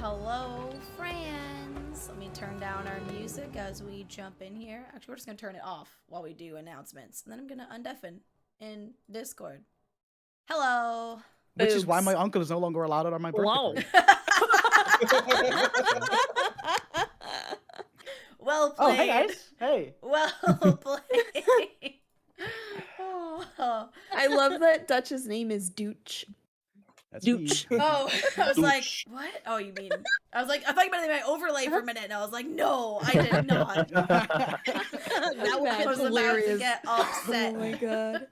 Hello, friends. Let me turn down our music as we jump in here. Actually, we're just going to turn it off while we do announcements. And then I'm going to undeafen in Discord. Hello. Which is why my uncle is no longer allowed on my birthday party. Well played. Oh, hey guys. Hey. Well played. I love that Dutch's name is Dooch. That's Dooch. me. Oh, I was like, what? Oh, you mean? I was like, I thought you meant my overlay for a minute, and I was like, no, I did not. That was hilarious. About to get upset. Oh my god.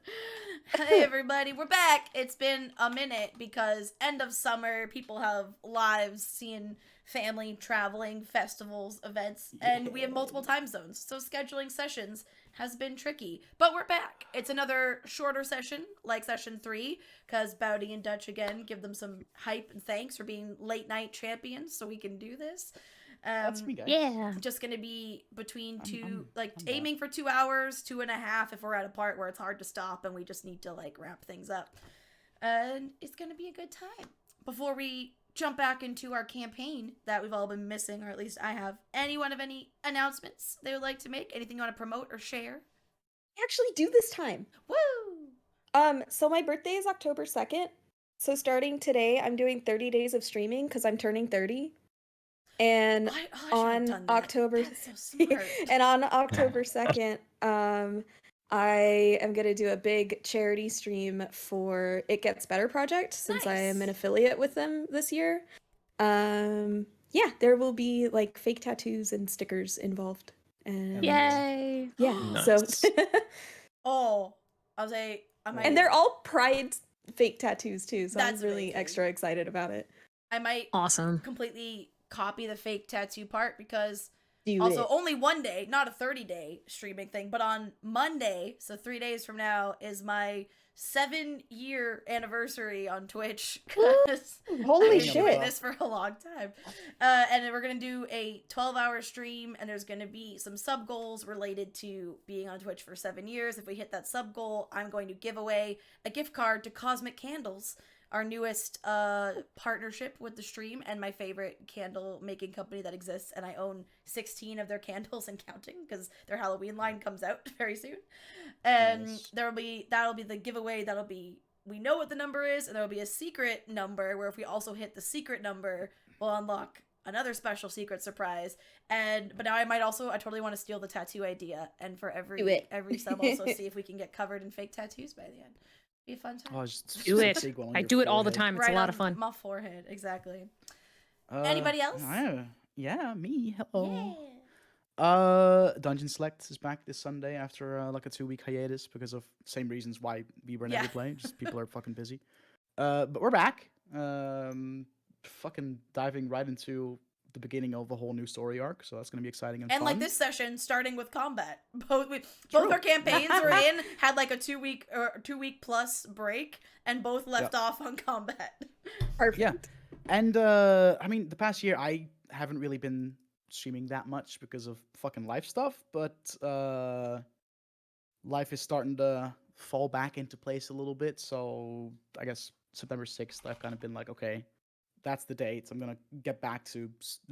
Hey everybody, we're back. It's been a minute because end of summer, people have lives, seeing family, traveling, festivals, events, and we have multiple time zones. So scheduling sessions has been tricky, but we're back. It's another shorter session, like session 3, because Bowdy and Dutch again give them some hype and thanks for being late night champions, so we can do this. That's me, guys. Yeah. Just gonna be between I'm aiming for 2 hours, 2.5 if we're at a part where it's hard to stop and we just need to like wrap things up. And it's gonna be a good time. Before we jump back into our campaign that we've all been missing, or at least I have, anyone have any announcements they would like to make? Anything you want to promote or share? I actually do this time. Woo! So my birthday is October 2nd. So starting today, I'm doing 30 days of streaming because I'm turning 30. And I should've on done that. October That's so smart. and on October 2nd, I am going to do a big charity stream for It Gets Better Project since I am an affiliate with them this year. Yeah, there will be like fake tattoos and stickers involved. And Yay! yeah, Nice. so Oh, I was like, and they're all Pride fake tattoos too, so That's I'm really amazing. extra excited about it. I might Awesome. completely copy the fake tattoo part because Do also it. only one day, not a 30-day streaming thing, but on Monday, so 3 days from now, is my 7-year anniversary on Twitch. 'Cause Holy I've been shit. doing this for a long time. And then we're gonna do a 12-hour stream, and there's gonna be some sub goals related to being on Twitch for 7 years. If we hit that sub goal, I'm going to give away a gift card to Cosmic Candles, our newest partnership with the stream and my favorite candle making company that exists, and I own 16 of their candles and counting because their Halloween line comes out very soon. And Nice. that'll be the giveaway. We know what the number is, and there'll be a secret number where if we also hit the secret number, we'll unlock another special secret surprise. But now I totally want to steal the tattoo idea, and for Do it. every sub also see if we can get covered in fake tattoos by the end. Be a fun time. Oh, just Do a it. big one on I your do it all the forehead. time. It's a lot of on fun. my forehead, exactly. Anybody else? Yeah, me. Hello. Yeah. Dungeon Select is back this Sunday after like a 2-week hiatus because of same reasons why we were never Yeah. playing. Just people are fucking busy. But we're back. Fucking diving right into the beginning of a whole new story arc, so that's gonna be exciting and And fun. like this session, starting with combat. Both True. our campaigns we're in had like a 2-week or 2-week plus break, and both left off on combat. Perfect. Yeah. And I mean, the past year I haven't really been streaming that much because of fucking life stuff, but life is starting to fall back into place a little bit. So I guess September 6th, I've kind of been like, okay, that's the date. I'm gonna get back to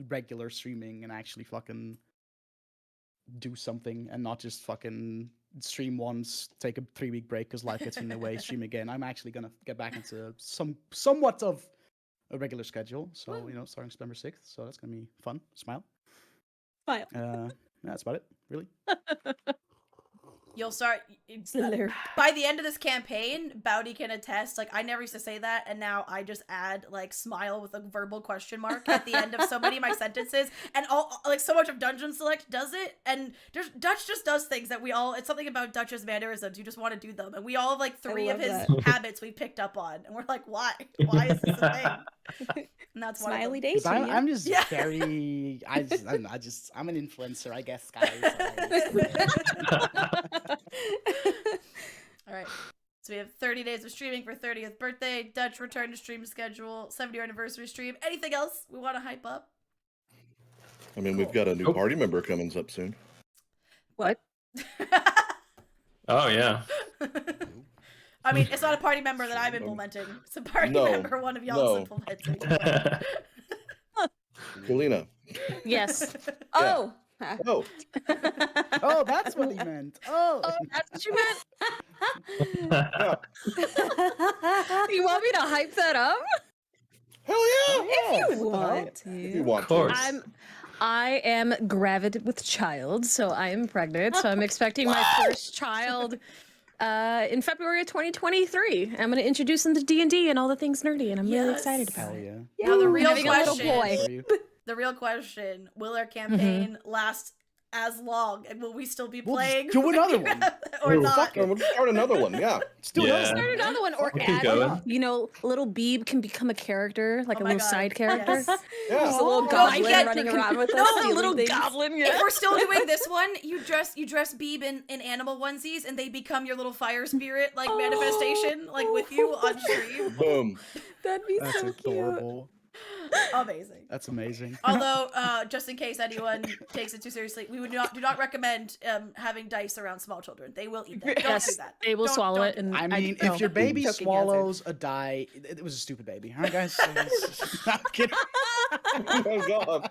regular streaming and actually fucking do something and not just fucking stream once, take a 3-week break because life gets in the way, stream again. I'm actually gonna get back into somewhat of a regular schedule. So, starting September 6th. So that's gonna be fun. Smile. Smile. That's about it, really. You'll start Hilarious. by the end of this campaign. Bowdy can attest. Like, I never used to say that, and now I just add like smile with a verbal question mark at the end of so many of my sentences, and all like so much of Dungeon Select does it. And Dutch just does things that we all. It's something about Dutch's mannerisms. You just want to do them, and we all have like 3 of love his that. habits we picked up on, and we're like, why? Why is this a thing? And that's one of Smiley them. days. 'Cause I'm just Yeah. very. I don't know, I'm an influencer, I guess, guys. All right. So we have 30 days of streaming for 30th birthday, Dutch return to stream schedule, 7-year anniversary stream. Anything else we want to hype up? I mean, we've got a new party member coming up soon. What? Oh yeah. I mean, it's not a party member that I'm implementing. It's a party No, member one of y'all is no. implementing. Kalina. Yes. Oh. Oh, Oh, that's what he meant. Oh. Oh, that's what you meant? yeah. You want me to hype that up? Hell yeah. If you What the hell? want to. If you want Of course. to. I am gravid with child, so I am pregnant. So I'm expecting my first child in February of 2023. I'm going to introduce them to D&D and all the things nerdy, and I'm really excited about Hell it. yeah. Now the real Having a little question, boy. For you. the real question, will our campaign last as long? And will we still be We'll just playing? do another one. or Ooh, not? fuck We'll just start another one. Yeah. Let's do Yeah. Start another one, or We'll keep add, going. little Beeb can become a character, like Oh a my little God, side character. yes. Yeah. Just a little No, goblin you get- running around with No, us. a stealing little things. goblin, yeah. If we're still doing this one, you dress Beeb in animal onesies, and they become your little fire spirit manifestation, with you on stream. Boom. That'd be That's so cute. adorable. Amazing. That's amazing. Although, just in case anyone takes it too seriously, we do not recommend having dice around small children. They will eat them. Don't do Yes, that. they will Don't- swallow don't it. do And I mean, no. if your baby Choking swallows a die, it was a stupid baby. All right, guys? I'm kidding. Oh God.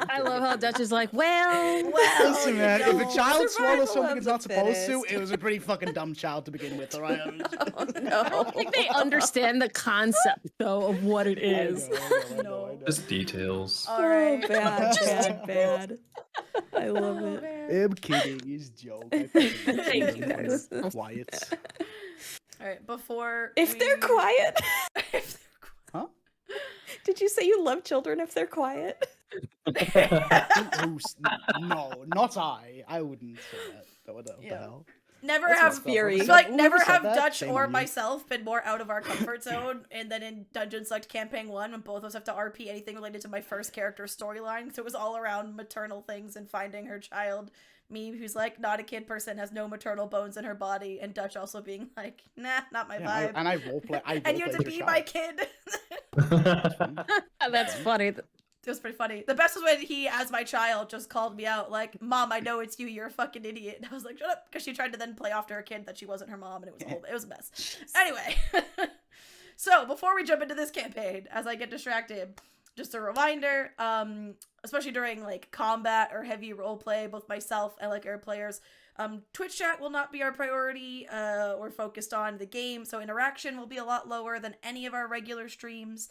I love how Dutch is like, well, Listen, man, if a child survival swallows something of it's the not supposed to, fittest. it was a pretty fucking dumb child to begin with, all right? Oh, I no. don't think they understand the concept, though, of what it is. I know. No. Just details. All right. Oh, bad. I love Oh, it. man. I'm kidding. It's a joke. Thank you, guys. Quiet. All right. Before If they're quiet. if Huh? Did you say you love children if they're quiet? No, not I. I wouldn't say that. What the Yeah. hell? Never That's have messed up. Fury. I feel Whoever like said- never whoever said have that, Dutch shame or on you. myself been more out of our comfort zone, and then in Dungeon Select Campaign 1 when both of us have to RP anything related to my first character's storyline, so it was all around maternal things and finding her child. Me, who's not a kid person, has no maternal bones in her body, and Dutch also being like, nah, not my Yeah, vibe. and I roleplay. And you had to be my kid. That's funny. It was pretty funny. The best was when he, as my child, just called me out like, "Mom, I know it's you. You're a fucking idiot." And I was like, "Shut up," because she tried to then play off to her kid that she wasn't her mom, and it was a mess. Anyway, so before we jump into this campaign, as I get distracted, just a reminder, especially during combat or heavy roleplay, both myself and our players, Twitch chat will not be our priority. We're focused on the game, so interaction will be a lot lower than any of our regular streams.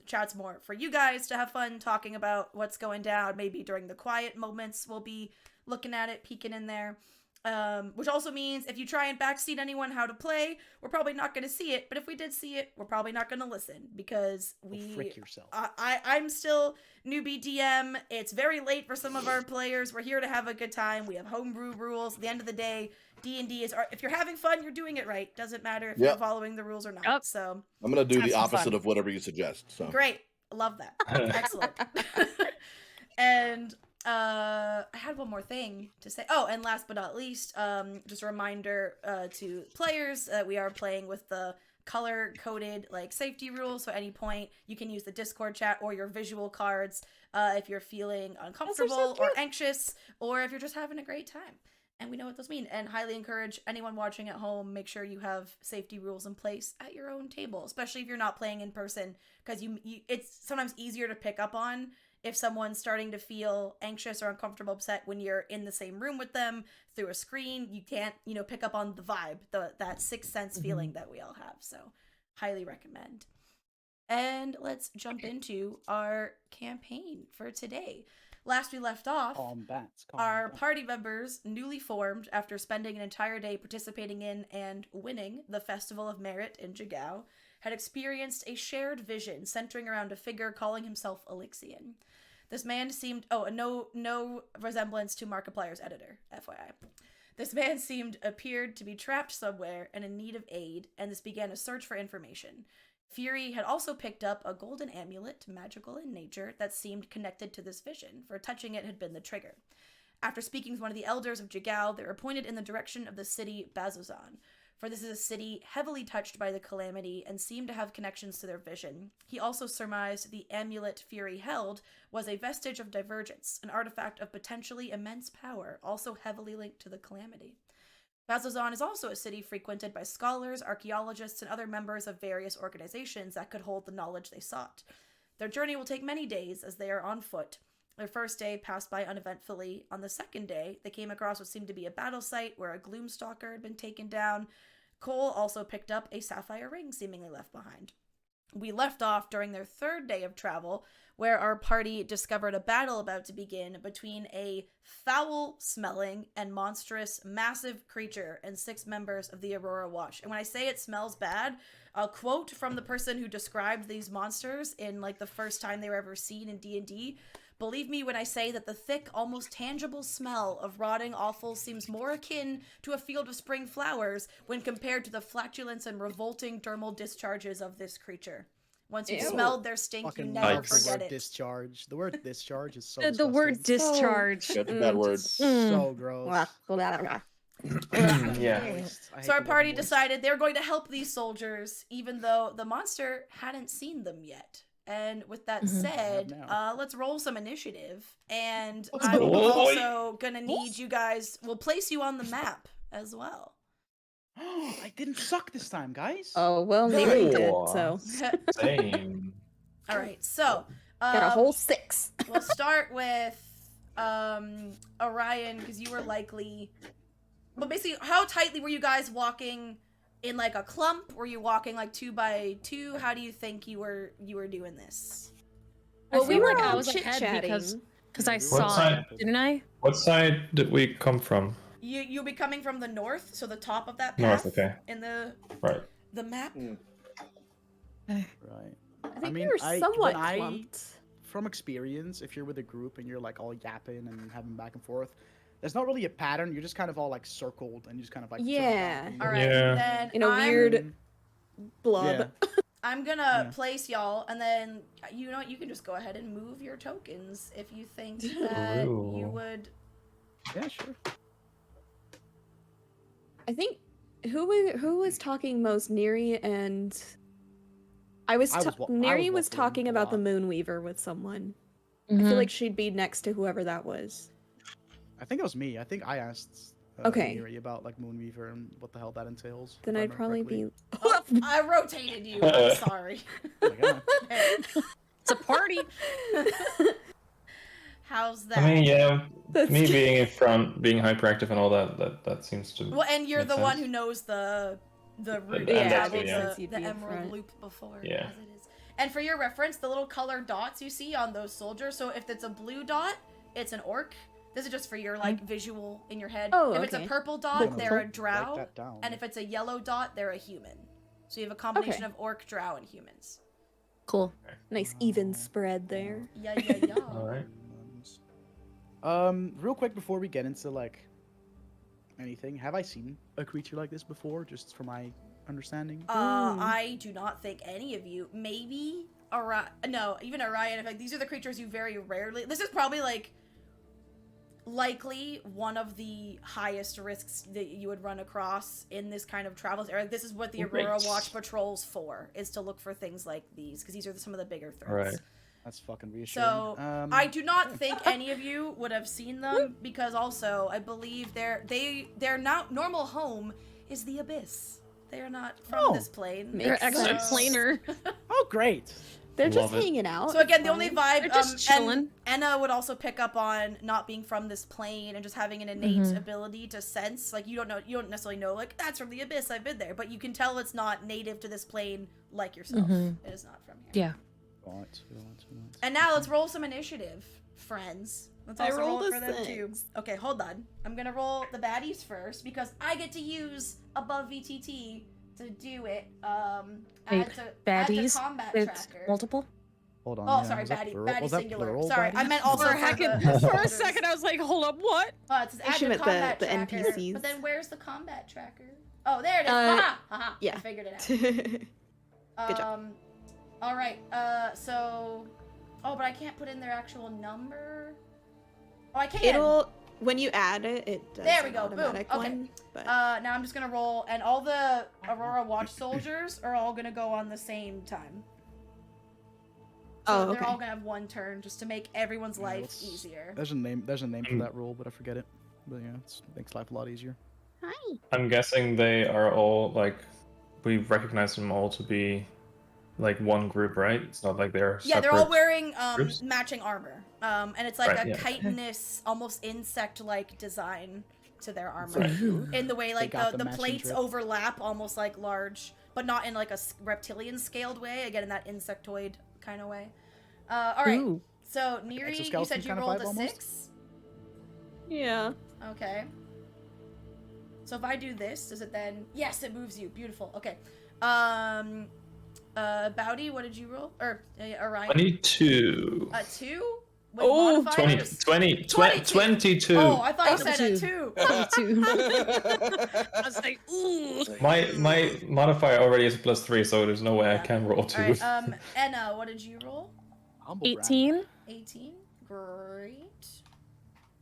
Chat's more for you guys to have fun talking about what's going down. Maybe during the quiet moments we'll be looking at it, peeking in there. Which also means if you try and backseat anyone how to play, we're probably not going to see it. But if we did see it, we're probably not going to listen because Frick yourself. I'm still newbie DM. It's very late for some of our players. We're here to have a good time. We have homebrew rules. At the end of the day, D&D is if you're having fun, you're doing it right. Doesn't matter if you're following the rules or not. Yep. So I'm gonna do Have the some opposite fun. of whatever you suggest. So great. Love that. Excellent. And I had one more thing to say. Oh, and last but not least, just a reminder to players, we are playing with the color-coded safety rules. So at any point, you can use the Discord chat or your visual cards if you're feeling uncomfortable or anxious, or if you're just having a great time. And we know what those mean. And highly encourage anyone watching at home, make sure you have safety rules in place at your own table, especially if you're not playing in person, because it's sometimes easier to pick up on if someone's starting to feel anxious or uncomfortable, upset when you're in the same room with them through a screen. You can't, pick up on the vibe, that sixth sense feeling that we all have. So highly recommend. And let's jump into our campaign for today. Last we left off, our party members, newly formed after spending an entire day participating in and winning the Festival of Merit in Jigao, had experienced a shared vision centering around a figure calling himself Elixian. This man seemed... Oh, no resemblance to Markiplier's editor, FYI. This man appeared to be trapped somewhere and in need of aid, and this began a search for information. Fury had also picked up a golden amulet, magical in nature, that seemed connected to this vision, for touching it had been the trigger. After speaking with one of the elders of Jigao, they were pointed in the direction of the city Bazozan, for this is a city heavily touched by the calamity and seemed to have connections to their vision. He also surmised the amulet Fury held was a vestige of divergence, an artifact of potentially immense power, also heavily linked to the calamity. Bazozan is also a city frequented by scholars, archaeologists, and other members of various organizations that could hold the knowledge they sought. Their journey will take many days as they are on foot. Their first day passed by uneventfully. On the second day, they came across what seemed to be a battle site where a gloomstalker had been taken down. Cole also picked up a sapphire ring seemingly left behind. We left off during their third day of travel, where our party discovered a battle about to begin between a foul-smelling and monstrous massive creature and 6 members of the Aurora Watch. And when I say it smells bad, a quote from the person who described these monsters in like the first time they were ever seen in D&D. Believe me when I say that the thick, almost tangible smell of rotting offal seems more akin to a field of spring flowers when compared to the flatulence and revolting dermal discharges of this creature. Once you've smelled their stink, you Fucking never love the forget word it. discharge. The word discharge is so The word disgusting. discharge. That's a bad word. So gross. Yeah. So our party decided they were going to help these soldiers, even though the monster hadn't seen them yet. And with that said, let's roll some initiative. And I'm also gonna need you guys. We'll place you on the map as well. I didn't suck this time, guys. Oh, well, Neri did, Cool. so. Same. All right, so Got a whole 6. we'll start with Orion, because you were likely. But basically, how tightly were you guys walking? In like a clump? Were you walking like 2 by 2? How do you think you were doing this? Well, I we feel were like I all was ahead chit-chatting. because I What saw side? it, didn't I? What side did we come from? You'll be coming from the north, so the top of that North, path okay. in the Right. map. Right. I think mean, we were somewhat when clumped. From experience, if you're with a group and you're like all yapping and having back and forth, there's not really a pattern. You're just kind of all like circled and you just kind of like Yeah. jump back and All right, Yeah. then In a weird blob. I'm gonna place y'all, and then you know what, you can just go ahead and move your tokens if you think that you Ooh. would. Yeah, sure. I think who was talking most? Neri and Neri was waffling talking a about the lot. Moonweaver with someone. I Mhm. feel like she'd be next to whoever that was. I think it was me. I think I asked Okay. Miri about like Moonweaver and what the hell that entails. Then if I I'd remember probably correctly. be. Oh, I rotated you. I'm sorry. Oh my God. There. It's a party. How's that? I mean, yeah, That's me true. being in front, being hyperactive and all that seems to. Well, and you're make the one sense. who knows the route Yeah, to travel that's- yeah. You'd the be in Emerald front. Loop before. Yeah. As it is. And for your reference, the little colored dots you see on those soldiers. So if it's a blue dot, it's an orc. This is just for your like visual in your head. Oh, if it's a okay. purple I'm dot, gonna they're a write drow. that down. And if it's a yellow dot, they're a human. So you have a combination Okay. of orc, drow, and humans. Cool. Nice even spread there. Yeah, yeah, yeah. All right. Real quick before we get into like anything, have I seen a creature like this before? Just from my understanding. I do not think any of you. Maybe Orion. No, even Orion. In fact, these are the creatures you very rarely. This is probably like likely one of the highest risks that you would run across in this kind of travel area. This is what the Aurora Great. Watch patrols for, is to look for things like these, because these are some of the bigger threats. Right. That's fucking reassuring. So I do not think any of you would have seen them, because also I believe their not normal home is the abyss. They are not from this plane. Makes They're extra sense. planar. Oh, great. They're Love just it. hanging out. So again, the it's only fine. vibe, They're just chilling. and Enna would also pick up on not being from this plane and just having an innate ability to sense. Like you don't necessarily know, like that's from the abyss. I've been there, but you can tell it's not native to this plane like yourself. It is not from here. Yeah. Right. And now let's roll some initiative, friends. Let's I also roll rolled for a them too. 6. Okay, hold on. I'm gonna roll the baddies first because I get to use above VTT to do it. Wait, add to baddies combat with tracker. multiple? Hold on. Oh, yeah, sorry, was that baddie, plural? baddie Was that singular. plural Sorry, I baddies? meant also For for a second, the for a soldiers. second, I was like, hold up, what? It says add She to meant combat the tracker. NPCs. But then where's the combat tracker? Oh, there it is. Haha. yeah. I figured it out. Good job. All right. So. Oh, but I can't put in their actual number. Oh, I can. It'll when you add it, it does There we an go, boom, automatic okay. one. But Now I'm just gonna roll, and all the Aurora Watch soldiers are all gonna go on the same time. So they're all gonna have one turn, just to make everyone's Yeah, life let's- easier. There's a name for that rule, but I forget it. But yeah, it makes life a lot easier. Hi. I'm guessing they are all like, we recognize them all to be like one group, right? It's not like they're Yeah, they're all separate wearing groups? matching armor. And it's like Right, a yeah. chitinous, almost insect-like design to their armor. Right. In the way like got the the matching plates drip. overlap almost like large, but not in like a reptilian scaled way, again in that insectoid kind of way. All right. Ooh. So Neri, you exoskeleton said you kind of rolled vibe a almost? 6. Yeah. Okay. So if I do this, does it then? Yes, it moves you. Beautiful. Okay. Bowdy, what did you roll? Or Orion? 22. 2? With Oh, 20, 22. Oh, I thought you said a 22. 2. I was like, ooh. My modifier already is +3, so there's no way I Yeah. can roll 2. All right. Enna, what did you roll? Humble brag. 18. 18. Great.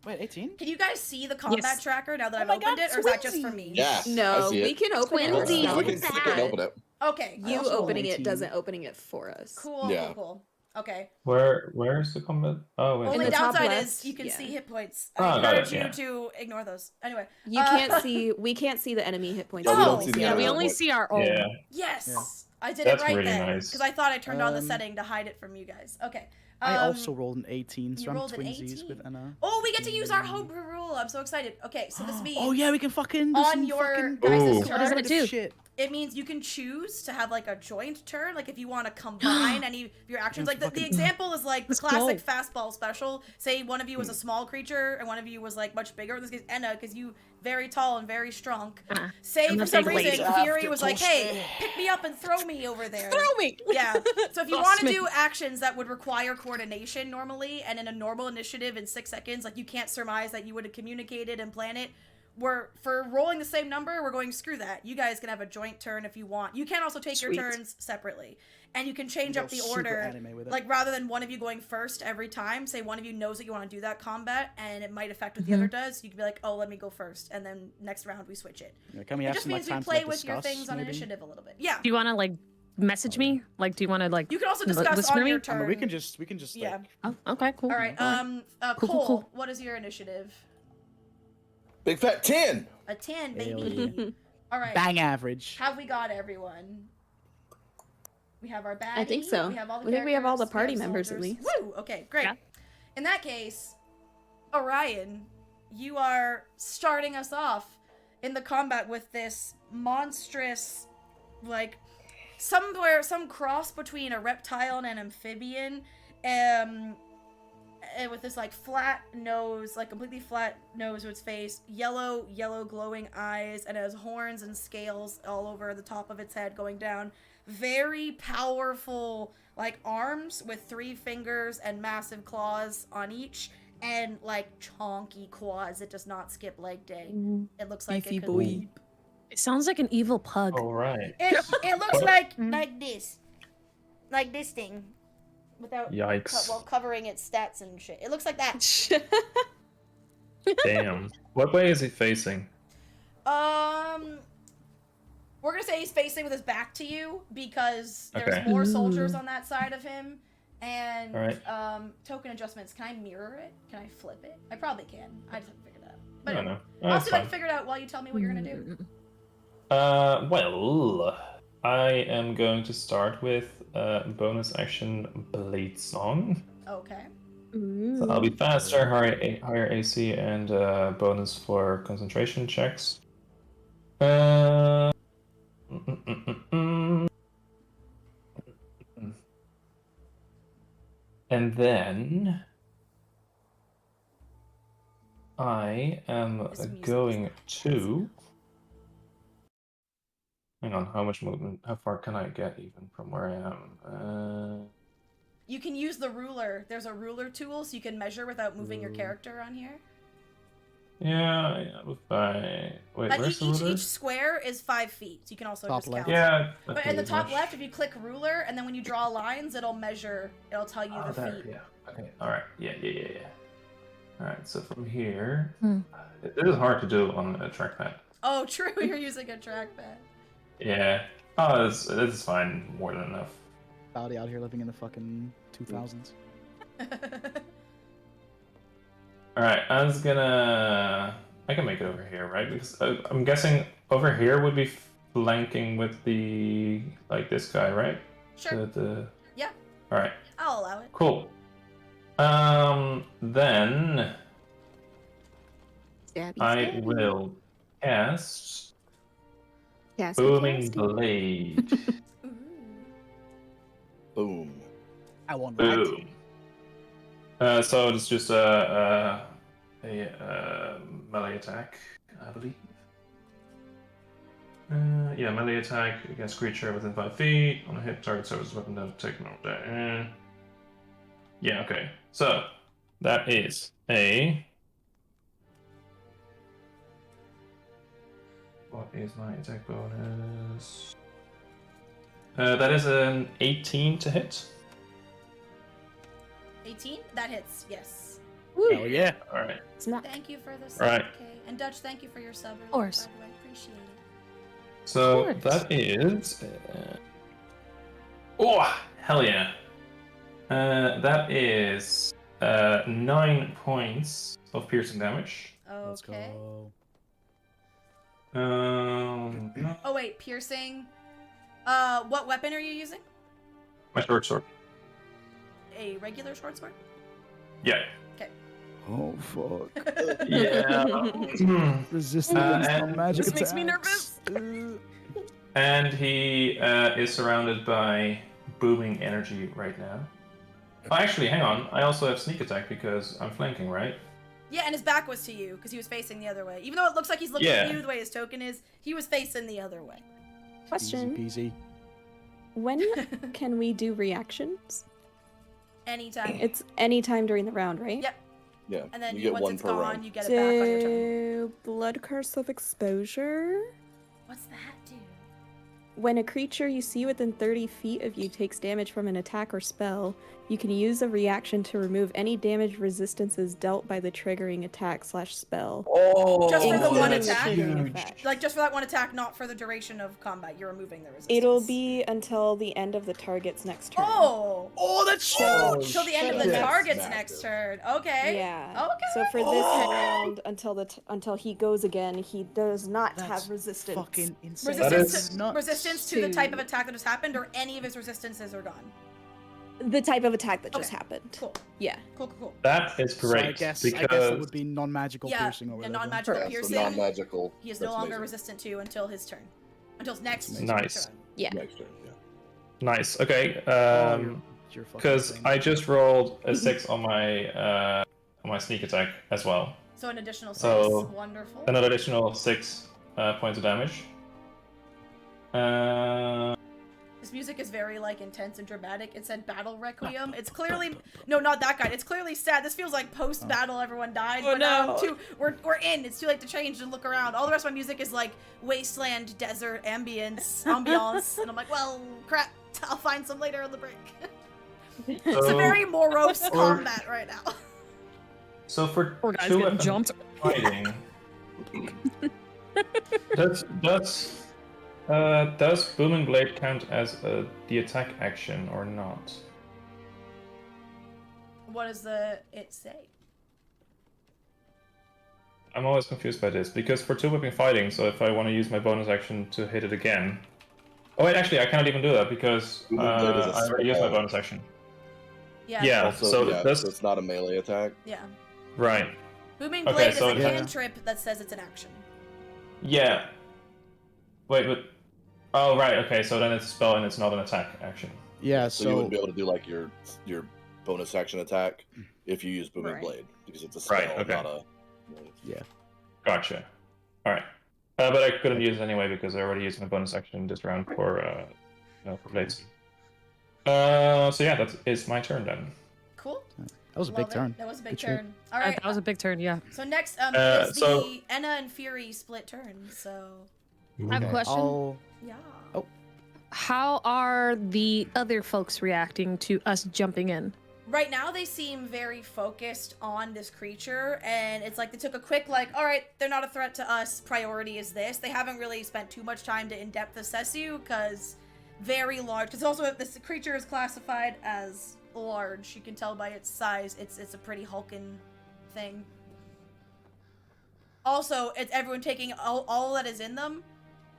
Wait, 18? Can you guys see the combat Yes. tracker now that I've my opened God, it, or is that just for twinsies! me? Yeah. I No, see we it. can open it Twinsies. ourselves. We can open it. Okay. You also rolled opening it 18. doesn't opening it for us. Cool. Yeah. Cool. Okay. Where's the combat? Oh, wait. Only the top downside left, is you can yeah. see hit points. Oh, I got encourage it, you yeah. to ignore those. Anyway. You can't see. We can't see the enemy hit points. No, we don't see the Yeah, enemy we hit only points. see our own. Yeah. Yes. Yeah. I did That's it right really then. nice. Because I thought I turned on the Um, setting to hide it from you guys. Okay. I also rolled an 18, you so I'm rolled an twinsies 18. with Anna. Oh, we get to use our homebrew rule. I'm so excited. Okay, so this means Oh yeah, we can fucking do on some your fucking guys' Ooh. turn, What does it do? shit. it means you can choose to have like a joint turn, like if you want to combine any of your actions. Like the fucking- example is like the Let's classic go. fastball special. Say one of you was a small creature and one of you was like much bigger. In this case, Enna, because you very tall and very strong. Say I'm for a some big reason lady. Fury was like, "Hey, pick me up and throw me over there." Throw me. Yeah. So if you Toss want to me. do actions that would require coordination normally, and in a normal initiative in 6 seconds, like you can't surmise that you would have communicated and planned it. For rolling the same number, we're going screw that. You guys can have a joint turn if you want. You can also take Sweet. your turns separately, and you can change Go up the super order. anime with it. Like rather than one of you going first every time, say one of you knows that you want to do that combat, and it might affect what the other does. You can be like, oh, let me go first, and then next round we switch it. Yeah, can we It have just some like means we time play to with your discuss, things on maybe? initiative a little bit. Yeah. Do you want to like message me? Like, do you want to like? You can also li- discuss whisper on to me? your I turn. mean, we can just Yeah. like, Oh, okay, cool. All right. Cool, Cole, cool. what is your initiative? Big fat 10. A 10, Hell baby. All right. bang average. Have we got everyone? We have our baddie. I think so. We have all the I think we have all the characters, party have members at soldiers. least. Woo! Okay, great. Yeah. In that case, Orion, you are starting us off in the combat with this monstrous, like, some cross between a reptile and an amphibian, and with this like flat nose, like completely flat nose to its face, yellow glowing eyes, and it has horns and scales all over the top of its head going down. Very powerful like arms with 3 fingers and massive claws on each, and like chonky quads. It does not skip leg day. It looks like Beefy it could boy. leap. It sounds like an evil pug. All right. It looks like this, like this thing, without Yikes. while covering its stats and shit. It looks like that. Damn. What way is he facing? We're gonna say he's facing with his back to you because there's Okay. more soldiers on that side of him. And Alright. Token adjustments. Can I mirror it? Can I flip it? I probably can. I just haven't figured it out. I But don't know. I'll That's see if I can fine. figure it out while you tell me what you're gonna do. Well, I am going to start with bonus action Blade Song. Okay. So I'll be faster, higher AC, and bonus for concentration checks. And then I am This music is going to. Hang on, how much movement? How far can I get even from where I am? You can use the ruler. There's a ruler tool, so you can measure without moving your character on here. Yeah. Wait, where's the ruler? Each square is 5 feet, so you can also Top just left. count. Yeah. But in the top left, if you click ruler, and then when you draw lines, it'll measure. It'll tell you the there, feet. yeah. Okay. All right. Yeah. All right. So from here, Hmm. this is hard to do on a trackpad. Oh, true. You're using a trackpad. Yeah. Oh, this is fine. More than enough. Bowdy out here living in the fucking 2000s. All right. I can make it over here, right? Because I'm guessing over here would be flanking with the this guy, right? Sure. Yeah. All right. I'll allow it. Cool. Then I will cast Booming Blade. Ooh. Boom. I won't lie to you. Boom. So it's just a melee attack, I believe. Yeah, melee attack against creature within 5 feet. On a hit, target service weapon don't take no damage. Yeah, okay. So that is a. What is my attack bonus? That is an 18 to hit. 18? That hits, yes. Oh yeah. All right. Thank you for the sub, Right. okay. And Dutch, thank you for your sub. Of course. By the way, appreciate it. So that is. Oh, hell yeah. That is 9 points of piercing damage. Let's Okay. go. Oh wait, piercing. What weapon are you using? My short sword. A regular short sword? Yeah. Okay. Oh fuck. Yeah. Resistant and magic this makes me attacks. And he is surrounded by booming energy right now. Oh, actually, hang on. I also have sneak attack because I'm flanking, right? Yeah, and his back was to you because he was facing the other way. Even though it looks like he's looking at you the way his token is, he was facing the other way. Question. Easy peasy. When can we do reactions? Anytime. It's anytime during the round, right? Yep. Yeah. And then you get once one it's per gone, round. you get it back on your turn. So, Blood Curse of Exposure. What's that do? When a creature you see within 30 feet of you takes damage from an attack or spell, you can use a reaction to remove any damage resistances dealt by the triggering attack/spell. Oh, Just for the one including the attack? triggering effect. Like just for that one attack, not for the duration of combat. You're removing the resistance. It'll be until the end of the target's next turn. Oh! Oh, that's Till the end of the shit. target's Massive. next turn. Okay. Yeah. Okay. So for this round, until he goes again, he does not have resistance. fucking insane. Resistance to the type of attack that just happened, or any of his resistances are gone. The type of attack that just Okay. happened. Cool. Yeah. Cool. That is So great. I guess because it would be non-magical Yeah, piercing or the whatever. non-magical Yeah, so piercing. non-magical. He is no that's longer amazing. resistant to until his turn. Until his next Nice. turn. Yeah. Next turn, yeah. Nice. Okay. You're fucking Because insane. I just rolled a 6 on my sneak attack as well. So an additional 6. So, Wonderful. Another additional 6 points of damage. This music is very like intense and dramatic. It said battle requiem. It's clearly no, not that kind. It's clearly sad. This feels like post-battle. Everyone died. Oh, but no. we're in. It's too late to change and look around. All the rest of my music is like wasteland, desert, ambience, and I'm like, well, crap. I'll find some later on the break. It's a very morose combat right now. So for Poor guy's 2 getting weapon jumped. fighting, does Booming Blade count as the attack action or not? What does it say? I'm always confused by this because for 2 weapon fighting, so if I want to use my bonus action to hit it again. Oh wait, actually I cannot even do that because Booming Blade is a I already used my spell. bonus action. Yeah. Also, so yeah, that's so it's not a melee attack. Yeah. right. Booming Okay, Blade so is a yeah. cantrip that says it's an action. Yeah. Wait, but oh right, okay, so then it's a spell and it's not an attack action. Yeah, So you wouldn't be able to do like your bonus action attack if you use Booming Right. Blade because it's a spell, Right, okay. not a. Gotcha. Alright. But I couldn't use it anyway because I already used my bonus action this round for blades. So yeah, that is my turn then. Cool. That was a big Love it. turn. That was a big Good shit. turn. All right. That was a big turn, yeah. So next is so- the Enna and Fury split turn. So I have a question. yeah. How are the other folks reacting to us jumping in? Right now they seem very focused on this creature, and it's like they took a quick like, all right, they're not a threat to us. Priority is this. They haven't really spent too much time to in-depth assess you because very large. Because also this creature is classified as large. You can tell by its size. It's a pretty hulking thing. Also, it's everyone taking all that is in them,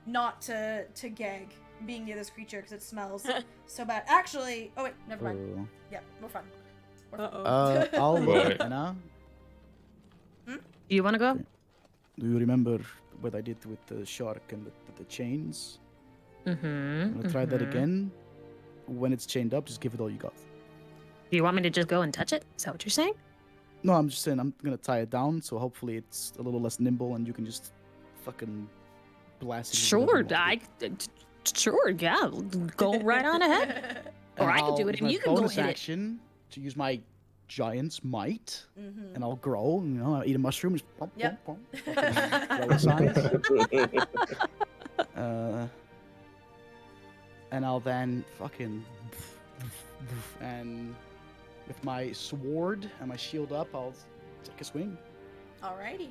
not to gag. being near this creature because it smells so bad. Actually, oh wait, never mind. Oh. Yep, we're fine. I'll look Wait. at Anna. Do you want to go? Do you remember what I did with the shark and the chains? Mm-hmm. I'm gonna try that again. When it's chained up, just give it all you got. Do you want me to just go and touch it? Is that what you're saying? No, I'm just saying I'm gonna tie it down, so hopefully it's a little less nimble and you can just fucking blast it. with Sure, whatever you want. sure, yeah. Go right on ahead. Or I can do I'll it, use and my you can go bonus hit it. action to use my giant's might, Mm-hmm. and I'll grow. You know, I'll eat a mushroom. Just pump, Yep. pump, pump, fucking grow in size. And I'll then fucking and with my sword and my shield up, I'll take a swing. Alrighty.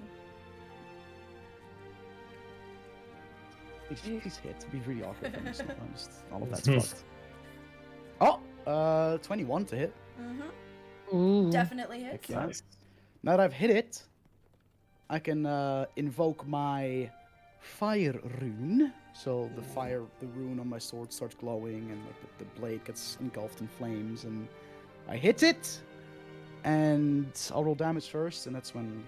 These hits be really awkward for me sometimes. All of that's fucked. Oh, 21 to hit. Mm-hmm. Ooh. Definitely hits. Heck yeah. Nice. Now that I've hit it, I can invoke my fire rune. So the rune on my sword starts glowing, and like the blade gets engulfed in flames, and I hit it, and I'll roll damage first, and that's when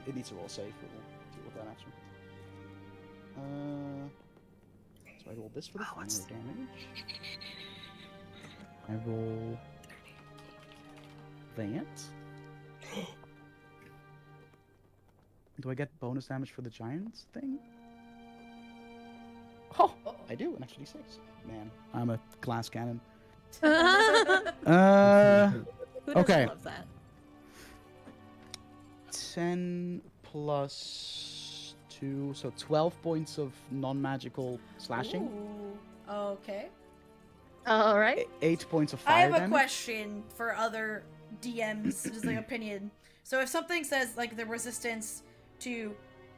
it needs to roll safe. We'll deal with that after. So I roll this for the fire damage. I roll that. Do I get bonus damage for the giants thing? Oh, I do, an extra d6. Man, I'm a glass cannon. Who doesn't Okay. love that? 10 plus 2, so 12 points of non-magical slashing. Ooh. Okay. All right. 8 points of I fire have a damage. question for other DMs, just like opinion. So if something says like the resistance to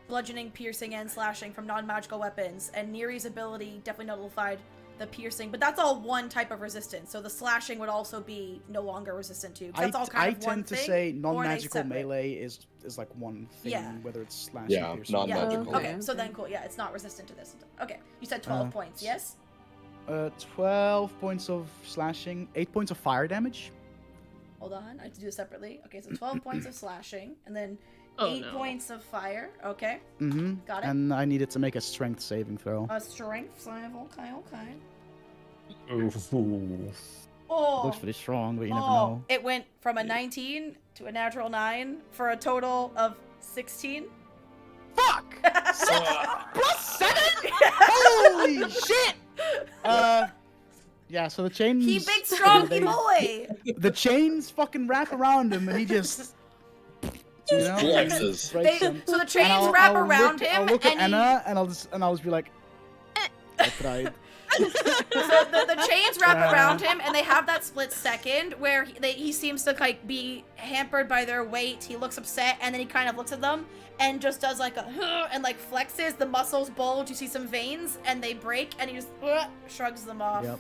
bludgeoning, piercing, and slashing from non-magical weapons, and Neri's ability definitely nullified the piercing, but that's all one type of resistance. So the slashing would also be no longer resistant to. 'Cause that's all kind of one tend to thing, say or are they non-magical separate? melee is like one thing, Yeah. whether it's slashing, Yeah, piercing, non-magical. Yeah. Okay. Okay. So then cool. Yeah, it's not resistant to this. Okay. You said 12 points. Yes. 12 points of slashing, 8 points of fire damage. Hold on. I have to do this separately. Okay. So 12 points of slashing, and then Oh, 8 no. points of fire. Okay. Mm-hmm. Got it. And I needed to make a strength saving throw. A strength save. Okay. Okay. Ooh. Oh. Looks pretty strong, but you never Oh, know. it went from a 19 to a natural 9 for a total of 16. Fuck! Plus 7? Holy shit! Yeah, so the chains... He big strong they- boy. The chains fucking wrap around him, and he just... You know, Flexes. breaks They, him. so the And chains wrap I'll around look, him, I'll look and at Anna, and I'll just be like, I tried. so the chains wrap around him, and they have that split second where he seems to like be hampered by their weight. He looks upset, and then he kind of looks at them and just does like a and like flexes. The muscles bulge. You see some veins, and they break, and he just shrugs them off. Yep.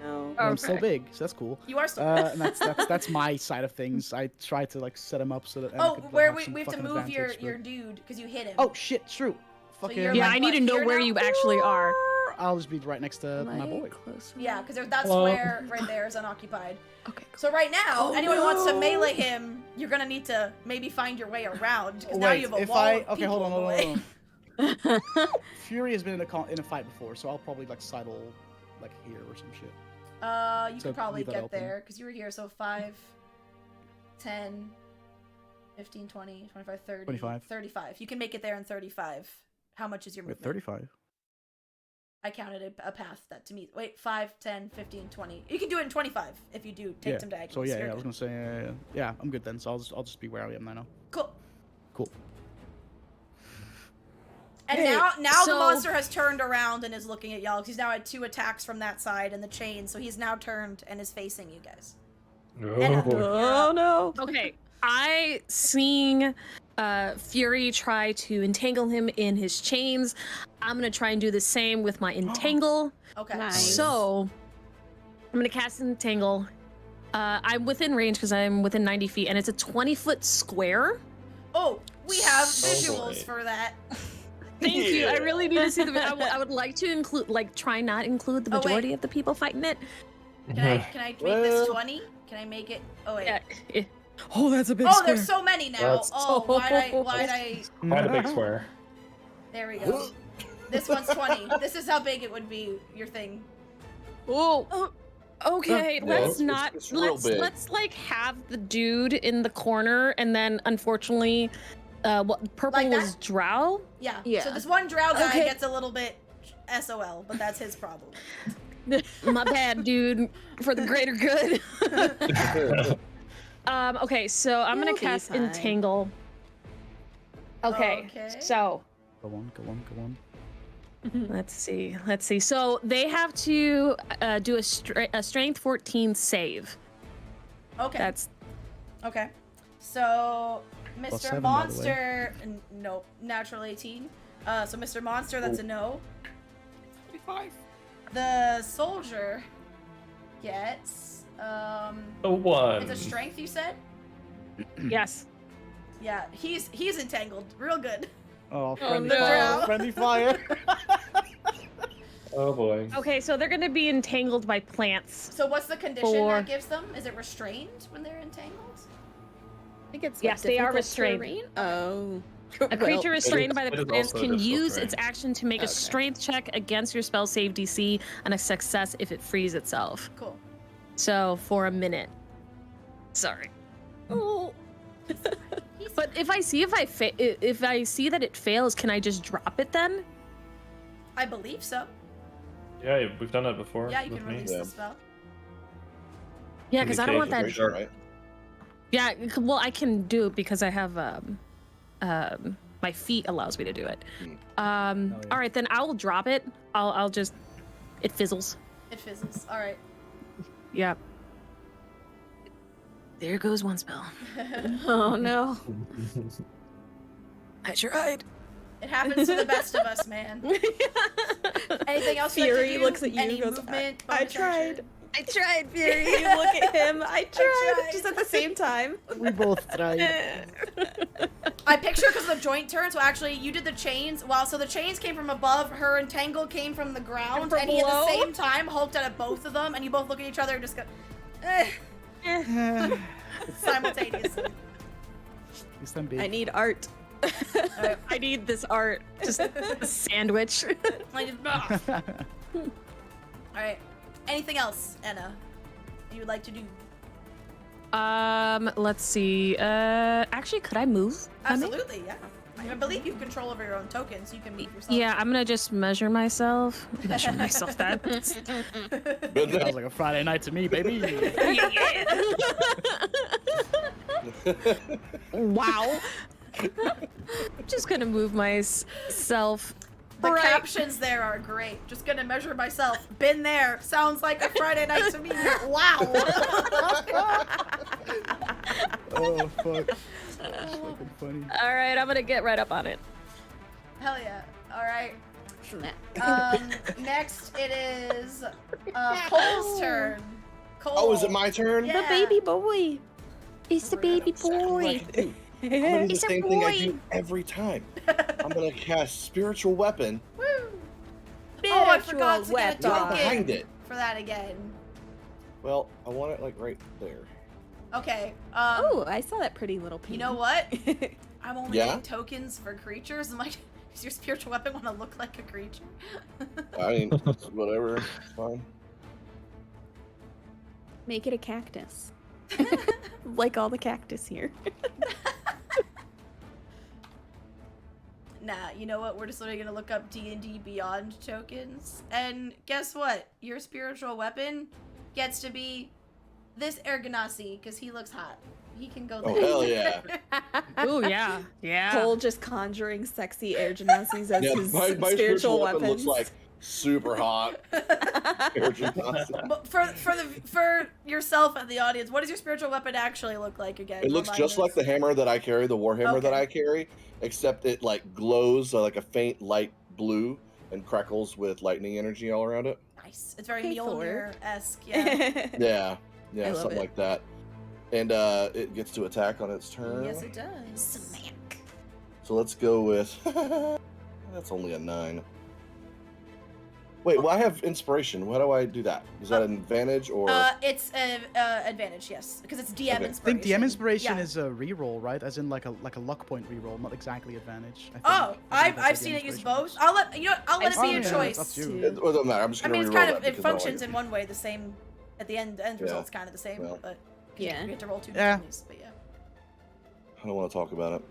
No. But I'm still Okay. big, so that's cool. You are still. And that's my side of things. I try to like set him up so that. Anna Oh, could, like, where have we some have to fucking move your advantage, but- dude because you hit him. Oh shit, true. Fucking. you're, Yeah, like, I need to what, know here where now? you actually are. I'll just be right next to Am my I boy. close Yeah, enough? because that Hello? square right there is unoccupied. Okay. Cool. So right now, Oh, anyone who wants to no. melee him, you're gonna need to maybe find your way around because now you have a if wall I of okay, hold on, people hold in on, the way. hold on. Fury has been in a fight before, so I'll probably like sidle like here or some shit. You So could probably leave that get open. there because you were here. So 5, 10, 15, 20, 25, 30, 25. 35. You can make it there in 35. How much is your Wait, movement? 35. I counted a path that to me. Wait, 5, 10, 15, 20. You can do it in 25 if you do take Yeah. some diagonals. So yeah, You're I was good. gonna say yeah, I'm good then. So I'll just be where I am now. Cool. Cool. And Hey, now the so- monster has turned around and is looking at y'all. 'Cause he's now had 2 attacks from that side and the chain, so he's now turned and is facing you guys. Oh boy. Oh no. Okay, I seeing Fury try to entangle him in his chains. I'm gonna try and do the same with my entangle. Okay. Nice. So I'm gonna cast entangle. I'm within range because I'm within 90 feet, and it's a 20-foot square. Oh, we have Oh, visuals boy. for that. Thank you. I really need to see the. I would like to include, like, try not include the Oh, wait. majority of the people fighting it. Can I make this 20? Can I make it? Oh wait. Yeah. Oh, that's a big Oh, square. there's so many now. That's- Oh, why'd I? Quite a big square. There we go. This one's 20. This is how big it would be. Your thing. Oh. Okay, Yeah, let's it's- not. it's real big. Let's like have the dude in the corner, and then unfortunately, what purple Like that? was Drow. Yeah. Yeah. So this one drow guy Okay. gets a little bit SOL, but that's his problem. My bad, dude. For the greater good. Okay, so I'm gonna You'll be cast fine. Entangle. Okay, Okay. so Go on. let's see. So they have to do a Strength 14 save. Okay. That's Okay. So, Mr. 7, by the way. Monster, nope, natural 18. So Mr. Monster, that's a no. 25. The soldier gets, A 1. it's a strength, you said? yes. Yeah, he's entangled, real good. Oh, friendly no. fire! Friendly fire! Oh boy. Okay, so they're gonna be entangled by plants. So what's the condition For- that gives them? Is it restrained when they're entangled? I think it's Yes, they are difficult restrained. terrain. Oh. A creature restrained by it the is plants also can difficult use terrain. its action to make a Okay. strength check against your spell save DC and a success if it frees itself. Cool. So for a minute. Sorry. Oh. He's But if I see if I see that it fails, can I just drop it then? I believe so. Yeah, we've done that before. Yeah, you with can me. release Yeah. the spell. Yeah, because I don't want that. Concentration, right? Yeah, well, I can do it because I have my feet allows me to do it. Oh, yeah. All right, then I will drop it. I'll just it fizzles. It fizzles. All right. Yep. There goes one spell. Oh no. I tried. It happens to the best of us, man. Anything else? you like to Fury do? looks at you Any and goes, movement? I bonus tried. action? I tried, Fury. You look at him. I tried. tried. Just at the same time. We both tried. I picture because the joint turn. So actually, you did the chains. Wow. So the chains came from above. Her entangle came from the ground, from and he at the below? same time hulked out at both of them, and you both look at each other and just go simultaneously. This time big. I need art. Alright. I need this art. Just a sandwich. Like, all right. Anything else, Anna? You would like to do? Let's see. Actually, could I move? Absolutely, yeah. I believe you have control over your own tokens. You can move yourself. Yeah, I'm gonna just measure myself. Measure myself. That. Sounds like a Friday night to me, baby. Wow. I'm just gonna move myself. The Right. captions there are great. Just gonna measure myself. Been there. Sounds like a Friday night to me. Wow. Oh fuck. That's fucking funny. All right, I'm gonna get right up on it. Hell yeah. All right. Next it is Cole's turn. Cole. Oh, is it my turn? Yeah. The baby boy. It's the baby Exactly what I boy. do. I'm gonna do the It's a same thing I boy. do every time. I'm gonna cast Spiritual Weapon Woo. Oh, I forgot to Spiritual get a right weapon. behind token it. for that again. Well, I want it like right there. Okay. Oh, I saw that pretty little You pig. know what? I'm only Yeah? getting tokens for creatures. I'm like, does your spiritual weapon want to look like a creature? I mean, whatever. It's fine. Make it a cactus. Like all the cactus here. Nah, you know what? We're just literally gonna look up D&D Beyond tokens, and guess what? Your spiritual weapon gets to be this Ergonasi because he looks hot. He can go there. Oh, hell yeah. Oh yeah, yeah. Cole just conjuring sexy air genasi as Yeah, his my spiritual weapon weapons. looks like super hot. But for yourself and the audience, what does your spiritual weapon actually look like again? It looks Remind just us. like the hammer that I carry, the warhammer that Okay. I carry, except it like glows like a faint light blue and crackles with lightning energy all around it. Nice. It's very Hey, Thor. Mjolnir-esque. Yeah. Yeah, I love something it. like that. And it gets to attack on its turn. Yes, it does. Smack. So let's go with That's only a 9. Wait, well, I have inspiration. Why do I do that? Is that an advantage or? It's advantage, yes, because it's DM Okay. I inspiration. think DM inspiration Yeah. is a reroll, right? As in like a luck point reroll, not exactly advantage. I think. Oh, I think that's I've what seen DM it used inspiration both. is. I'll let I'll let it be Oh, your yeah, choice. it's up to you. It doesn't matter. I'm just I gonna mean, it's reroll kind that of it because I don't functions like in one way, the same. At the end result's kind of the same, Well. but Yeah. you get to roll 2 Yeah. d20s. But yeah. I don't want to talk about it.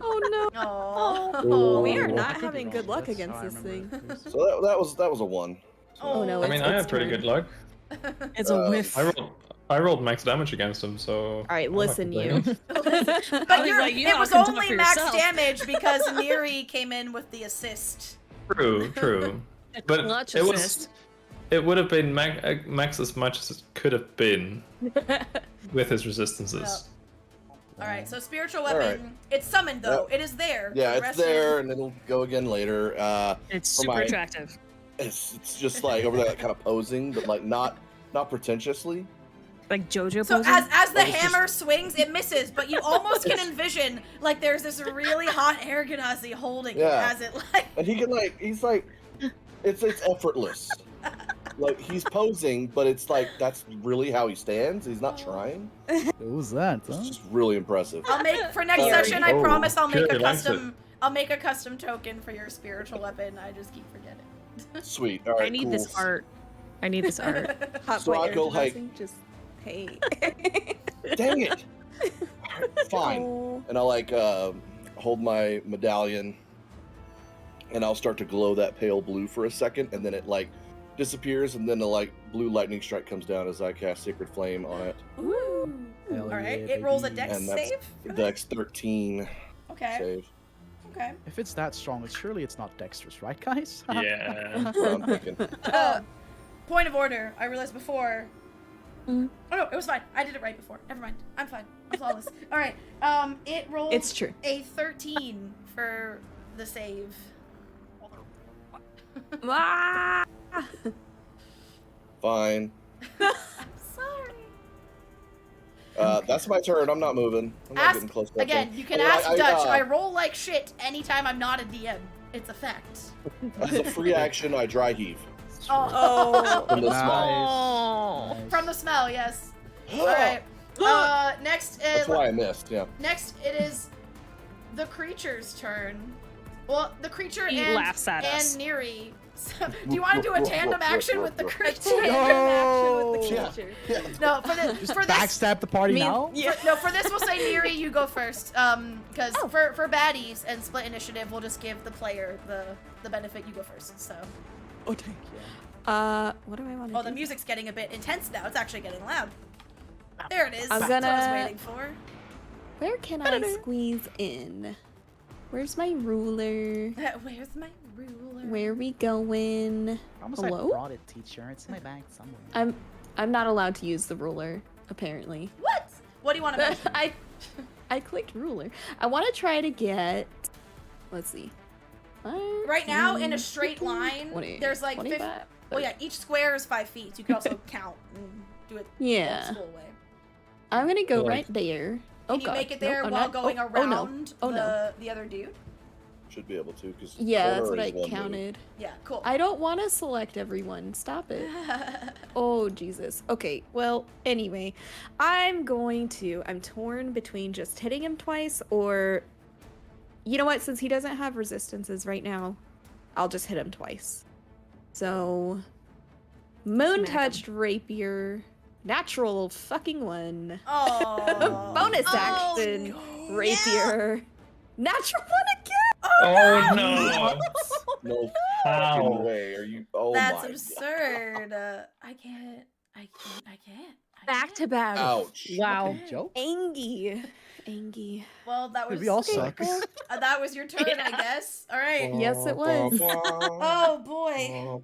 Oh no. Oh, We are I not could be having wrong, good but luck that's how against I this remember thing. it, at least. So that was a 1. So, Oh, no, I mean, I it's have pretty fine. good luck. It's a whiff. I rolled max damage against him, so. All right, I'm not listen, you. complaining. But was like, you it all was can talk only for max yourself. damage because Neri came in with the assist. True. But Clutch it assist. it would have been max as much as it could have been with his resistances. All right, so spiritual All weapon. right. It's summoned though. Yep. It is there. Yeah, The it's rest of- there, and it'll go again later. It's for super my- attractive. It's just like over there, like, kind of posing, but like not pretentiously. Like JoJo So posing. as the Like, it's hammer swings, it misses, but you almost can envision like there's this really hot air ganassi holding Yeah. it as it like. And he's like, it's effortless. Like he's posing, but it's like that's really how he stands. He's not trying. What was that? It's Huh? just really impressive. I'll make for next Sorry. session. I Oh, promise I'll make a Jerry likes custom. I'll make a custom token for your spiritual weapon. I just keep forgetting. Sweet. All right. I need cool. this art. I need this art. Hot So point I air go, like- dancing, just hey. Dang it. All right, fine. Oh. And I'll like hold my medallion, and I'll start to glow that pale blue for a second, and then it like disappears, and then the like blue lightning strike comes down as I cast Sacred Flame on it. Ooh. Hell All right. yeah, It rolls a baby. dex And that's save. for that? Dex 13 Okay. save. Okay. If it's that strong, surely it's not dexterous, right, guys? Yeah. That's what I'm thinking. Point of order. I realized before. Mhm. Oh no, it was fine. I did it right before. Never mind. I'm fine. I'm flawless. All right. It rolled It's true. a 13 for the save. Ah! Fine. I'm sorry. That's my turn. I'm not moving. I'm not Ask getting close to that again. thing. You can I mean, ask I- Dutch. I roll like shit anytime I'm not a DM. It's a fact. As a free action, I dry heave. Oh. From the Nice. Oh. Nice. From the smell, yes. All right. Next. That's why I missed. Yeah. Next, it is the creature's turn. Well, the creature He and laughs at us. Neri. So, do you want to do a tandem action with the creature? Tandem action with the Yeah. creature. Yeah. No, for the Just for this. backstab the party Me- now? Yeah. No, for this we'll say Neri, you go first. Because Oh. for baddies and split initiative, we'll just give the player the benefit. You go first. So. Oh, thank you. What do I want to Oh, do? the music's getting a bit intense now. It's actually getting loud. There it is. I'm That's what I was gonna- waiting for. Where can I squeeze in? Where's my ruler? Where's my ruler? Where we going? Almost Hello? I brought it, teacher. It's in my bag somewhere. I'm not allowed to use the ruler, apparently. What? What do you want to mention? I clicked ruler. I want to try to get. Let's see. Right now, in a straight line, 20, there's like 25, 50. Oh yeah, each square is 5 feet. So you can also count and do it Yeah. old school way. I'm gonna go Like- right there. Oh Can you god. make it No, there I'm while not- going oh, around Oh no. the other dude? Should be able to because Yeah, that's what I counted. Yeah, cool. I don't want to select everyone. Stop it. Oh, Jesus. Okay, well, anyway, I'm torn between just hitting him twice or, you know what, since he doesn't have resistances right now, I'll just hit him twice. So, Moon Smack him. Touched Rapier, natural fucking one. Oh. Bonus Oh, action, no. Rapier, natural one again. Oh no! No How? fucking way. Are you? Oh That's my absurd. I can't. Back to back. Ouch. Wow. Fucking joke. Angie. Well, that was. We all suck. That was your turn, I guess. All right. Yes, it was. Oh boy.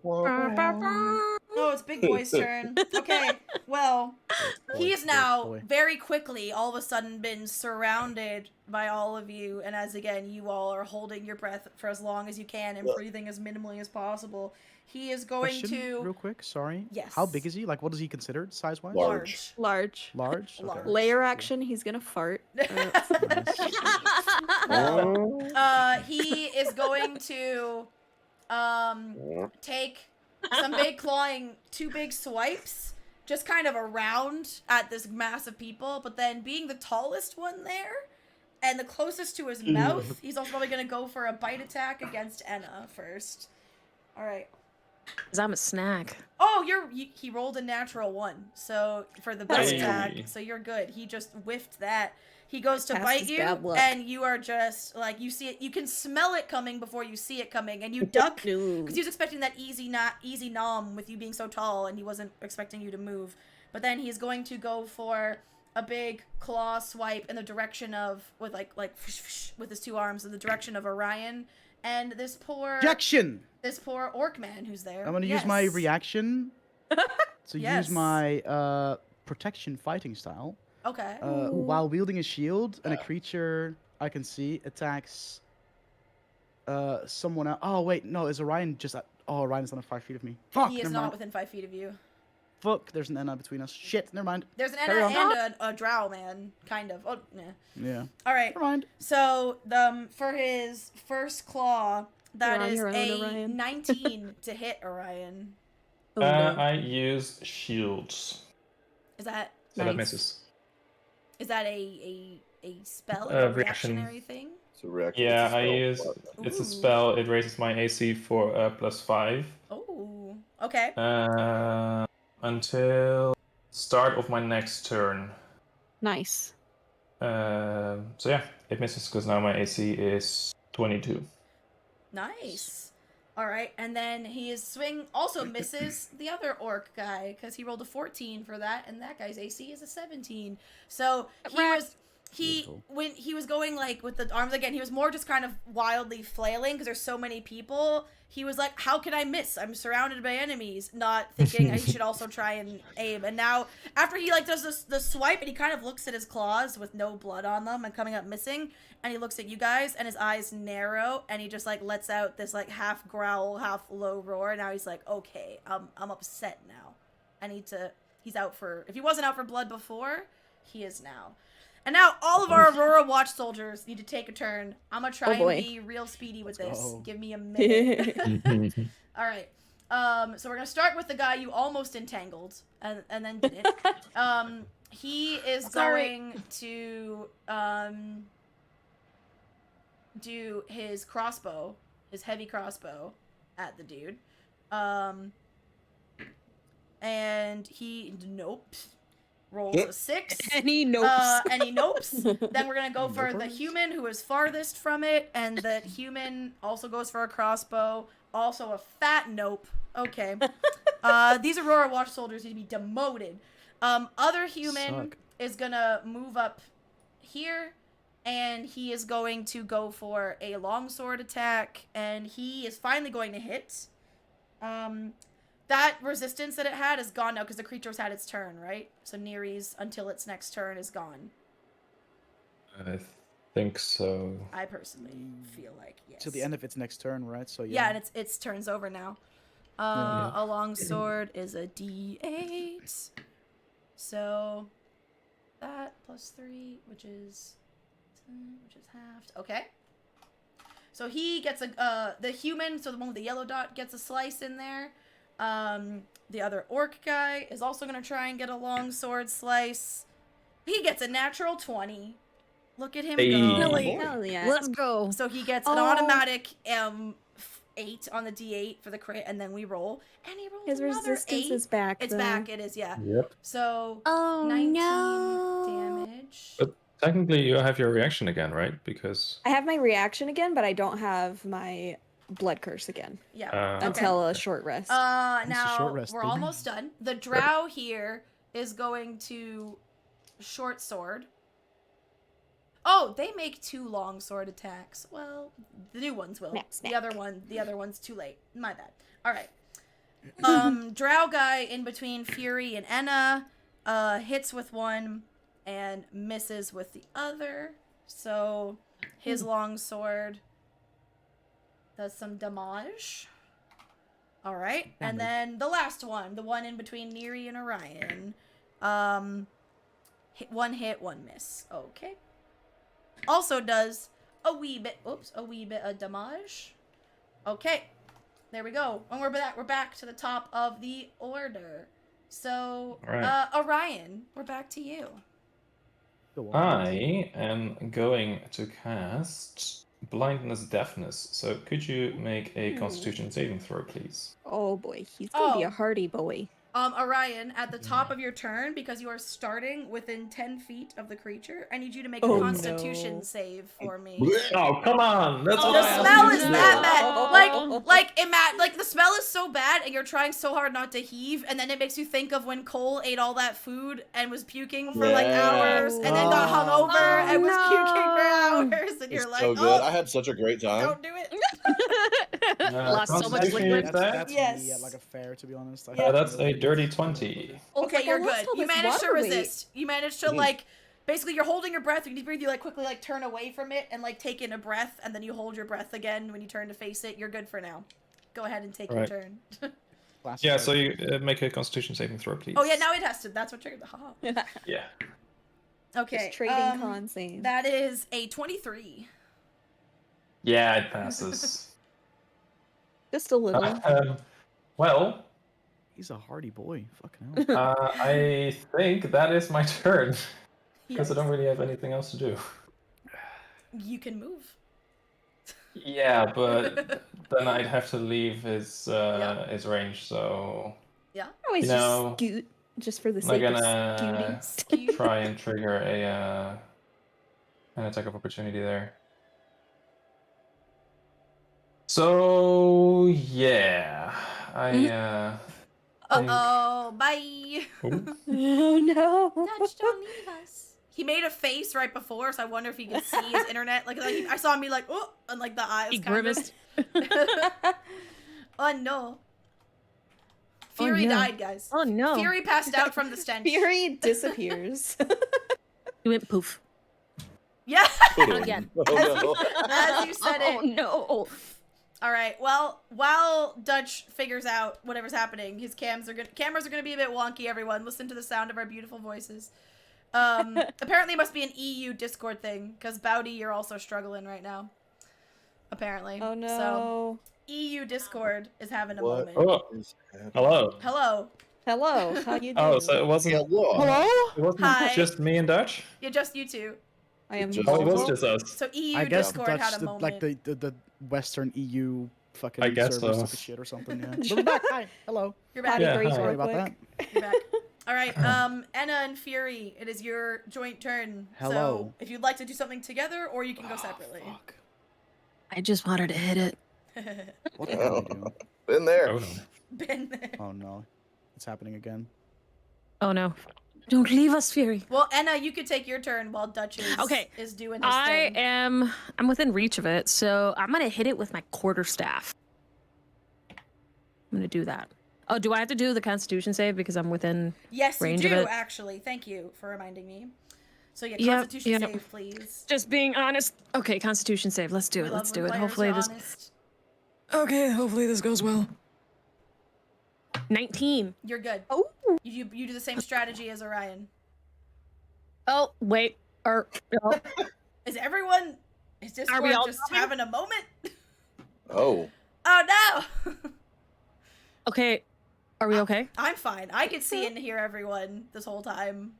Oh, it's Big Boy's turn. Okay, well, Boy, he is big now boy. very quickly, all of a sudden, been surrounded by all of you, and as again, you all are holding your breath for as long as you can and breathing as minimally as possible. He is going Question, to real quick. Sorry. Yes. How big is he? Like, what is he considered size-wise? Large. Large. Large. Okay. Large. Layer Cool. action, he's gonna fart. Nice. He is going to take some big clawing, two big swipes, just kind of around at this mass of people, but then being the tallest one there and the closest to his mouth, he's also probably going to go for a bite attack against Enna first. All right. Because I'm a snack. Oh, he rolled a natural 1, so for the bite Hey. attack, so you're good. He just whiffed that. He goes to Past bite his you, bad luck. and you are just like, you see it. You can smell it coming before you see it coming, and you duck because he was expecting that easy nom with you being so tall, and he wasn't expecting you to move. But then he's going to go for a big claw swipe in the direction of with with his two arms in the direction of Orion and this poor orc man who's there. I'm gonna use my reaction to Yes. use my protection fighting style. Okay. While wielding a shield, and a creature I can see attacks someone else. Oh wait, no, is Orion just? Orion is not 5 feet of me. Fuck. He is never not mind. within 5 feet of you. Fuck. There's an Enna between us. Shit. Never mind. There's an Carry Enna on. and a drow man, kind of. Oh, nah. Yeah. All right. Never mind. So for his first claw, that on is your own, a Orion. 19 to hit Orion. Oh, no. I use shields, Is that so Nice. that misses. a spell, Uh, a reaction. reactionary thing? It's a reaction. Yeah, it's a I spell. use. It's Ooh. a spell. It raises my AC for +5. Oh, okay. Until start of my next turn. Nice. So yeah, it misses because now my AC is 22. Nice. All right, and then his also misses the other orc guy because he rolled a 14 for that, and that guy's AC is a 17. So Beautiful. when he was going like with the arms again, he was more just kind of wildly flailing because there's so many people. He was like, "How can I miss? I'm surrounded by enemies." Not thinking he should also try and aim. And now after he does the swipe, and he kind of looks at his claws with no blood on them and coming up missing, and he looks at you guys, and his eyes narrow, and he just lets out this half growl, half low roar. Now he's like, "Okay, I'm upset now. I need to." He's out for. If he wasn't out for blood before, he is now. And now all of our Aurora Watch soldiers need to take a turn. I'm gonna try and boy. be real speedy with Let's this. go. Give me a minute. All right. So we're gonna start with the guy you almost entangled and then didn't. He is going to do his crossbow, his heavy crossbow, at the dude. And he rolls a 6. And he nopes. And he nopes. Then we're gonna go for the Nopers? human who is farthest from it, and that human also goes for a crossbow. Also a fat nope. Okay. These Aurora Watch soldiers need to be demoted. Other human Suck. is gonna move up here, and he is going to go for a longsword attack, and he is finally going to hit. That resistance that it had is gone now because the creature's had its turn, right? So Nere's until its next turn is gone. I think so. I personally feel like yes. Till the end of its next turn, right? So Yeah, and its turn's over now. A longsword is a D8. So that +3, which is 10, which is halved. Okay. So he gets the human, so the one with the yellow dot gets a slice in there. The other orc guy is also gonna try and get a longsword slice. He gets a natural 20. Look at him Hey. go. Really? Hell yeah. Let's go. So he gets an automatic 8 on the D8 for the crit, and then we roll, and he rolls His another resistance 8. is back. It's though. back. It is, yeah. Yep. So Oh 19 no. damage. But technically, you have your reaction again, right? Because I have my reaction again, but I don't have my blood curse again Yeah. until a short rest. It's a Now short rest, we're baby. almost done. The drow here is going to short sword. Oh, they make 2 long sword attacks. Well, the new ones will. Snack, The snack. other one's too late. My bad. All right. Drow guy in between Fury and Enna hits with one and misses with the other. So his long sword does some damage. All right, and then the last one, the one in between Neri and Orion, one hit, one miss. Okay. Also does a wee bit of damage. Okay, there we go. And we're back to the top of the order. So, Right. Orion, we're back to you. I am going to cast Blindness Deafness. So could you make a Constitution saving throw, please? Oh boy, he's gonna be a hardy boy. Orion, at the top of your turn, because you are starting within 10 feet of the creature, I need you to make a Constitution save for me. Oh, come on! That's what The I smell asked is you to that do. bad. Like the smell is so bad, and you're trying so hard not to heave, and then it makes you think of when Cole ate all that food and was puking for like hours, and then got hungover and was puking for hours, and you're like, so good. I had such a great time. don't do it. Lost so much Constitution liquid. is that? That's Yes. me at like a fair, to be honest. That's a dirty 20. Okay, you're lost good. all You this managed to water weight. resist. You managed to like, basically, you're holding your breath. When you breathe, you like quickly like turn away from it and like take in a breath, and then you hold your breath again when you turn to face it. You're good for now. Go ahead and take your Right. turn. Yeah, so you make a Constitution saving throw, please. Oh yeah, now it has to. That's what triggered the haha. Yeah. Okay. Just trading con save. That is a 23. Yeah, it passes. Just a little. Well, He's a hardy boy. Fucking hell. I think that is my turn because Yes. I don't really have anything else to do. You can move. Yeah, but then I'd have to leave his range, so Yeah. Always you know, just scoot, just for the I'm sake gonna of scooting. try and trigger an attack of opportunity there. So yeah, Uh-oh, bye. Oh no. Dutch, don't leave us. He made a face right before, so I wonder if he could see his internet. Like I saw him be like, oh, and like the eyes He kind of. grimaced. Oh no. Fury no. died, guys. Oh no. Fury passed out from the stench. Fury disappears. He went poof. Yeah. Again. Oh, no. As you said Oh it. no. All right. Well, while Dutch figures out whatever's happening, his cameras are gonna be a bit wonky. Everyone, listen to the sound of our beautiful voices. Apparently, it must be an EU Discord thing because Bowdy, you're also struggling right now. Apparently. Oh no. So EU Discord is having a What? moment. Oh, Is happening? hello. Hello. Hello, how you doing? Oh, so it wasn't. Hello. It wasn't Hi. just me and Dutch. Yeah, just you two. I am Just- Oh, it was Volvo. just us. So EU I guess Discord Dutch, had a moment. like the Western EU fucking I guess server so. took a shit or something. Yeah. But we're back. Hi. Hello. You're back. Potty Yeah, break hi. Sorry real about that. quick. You're back. All right. Enna and Fury, it is your joint turn. So Hello. if you'd like to do something together, or you can go separately. Fuck. I just wanted to hit it. What the hell are you doing? Been there. Oh no. Been there. Oh no. It's happening again. Oh no. Don't leave us, Fury. Well, Enna, you could take your turn while Dutch is doing his thing. I'm within reach of it, so I'm gonna hit it with my quarterstaff. I'm gonna do that. Oh, do I have to do the Constitution save because I'm within? Yes, range you of do, it? actually. Thank you for reminding me. So yeah, Yep, Constitution yep. save, please. Just being honest. Okay, Constitution save. Let's do We it. love Let's when do it. players Hopefully are this. honest. Okay, hopefully this goes well. 19. You're good. Oh, You do the same strategy as Orion. Oh wait. Or no. Is Discord we all just going? having a moment? Oh. Oh no! Okay. Are we okay? I'm fine. I could see and hear everyone this whole time.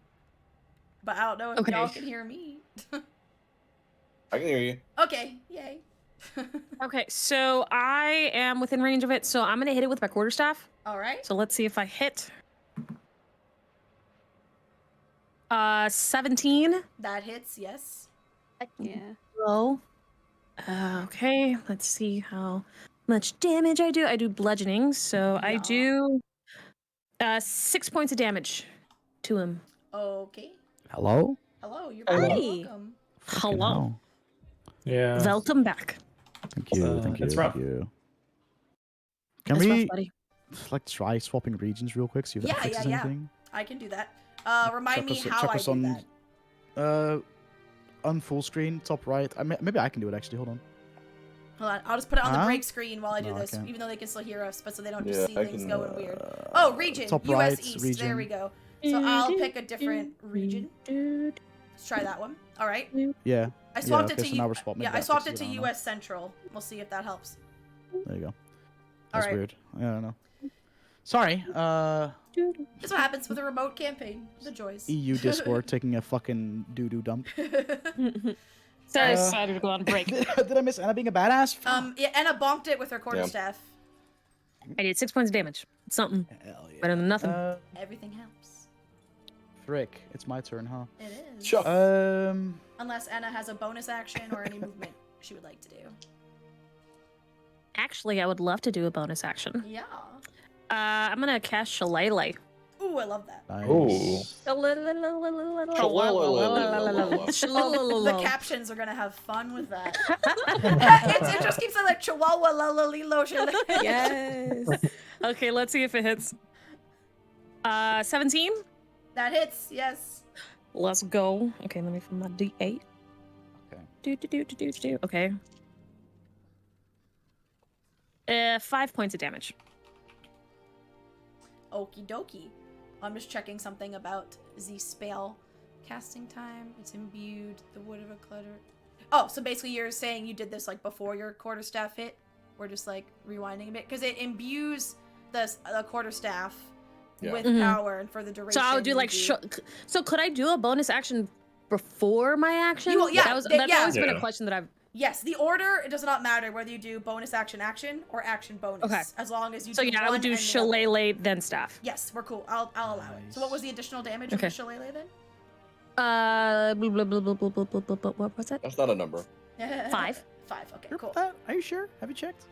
But I don't know if Okay. y'all can hear me. I can hear you. Okay, yay. Okay, so I am within range of it, so I'm gonna hit it with my quarterstaff. Alright. So let's see if I hit. 17. That hits, yes. yeah. Low. Okay, let's see how much damage I do. I do bludgeoning, so I Yeah. do 6 points of damage to him. Okay. Hello. Hello, you're Hello. very welcome. Fucking Hello. hell. Yeah. Welcome back. Thank you. Uh, Thank you. it's Thank rough. you. Can That's rough, we? buddy. like try swapping regions real quick? See if that Yeah, fixes yeah. anything. I can do that. Remind me Check how I us do on, that. on full screen, top right. Maybe I can do it actually. Hold on. Hold on, I'll just put it on the Huh? break screen while I do No, I this, can't. even though they can still hear us, but so they don't just Yeah, see I things can, going weird. Oh, region, top US right, East. region. There we go. So I'll pick a different region. Let's try that one. All right. Yeah. I swapped okay, it to so now we're swapping. yeah, Maybe I that swapped it fixes to I don't know. US Central. We'll see if that helps. There you go. All That's right. weird. I don't know. Sorry. That's what happens with a remote campaign. The joys. EU Discord taking a fucking doo-doo dump. So I decided to go on break. Did I miss Anna being a badass? Yeah, Anna bonked it with her quarterstaff. I did 6 points of damage. It's something. Hell yeah. Better than nothing. Everything helps. Frick. It's my turn, huh? It is. Sure. Unless Anna has a bonus action or any movement she would like to do. Actually, I would love to do a bonus action. Yeah. I'm gonna cast Shillelagh. Ooh, I love that. Nice. The captions are gonna have fun with that. it just keeps like Chihuahua la la lilo. Yes. Okay, let's see if it hits. 17. That hits. Yes. Let's go. Okay, let me find my D8. Okay. Okay. 5 points of damage. Okie dokie. I'm just checking something about the spell casting time. It's imbued. The wood of a clutter. Oh, so basically you're saying you did this like before your quarterstaff hit? We're just like rewinding a bit because it imbues the quarterstaff with power and for the duration. So I would do like so could I do a bonus action before my action? That's always been a question that I've. Yes, the order, it does not matter whether you do bonus action or action bonus. Okay. As long as you So do yeah, one I would do and Shillelagh then staff. Yes, we're cool. I'll allow it. So what was the additional damage Okay. of the Shillelagh then? What was it? That's not a number. 5. 5, okay, Sure cool. about that? Are you sure? Have you checked?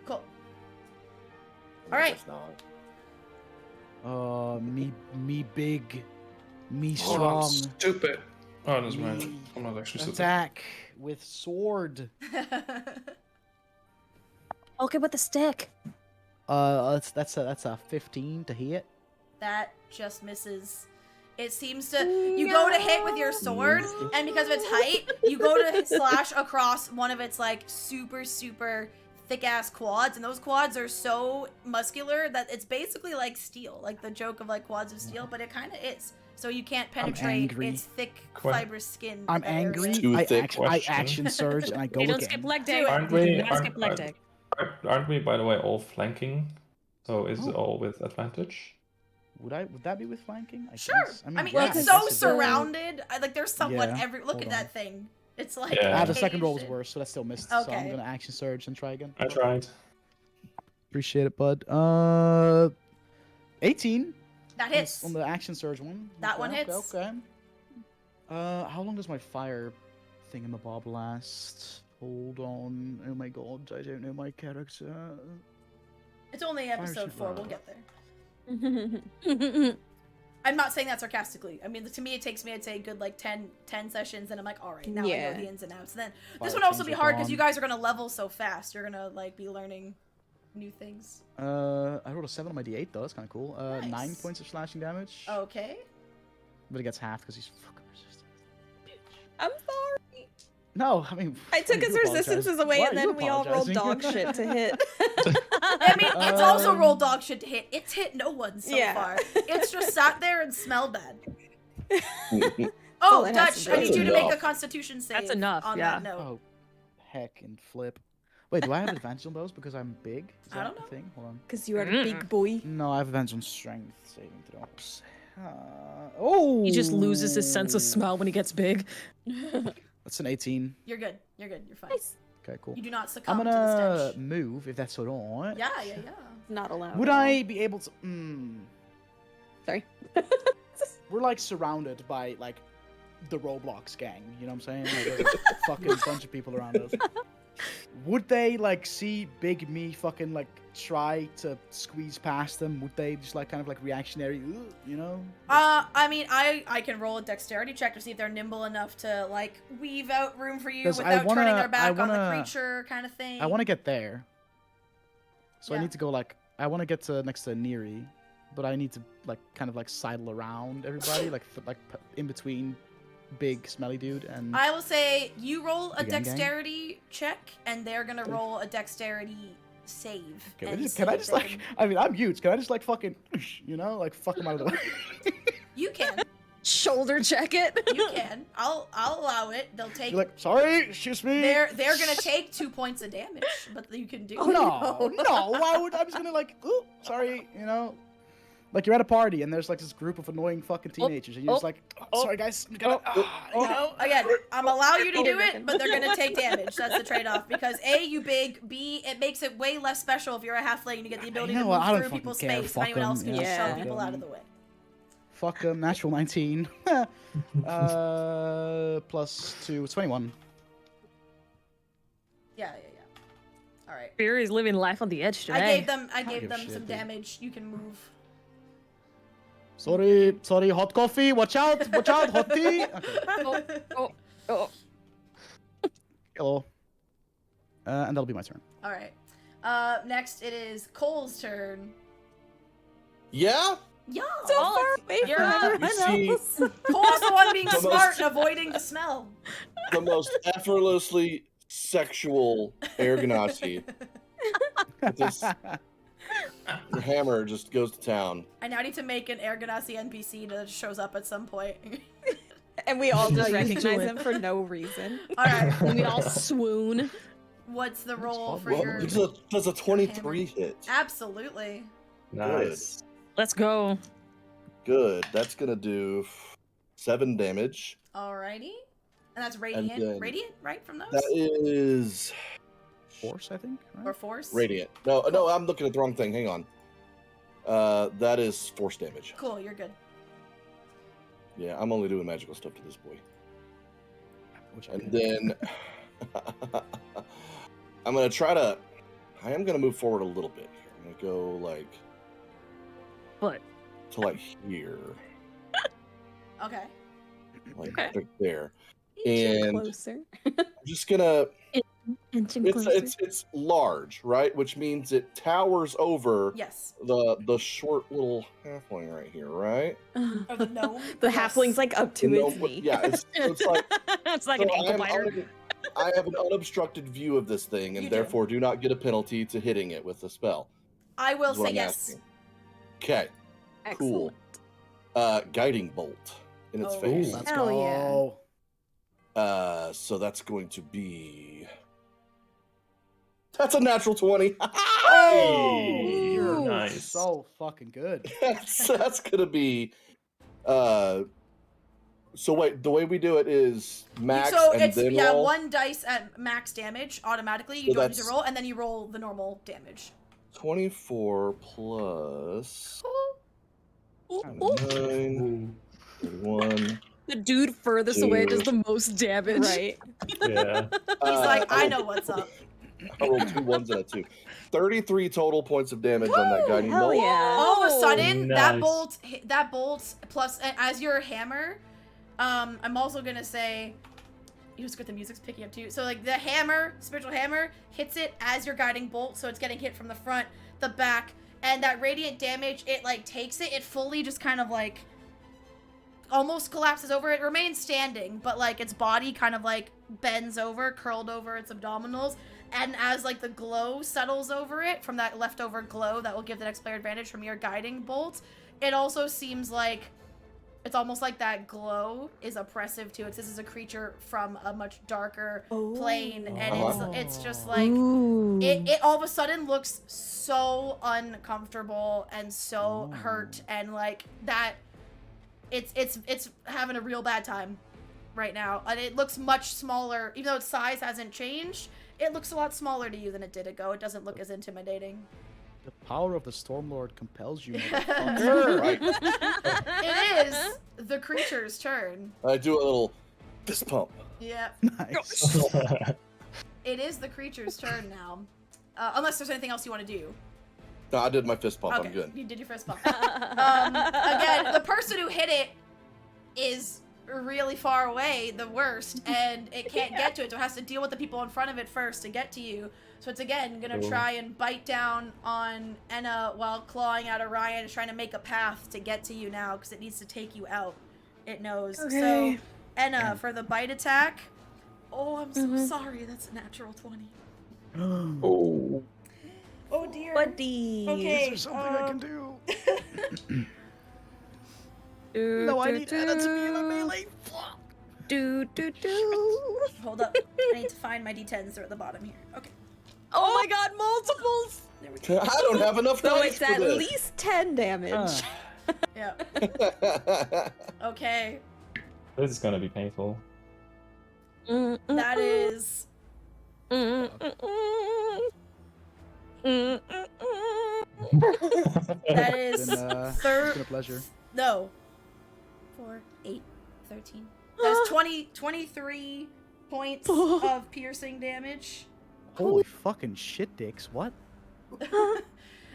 Cool. All right. That's not. Me big, me Oh, strong. stupid. Oh, that's right. Me I'm not actually stupid. attack with sword. Okay, with the stick. That's a 15 to hit. That just misses. It seems to. You go to hit with your sword, and because of its height, you go to slash across one of its like super thick ass quads, and those quads are so muscular that it's basically like steel, like the joke of like quads of steel, but it kind of is. So you can't penetrate angry. its thick, fibrous skin. I'm that area. angry. Too I thick action surge and I go Hey, don't again. skip leg day. Aren't Do we? not skip leg day. Aren't we, by the way, all flanking? So is it Oh. all with advantage? Would that be with flanking? Sure. guess. I mean, yeah, it's I so guess it- surrounded. Like there's someone Yeah, every. Look hold at on. that thing. It's like. Yeah. the second roll was caged. worse, so that still missed. So Okay. I'm gonna action surge and try again. I tried. Appreciate it, bud. 18. That hits. On the action surge one. That one hits. Okay. How long does my fire thingamabob last? Hold on. Oh my god, I don't know my character. It's only episode should 4. We'll run. get there. I'm not saying that sarcastically. I mean, to me, it takes me, I'd say, a good like 10 sessions, and I'm like, all right, now I Yeah. know the ins and outs. And then Fire this would also things be are hard because you gone. guys are gonna level so fast. You're gonna like be learning new things. I rolled a 7 on my d8 though. That's kind of cool. 9 Nice. points of slashing damage. Okay. But it gets half because he's fucking resistant. I'm sorry. No, I mean. I took you his resistances apologize. away, Why and are you then we all rolled apologizing? dog shit to hit. I mean, it's also Um, rolled dog shit to hit. It's hit no one so Yeah. far. It's just sat there and smelled bad. all Oh, it has Dutch, to I do. need That's you to make a enough. Constitution save. That's enough, On yeah. that note. Oh, heck and flip. Wait, do I have advantage on those because I'm big? Is I that don't a know. thing? Hold on. Because you are a big boy. No, I have advantage on strength saving throws. Oh! He just loses his sense of smell when he gets big. That's an 18. You're good. You're good. You're fine. Nice. Okay, cool. You do not I'm succumb to the gonna stench. move if that's alright. Yeah. Not allowed. Would at all. I be able to? Sorry. We're like surrounded by like the Roblox gang. You know what I'm saying? Like, there's a fucking bunch of people around us. Would they like see Big Me fucking like try to squeeze past them? Would they just like kind of like reactionary? "Ugh," you know? I mean, I can roll a dexterity check to see if they're nimble enough to like weave out room for you 'Cause I without turning wanna- their back I on the wanna- creature kind of thing. I want to get there. So Yeah. I need to go like I want to get to next to Neri, but I need to like kind of like sidle around everybody, like in between big smelly dude and. I will say you roll a The gang gang? dexterity check, and they're gonna roll a dexterity save. Can and I see if just they like? can- I mean, I'm huge. Can I just like fucking, like fuck them out of the way? You can. Shoulder check it. You can. I'll allow it. They'll take. You're like, sorry, excuse me. They're gonna take 2 points of damage, but you can do. Oh, no. Why would I'm just gonna like, ooh, sorry, Like you're at a party and there's like this group of annoying fucking teenagers and you're just like, sorry guys, I'm gonna, Again, I'm allow you to do it, but they're gonna take damage. That's the trade-off. Because A, you big. B, it makes it way less special if you're a halfling and you get the ability to know what, I move don't through people's fucking care, space. fuck Anyone else them, can just yeah. shove people out of the way. Fuck them, natural 19. Plus 2, 21. Yeah. All right. Fury's living life on the edge today. I gave give them a some shit, dude. damage. You can move. Sorry, hot coffee, watch out, hot tea. Okay. Oh. Hello. And that'll be my turn. All right. Next it is Cole's turn. Yeah. Yeah. So far away You're from right. everyone You see- else. Cole's the one being The smart most- and avoiding the smell. The most effortlessly sexual Air Ganassi. This the hammer just goes to town. I now need to make an Air Ganassi NPC that shows up at some point. And we all just No, you do recognize it. him for no reason. All right. And we all swoon. What's the roll for Well, your? does a 23 hit? Absolutely. Nice. Let's go. Good. That's gonna do 7 damage. Alrighty. And that's radiant. then- Radiant, right from those? That is Force, I think. Right? Or force? radiant. No, I'm looking at the wrong thing. Hang on. That is force damage. Cool, you're good. Yeah, I'm only doing magical stuff to this boy. Which I And did. then I'm gonna try to. I am gonna move forward a little bit here. I'm gonna go like What? to like here, Okay. like Okay. right there. Inch And closer. I'm just gonna. Inching It's closer. it's large, right? Which means it towers over Yes. the short little halfling right here, right? Or the gnome? The Yes. halfling's like up to No, its but- knee. yeah, it's like It's like so an ankle biter. I have an unobstructed view of this thing, and You do. therefore do not get a penalty to hitting it with the spell. I will is what say I'm yes. asking. Okay, cool. Guiding bolt in its Oh. face. Let's Hell go. yeah. So that's going to be. That's a natural 20. Oh, you're Nice. so fucking good. that's gonna be. So wait, the way we do it is max So and it's then yeah, roll. 1 dice at max damage automatically. You So don't need to that's- roll, and then you roll the normal damage. 24 plus Ooh. 9, 31. The dude furthest away does the most damage. Right. Yeah. He's like, I rolled- know what's up. I rolled 2 1s and a 2. 33 total points of damage on that guiding Hell bolt. yeah. All of a sudden, that Nice. bolt plus as your hammer. I'm also gonna say, you just got the music's picking up too. So like the hammer, spiritual hammer, hits it as your guiding bolt, so it's getting hit from the front, the back, and that radiant damage. It like takes it. It fully just kind of like almost collapses over. It remains standing, but like its body kind of like bends over, curled over its abdominals. And as like the glow settles over it from that leftover glow that will give the next player advantage from your guiding bolt, it also seems like it's almost like that glow is oppressive too. Because this is a creature from a much darker plane, and it's just like Ooh. it all of a sudden looks so uncomfortable and so hurt, and like that it's having a real bad time right now. And it looks much smaller, even though its size hasn't changed. It looks a lot smaller to you than it did ago. It doesn't look as intimidating. The power of the Stormlord compels you, motherfucker. Right. It is the creature's turn. I do a little fist pump. Yeah, Nice. it is the creature's turn now. Unless there's anything else you want to do. No, I did my fist pump. Okay, I'm good. you did your first bump. Again, the person who hit it is really far away, the worst, and it can't get to it, so it has to deal with the people in front of it first to get to you. So it's again gonna try and bite down on Enna while clawing out Orion. It's trying to make a path to get to you now because it needs to take you out. It knows. Okay. So Enna for the bite attack. Oh, I'm so sorry. That's a natural 20. Oh. Oh dear. Buddy. Okay. Is there something I can do? No, I need Anna to be in a melee. Hold up. I need to find my d10s. They're at the bottom here. Okay. Oh my god, multiples! There we go. I don't have enough So dice it's for at this. least 10 damage. Yeah. Okay. This is gonna be painful. That is. That is It's been a pleasure. No. 4, 8, 13. That's 23 points of piercing damage. Holy fucking shit dicks, what?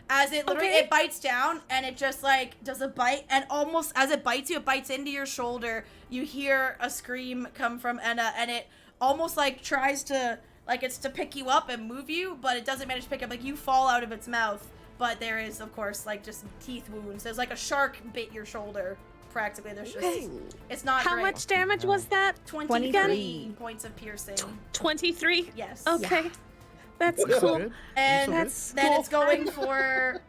As it literally it bites down and it just like does a bite, and almost as it bites you, it bites into your shoulder. You hear a scream come from Enna, and it almost like tries to like it's to pick you up and move you, but it doesn't manage to pick up. Like you fall out of its mouth, but there is of course like just teeth wounds. There's like a shark bit your shoulder. Practically, there's just it's not How great. much damage was that? 23 points of piercing. 23? Yes. Okay. That's So cool. good. And That's then cool. it's going for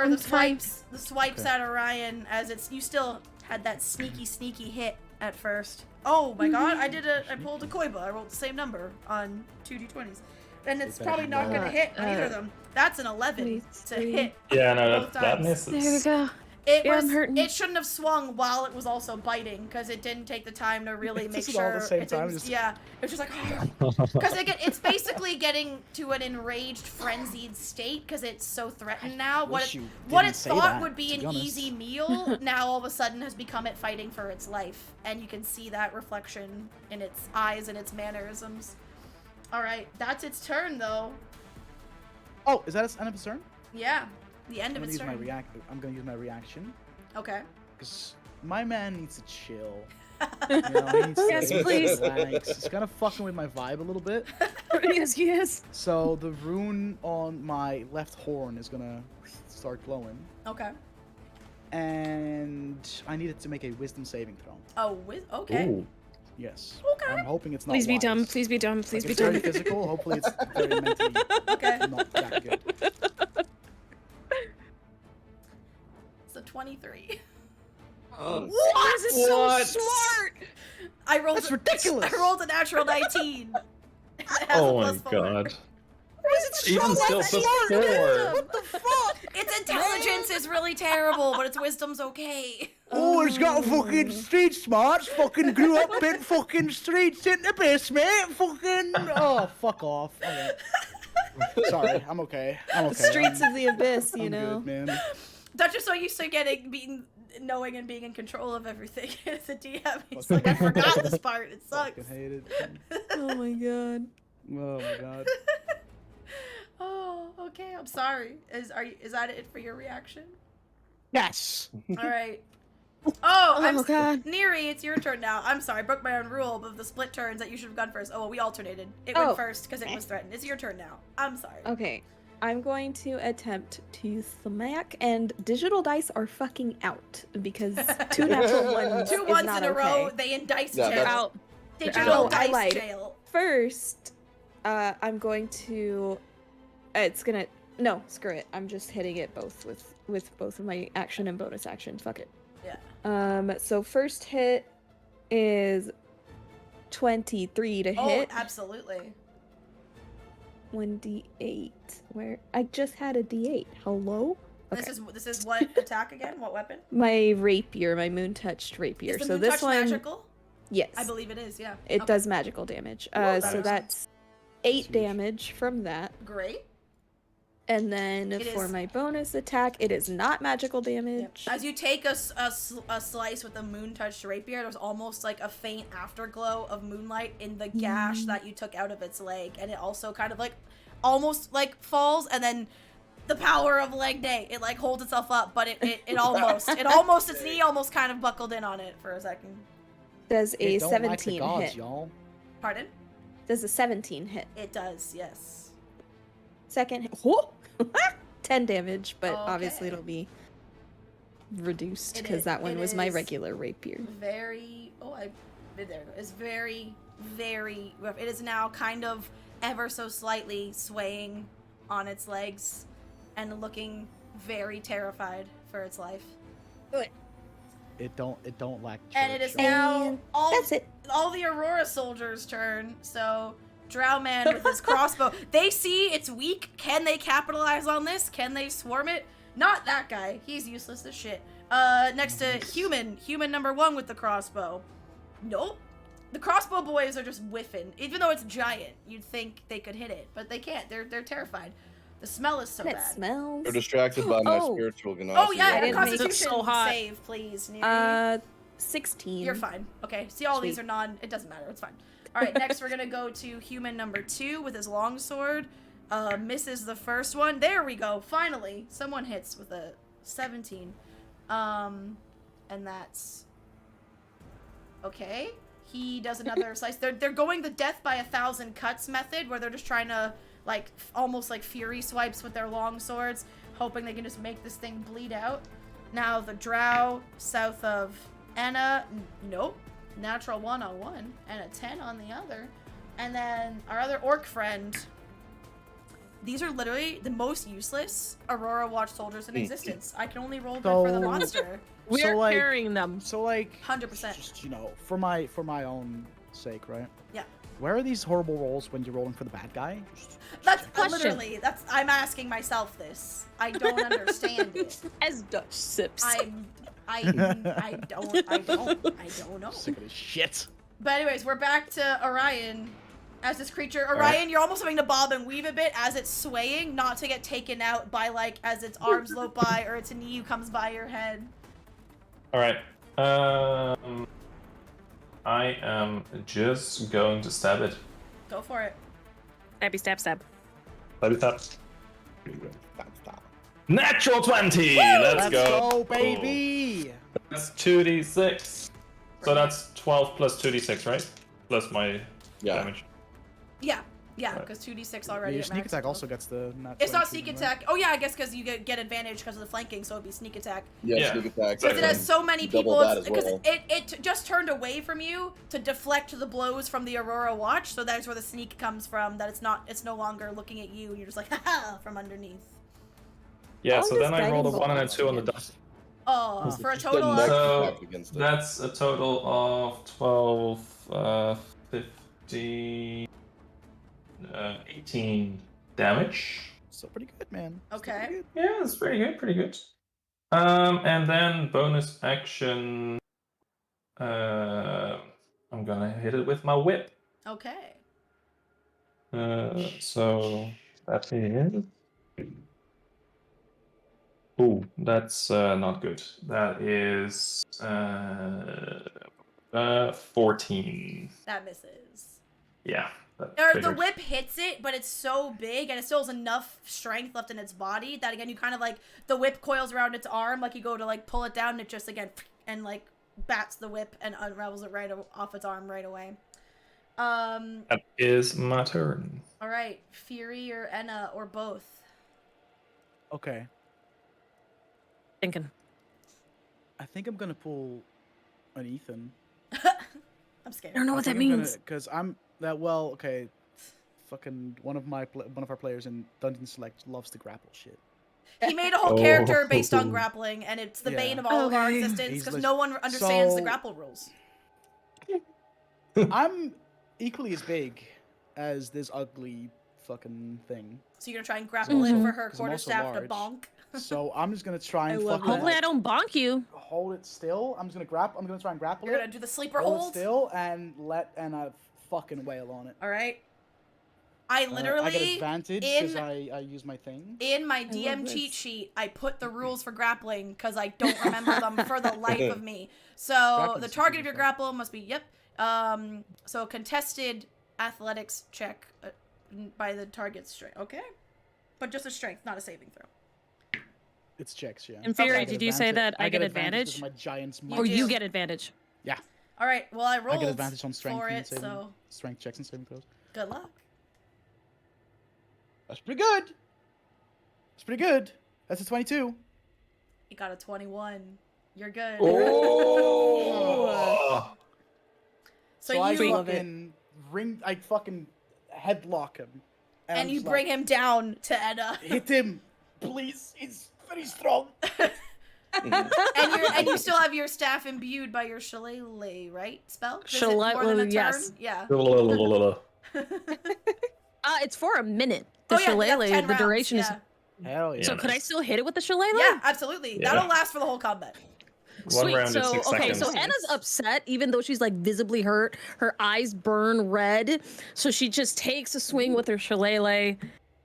the fine. swipes at Orion as it's you still had that sneaky hit at first. Oh my god, I pulled a Koiba. I rolled the same number on 2d20s. And it's probably not gonna hit on either of them. That's an 11 to hit. Yeah, no, Both that times. misses. There we go. It Yeah, was. I'm hurting. It shouldn't have swung while it was also biting because it didn't take the time to really make This is sure. all at the same it time, didn't- just- Yeah, it was just like because it's basically getting to an enraged, frenzied state because it's so threatened now. What wish it, you what didn't it say thought that, would be to an be honest. easy meal now all of a sudden has become it fighting for its life, and you can see that reflection in its eyes and its mannerisms. All right, that's its turn though. Oh, is that its end of its turn? Yeah, the end I'm of gonna its use my turn. I'm gonna use my reaction Okay. because my man needs to chill. You know, he needs to Yes, please. relax. It's kind of fucking with my vibe a little bit. yes. So the rune on my left horn is gonna start glowing, Okay. and I need it to make a wisdom saving throw. Oh, okay. Ooh. Yes. Okay. I'm hoping it's not. Please be wise. dumb. Please be dumb. Please Like, be it's very dumb. physical. Hopefully it's very mentally Okay. not that good. So 23. Why is it What? so smart? I rolled. That's ridiculous. I rolled a natural 19. It has a Oh my +4. god. Why is it Even still, so plus 4. What the fuck? Its intelligence is really terrible, but its wisdom's okay. Oh, it's got fucking street smarts. Fucking grew up in fucking streets in the basement. Fucking. Oh, fuck off. Okay. Sorry, I'm okay. I'm okay. Streets of the abyss, you I'm know. good, man. Dutch is so used to knowing and being in control of everything as a DM. He's like, I forgot this part. It sucks. Fucking hate it. Oh my god. Oh my god. Oh, okay. I'm sorry. Is that it for your reaction? Yes. All right. Oh, Oh god. Neri, it's your turn now. I'm sorry, I broke my own rule of the split turns that you should have gone first. Oh, well, we alternated. It Oh. went first because it was threatened. It's your turn now. I'm sorry. Okay. I'm going to attempt to smack, and digital dice are fucking out because 2 natural ones. Two is ones not in a row. okay. They in dice Yeah, jail. that's- Out. Digital Oh, I dice lied. jail. First, I'm going to. It's gonna. No, screw it. I'm just hitting it both with both of my action and bonus action. Fuck it. Yeah. So first hit is 23 to Oh, hit. absolutely. 1d8. Where I just had a d8. Hello. Okay. This is what attack again? What weapon? My rapier, my moon touched rapier. Is the So moon this touch one, magical? yes, I believe it is. Yeah. it Okay. does magical damage. that So makes that's 8 Sweet. damage from that. Great. And then It for is- my bonus attack, it is not magical damage. As you take a slice with the moon touched rapier, there's almost like a faint afterglow of moonlight in the gash that you took out of its leg, and it also kind of like almost like falls, and then the power of leg day, it like holds itself up, but it almost its knee almost kind of buckled in on it for a second. Does a It don't like the 17 gods, hit? y'all. Pardon? Does a 17 hit? It does, yes. Second hit. Whoa! 10 damage, but obviously Okay. it'll be reduced It because that one it was my is regular rapier. Very. Oh, there. It's very, very rough. It is now kind of ever so slightly swaying on its legs and looking very terrified for its life. It don't like church. And it is y'all. now And all that's it. all the Aurora soldiers' turn. So Drow Man with his crossbow. They see it's weak. Can they capitalize on this? Can they swarm it? Not that guy. He's useless as shit. Next to human number 1 with the crossbow. Nope. The crossbow boys are just whiffing. Even though it's giant, you'd think they could hit it, but they can't. They're terrified. The smell is so It bad. smells. They're distracted by my Oh. spiritual ganassi. Oh yeah, I a didn't make it Constitution so hot. save, please. Neri. 16. You're fine. Okay. See, all these Sweet. are non. It doesn't matter. It's fine. All right. Next, we're gonna go to human number 2 with his longsword. Misses the first one. There we go. Finally, someone hits with a 17. And that's okay. He does another slice. They're going the death by 1,000 cuts method, where they're just trying to like almost like fury swipes with their long swords, hoping they can just make this thing bleed out. Now the drow south of Anna, nope, natural 1 on one and a 10 on the other, and then our other orc friend. These are literally the most useless Aurora Watch soldiers in existence. I can only roll good for the So- monster. We're So, like- carrying them. So like 100%. just for my own sake, right? Yeah. Where are these horrible rolls when you're rolling for the bad guy? That's Question. literally, I'm asking myself this. I don't understand it. As Dutch sips. I don't know. Sick of this shit. But anyways, we're back to Orion as this creature. Orion, you're almost having to bob and weave a bit as it's swaying, not to get taken out by like as its arms float by or its knee comes by your head. All right. I am just going to stab it. Go for it. Stabby stab stab. Let me tap. Stop. Natural 20! Let's go. baby! That's 2d6. So that's 12 plus 2d6, right? Plus my Yeah. damage. Yeah, because 2d6 already. Your at sneak max attack level. also gets the. It's not sneak attack. Oh yeah, I guess because you get advantage because of the flanking, so it'd be sneak attack. Yeah, Yeah. sneak attack. Because it has so many Double people, that as because well. it just turned away from you to deflect the blows from the Aurora Watch, so that's where the sneak comes from, that it's no longer looking at you, you're just like, haha, from underneath. Yeah, How so does then I rolled a guiding 1 and a bolt 2 on the work? dust. Oh, Oh. for a Just the total next of... So attack against it. that's a total of 12, 15, 18 damage. So pretty good, man. Still Okay. pretty good. Yeah, that's pretty good. And then bonus action. I'm gonna hit it with my whip. Okay. So that is. Ooh, that's not good. That is 14. That misses. Yeah. that Or the figured. whip hits it, but it's so big and it still has enough strength left in its body that again you kind of like the whip coils around its arm, like you go to like pull it down and it just again and like bats the whip and unravels it right off its arm right away. That is my turn. All right, Fury or Enna or both. Okay. Thinking. I think I'm gonna pull an Ethan. I'm scared. I don't know what that means. Because I'm that well. Okay. Fucking one of our players in Dungeon Select loves to grapple shit. He made a whole character based on grappling, and it's the Yeah. bane of all of our Okay. existence He's because leg- no one understands the So- grapple rules. I'm equally as big as this ugly fucking thing. So you're gonna try and grapple it Mhm. for her 'Cause I'm also quarterstaff to large. bonk. So I'm just gonna try and I love fucking Hopefully I like, don't bonk you. hold it still. I'm just gonna try and grapple You're it. gonna do the sleeper Hold it hold. still and let Anna fucking wail on it. All right. I I get literally advantage in- because I use my thing. in my love DM this. cheat sheet I put the rules for grappling because I don't remember them for the life of me. So Grappling's the super target of your fun. grapple must be so contested athletics check by the target's strength. Okay, but just a strength, not a saving throw. It's checks, yeah. In Fury, Okay. did you say that I get because advantage? My giant's You Or do. you get advantage? All right. Well, I I rolled get advantage on strength for and it, so strength checks and saving throws. good luck. That's pretty good. That's pretty good. That's a 22. You got a 21. You're good. Oh! So I you fucking I fucking headlock him. and I'm you just bring like, him down to Edda. hit him, please. He's very strong. and you still have your staff imbued by your shillelagh, right? Spell? Is it more than a turn? Yes. Yeah. It's for a minute. The Oh, yeah, that's shillelagh, 10 the rounds, duration yeah. Hell yeah. is. So could I still hit it with the shillelagh? Yeah, absolutely. Yeah. That'll last for the whole combat. One Sweet. round So is 6 okay, seconds. so Anna's upset, even though she's like visibly hurt. Her eyes burn red, so she just takes a swing with her shillelagh.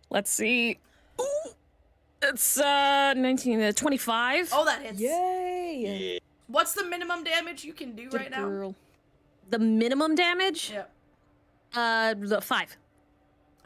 Let's see. Ooh, it's 25. Oh, that hits. Yay! What's the minimum damage you can do Good right now? girl. The minimum damage? Yeah. The 5.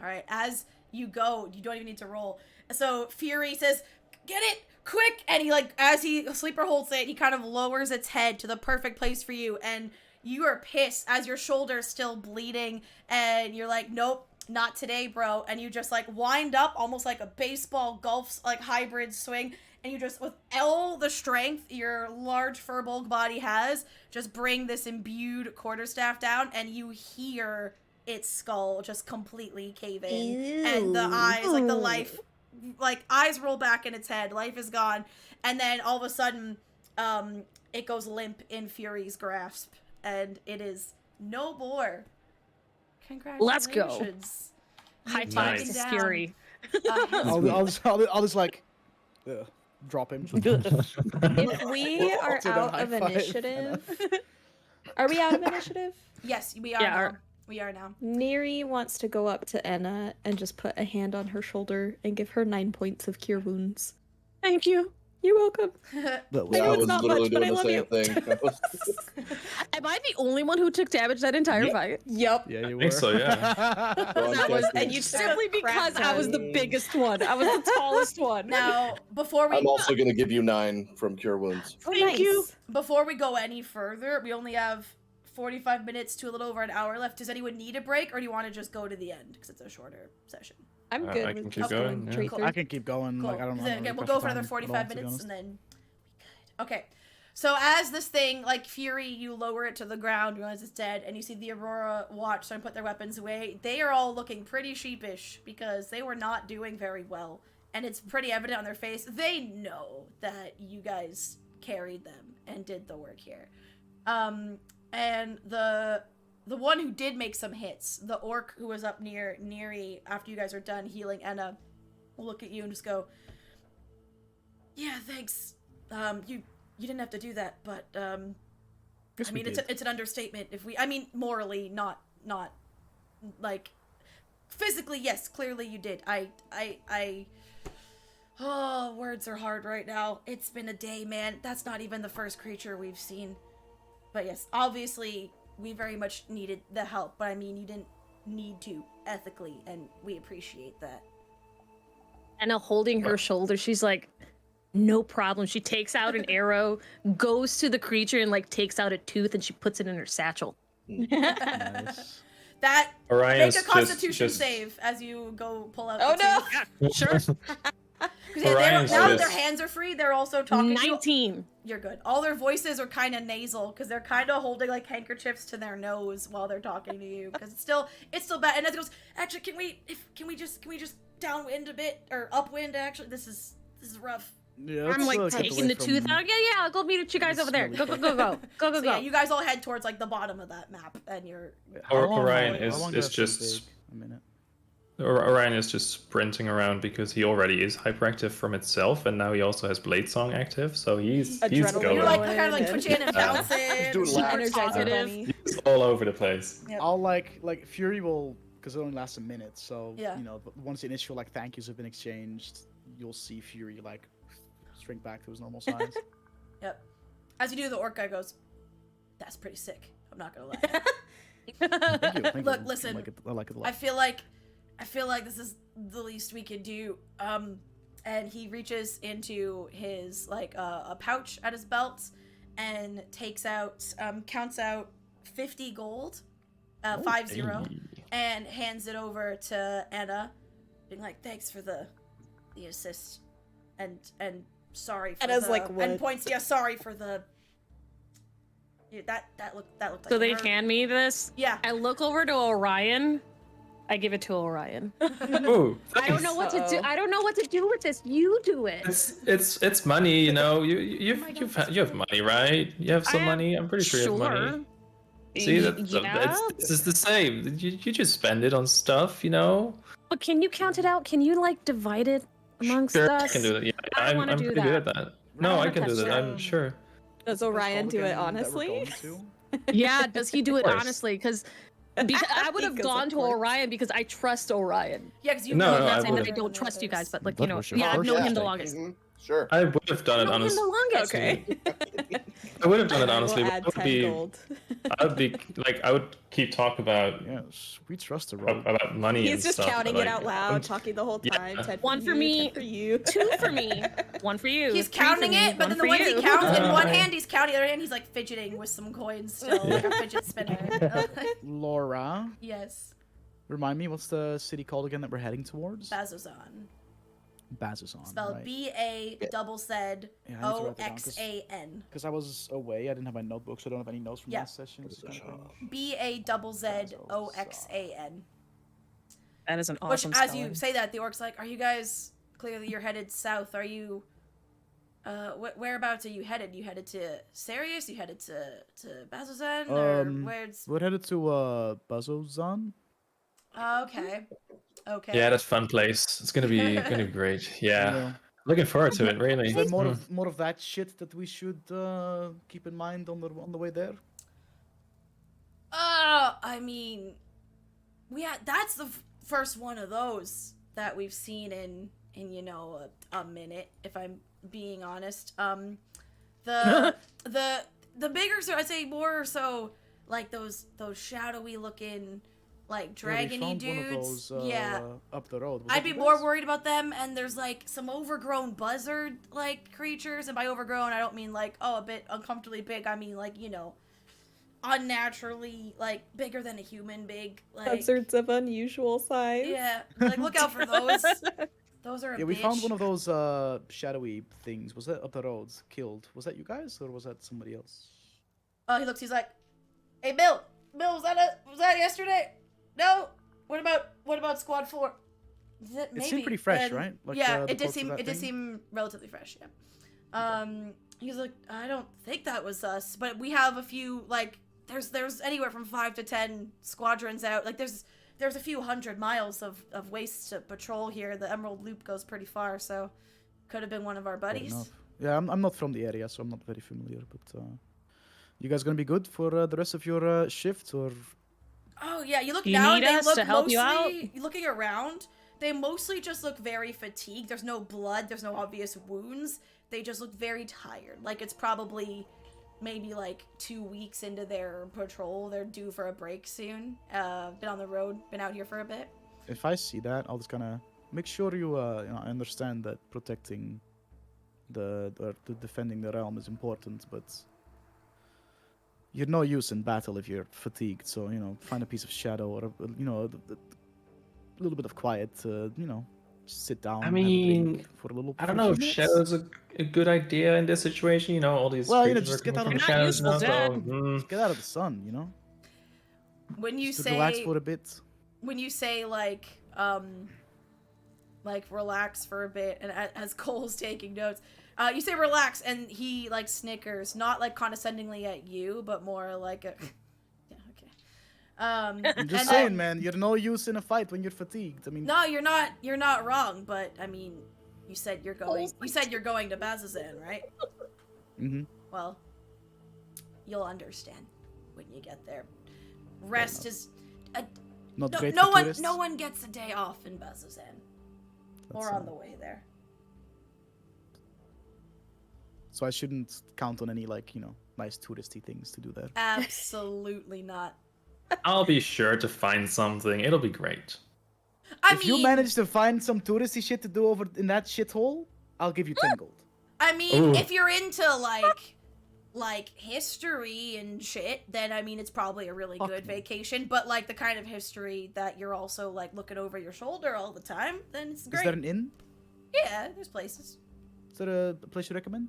All right. As you go, you don't even need to roll. So Fury says, "Get it quick!" And he as he sleeper holds it, he kind of lowers its head to the perfect place for you, and you are pissed as your shoulder's still bleeding, and you're like, "Nope, not today, bro." And you just wind up almost like a baseball golf hybrid swing, and you just, with all the strength your large fur-bulk body has, just bring this imbued quarterstaff down, and you hear its skull just completely cave in. And the eyes, the life, eyes roll back in its head, life is gone, and then all of a sudden, it goes limp in Fury's grasp, and it is no more. Congratulations. Let's go. High You've five taken to down, Fury. I'll just drop him. If we are Do the out high of five, initiative, are we out of initiative? Yes, we are Yeah, now. We are now. Neri wants to go up to Enna and just put a hand on her shoulder and give her 9 points of cure wounds. Thank you. You're welcome. I know was it's not literally much, but doing I the love same you. thing. Am I the only one who took damage that entire Yep. fight? Yep. Yeah, you I think were. so, yeah. That was, and you Simply took a crap because I was the ton. biggest one. I was the tallest one. Now, before we I'm also going to give you 9 from Cure Wounds. Oh, Thank nice. you. before we go any further, we only have 45 minutes to a little over an hour left. Does anyone need a break, or do you want to just go to the end because it's a shorter session? I'm I good can with keep just going, going yeah. straight Cool. through. I can keep going. Cool. Like I don't know. Then we'll go for another 45 minutes, and then we good. Okay. So as this thing, Fury, you lower it to the ground, you realize it's dead, and you see the Aurora watch starting to put their weapons away. They are all looking pretty sheepish because they were not doing very well, and it's pretty evident on their face. They know that you guys carried them and did the work here. And the one who did make some hits, the orc who was up near Neri after you guys are done healing Enna, will look at you and just go, "Yeah, thanks. You didn't have to do that, but Yes, I mean, it's an understatement. If we, I mean, morally, not physically, yes, clearly you did. Oh, words are hard right now. It's been a day, man. That's not even the first creature we've seen. But yes, obviously, we very much needed the help, but I mean, you didn't need to ethically, and we appreciate that." Anna holding her shoulder, she's like, "No problem." She takes out an arrow, goes to the creature, and takes out a tooth, and she puts it in her satchel. Nice. That Orion's make a Constitution just save as you go pull out. Oh the no! tooth. Sure. Because Orion's now that their just- hands are free, they're also talking to you. 19. You're good. All their voices are kind of nasal because they're kind of holding handkerchiefs to their nose while they're talking to you because it's still bad. And as it goes, actually, can we just downwind a bit or upwind? Actually, this is rough. Yeah, I'm let's, get taking away the tooth from- out. Yeah, I'll go meet you guys over there. Go, go, smelly go, go. Go, go, So go. yeah, you guys all head towards the bottom of that map, and you're. How long- Orion how long is does it just- take? A minute. Orion is just sprinting around because he already is hyperactive from itself, and now he also has Blade Song active, so he's Adrenaline. going. You're Going. kind of twitching and bouncing. doing and laps. Energizer talkative. bunny. He's all over the place. Yep. I'll like Fury will, because it only lasts a minute. So Yeah. once the initial thank yous have been exchanged, you'll see Fury shrink back to his normal size. Yep. As you do, the orc guy goes, "That's pretty sick. I'm not gonna lie." Thank you. Thank Look, you. listen, I like it a lot. I feel like this is the least we can do. And he reaches into his a pouch at his belt and takes out, counts out 50 gold, 50, and hands it over to Anna, being like, "Thanks for the assist, and sorry for Anna's the like, what? and points. Yeah, sorry for the." Yeah, that looked like. So they her. hand me this. Yeah. I look over to Orion. I give it to Orion. Ooh, I don't know what to do. I don't know what to do with this. You do it. It's money, you know. You have money, right? You have some money. I'm pretty sure you have money. See, this is the same. You just spend it on stuff, you know. But can you count it out? Can you like divide it amongst Sure, us? I can do that. Yeah, I I'm wanna do pretty good at that. No, I wanna can do touch that. that. I'm sure. Does Orion do it honestly? Yeah, does he do it Of course. honestly? Because I would have Because gone of to course. Orion because I trust Orion. Yeah, because you No, know no, I'm I not saying that I would've- don't trust you guys, but like That you know, was your yeah, I've first known him the mistake. longest. Sure. I would have done it Known him honestly. the longest. Okay. I would have done it I will honestly. But add I would 10 be. gold. I would be like I would keep talk about Yes, we trust the rogue. about money. He's and just stuff, counting but, it like, out loud, talking the whole Yeah. time. 10 One for you, me, 10 for you. 2 for me, 1 for you. He's 3 for counting me, it, but 1 then the for ones he you. counts in one Uh, hand, he's counting, the other hand, he's like fidgeting with some coins still, like a fidget spinner. Laura, Yes, remind me, what's the city called again that we're heading towards? Bazozan. Bazozan. Spelled right. B-A-double-Z Yeah, I need to write that down, O-X-A-N. Because I was away, I didn't have my notebook, so I don't have any notes from Yeah. last session. so I think- B-A-double-Z-O-X-A-N. That is an Which, awesome as spelling. you say that, the orc's like, "Are you guys clearly you're headed south? Are you? Whereabouts are you headed? You headed to Sirius? You headed to Bazozan? Or where's? We're headed to Bazozan. Okay. Okay. Yeah, that's a fun place. It's gonna be great. Yeah, Yeah. looking forward to it. Really. Is there Mm. more of that shit that we should keep in mind on the way there? I mean, that's the first one of those that we've seen in you know a minute, if I'm being honest. The bigger, so I'd say more so like those shadowy looking like dragony dudes. One of those, yeah. up the road. Was I'd that be you more guys? worried about them, and there's like some overgrown buzzard like creatures, and by overgrown I don't mean like a bit uncomfortably big. I mean like, you know, unnaturally like bigger than a human big. Like Buzzards of unusual size. yeah, like look out for those. Those are a Yeah, we bitch. found one of those shadowy things. Was that up the roads? Killed? Was that you guys or was that somebody else? He looks. He's like, "Hey, Bill. Was that yesterday? No. What about Squad 4? It seemed pretty fresh, right? Like, yeah, the it did corpse of seem that it did thing? seem relatively fresh. Yeah. He's like, "I don't think that was us, but we have a few like there's anywhere from 5 to 10 squadrons out. Like there's a few 100 miles of waste to patrol here. The Emerald Loop goes pretty far, so could have been one of our Fair buddies." enough. Yeah, I'm not from the area, so I'm not very familiar. But you guys gonna be good for the rest of your shift, or? Oh yeah, you look Do you down. need They us look to help you mostly looking around. They mostly just look very fatigued. There's no blood. There's no obvious wounds. They just look very tired. Like it's probably maybe like 2 weeks into their patrol. They're due for a break soon. Been on the road. Been out here for a bit. If I see that, I'll just kind of make sure you understand that protecting the defending the realm is important, but you're no use in battle if you're fatigued. So find a piece of shadow or a little bit of quiet to sit down. I have a mean, drink for a little. I don't few know if minutes. shadow's a good idea in this situation. You know, all these Well, creatures just are get coming out from of the the shadows useful, now. So, Dad. Get out of the sun, When you Just to relax say for a bit. when you say like relax for a bit, and as Cole's taking notes, you say relax, and he like snickers, not like condescendingly at you, but more like a yeah, okay. I'm just and saying, then- man, you're no use in a fight when you're fatigued. I mean, No, you're not wrong, but I mean, you said you're going to Bazazan, right? hmm Well, you'll understand when you get there. Rest is not no, great no for one tourists. no one gets a day off in Bazazan or That's, on the way there. So I shouldn't count on any nice touristy things to do there. Absolutely not. I'll be sure to find something. It'll be great. If you manage to find some touristy shit to do over in that shithole, I'll give you 10 gold. I mean, Ooh. if you're into like history and shit, then I mean it's probably a really good Fuck no. vacation. But like the kind of history that you're also like looking over your shoulder all the time, then it's great. Is there an inn? Yeah, there's places. Is there a place you recommend?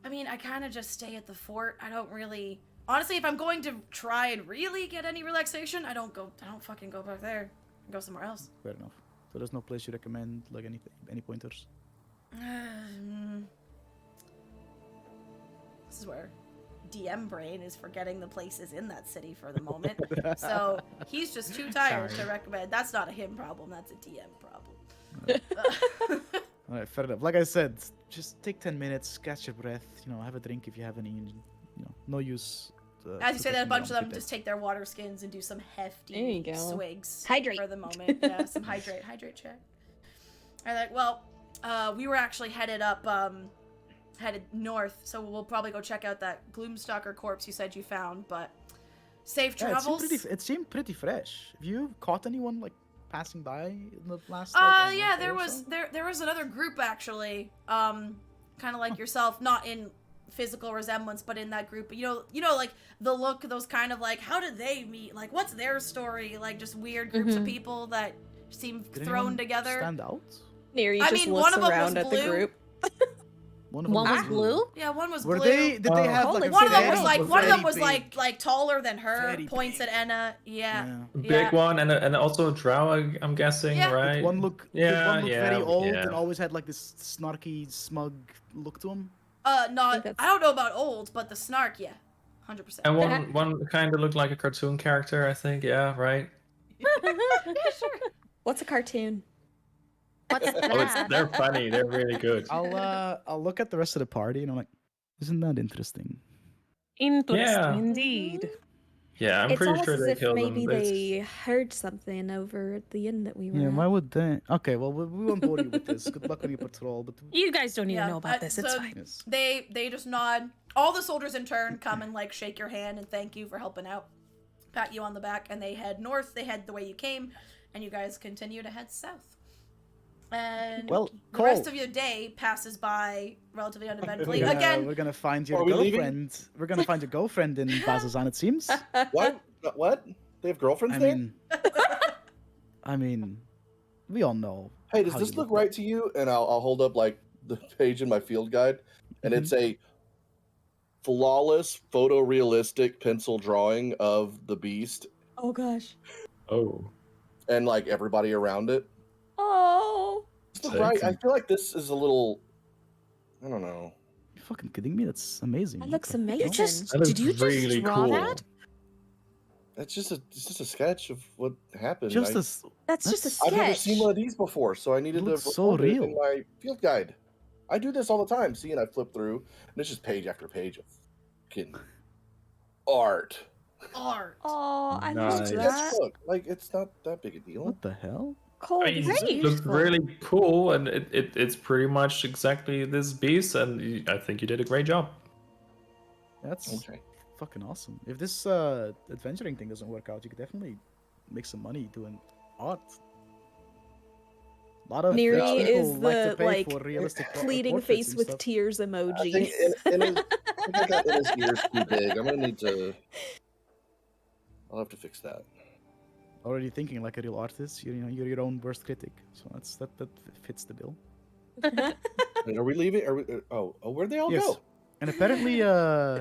I mean, I kind of just stay at the fort. I don't really, honestly, if I'm going to try and really get any relaxation, I don't fucking go back there. I go somewhere else. Fair enough. So there's no place you recommend, like any pointers? This is where DM brain is forgetting the places in that city for the moment. So he's just too tired to recommend. That's not a him problem. That's a DM problem. Alright, fair enough. Like I said, just take 10 minutes, catch your breath, have a drink if you have any, no use. As you say that, a protecting bunch of your them own just take their water skins and do some There you hefty go. swigs Hydrate. for the moment. Yeah, some hydrate check. All right, well, we were actually headed north, so we'll probably go check out that Gloomstalker corpse you said you found, but safe Yeah, travels. it seemed pretty fresh. Have you caught anyone, like, passing by in the last, Yeah, month there or was so? there was another group actually, kind of like yourself, not in physical resemblance, but in that group. You know, like the look, those kind of like, how did they meet? Like, what's their story? Like, just weird groups of people that seem Did thrown anyone together. stand out? Neri I just mean, looks one of them around was at the blue. group. One of One them was blue? Yeah, one was Were blue. did they have holy like a One of them very, was like one of them was very big- like taller than her. very Points big. at Enna. Yeah. Big one, and also a drow, I'm guessing, Yeah. right? Did one look very old and always had like this snarky, smug look to him? Not. that's- I don't know about old, but the snark, yeah, 100%. And one kind of looked like a cartoon character, I think. Yeah, right. Yeah, sure. What's a cartoon? What's that? They're funny. They're really good. I'll look at the rest of the party and I'm like, isn't that interesting? Interesting Yeah. indeed. Yeah, I'm It's pretty almost sure as they if killed maybe them. they heard something over at the inn that we were Yeah, at. why would they? Okay, well, we won't bore you with this. Good luck on your patrol, but You guys don't even Yeah, know about this. It's so- fine. yes. They just nod. All the soldiers in turn come and like shake your hand and thank you for helping out, pat you on the back, and they head north. They head the way you came, and you guys continue to head south. And Well, the Cole. rest of your day passes by relatively uneventfully. We're gonna, Again, we're gonna find Are your we leaving? girlfriend. We're gonna find your girlfriend in Bazazan, it seems. What? What? They have girlfriends I there? mean, I mean, we all know. Hey, does how this you look look right to you? And I'll hold up like the page in my field guide, and it's a flawless, photorealistic pencil drawing of the beast Oh gosh. Oh. and like everybody around it. Oh. Does this look right? I Sexy. feel like this is a little. I don't know. You fucking kidding me? That's amazing. That What looks the hell? amazing. That is Did you just really draw cool. that? It's just a sketch of what happened. Just I, as That's just a That's- sketch. I've never seen one of these before, so I needed to looks so record it in real. my field guide. I do this all the time. See, and I flip through, and it's just page after page of fucking art. art. Oh, I Nice. loved It's a that. sketchbook. Like, it's not that big a deal. what the hell? Cole, I mean, this is it looks beautiful. really cool, and it's pretty much exactly this beast, and I think you did a great job. That's Okay. fucking awesome. If this adventuring thing doesn't work out, you could definitely make some money doing art. A lot of Neri rich people is like the to pay like for realistic pleading portraits face and with stuff. tears I think emoji. I think I got Inna's ears too big. I'm gonna need to. I'll have to fix that. Already thinking like a real artist. You're your own worst critic, so that fits the bill. Wait, are we leaving? Are we? Oh, where'd they all Yes. go? And apparently,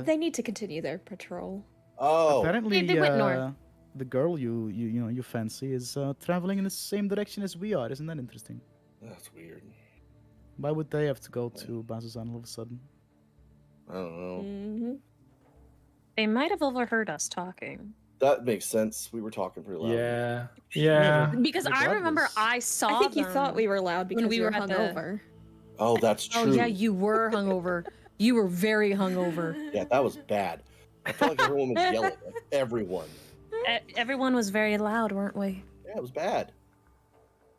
They need to continue their patrol. Oh, apparently, They went north. the girl you fancy is traveling in the same direction as we are. Isn't that interesting? that's weird. Why would they have to go to Bazazan all of a sudden? I don't know. Mm-hmm. They might have overheard us talking. That makes sense. We were talking pretty loud. Yeah, Yeah, yeah. Because I remember Regardless. I saw I think you them thought we were loud because we you were were at the- hungover. Oh, that's true. Oh yeah, you were hungover. You were very hungover. Yeah, that was bad. I felt like everyone was yelling. Like, everyone. Everyone was very loud, weren't we? Yeah, it was bad.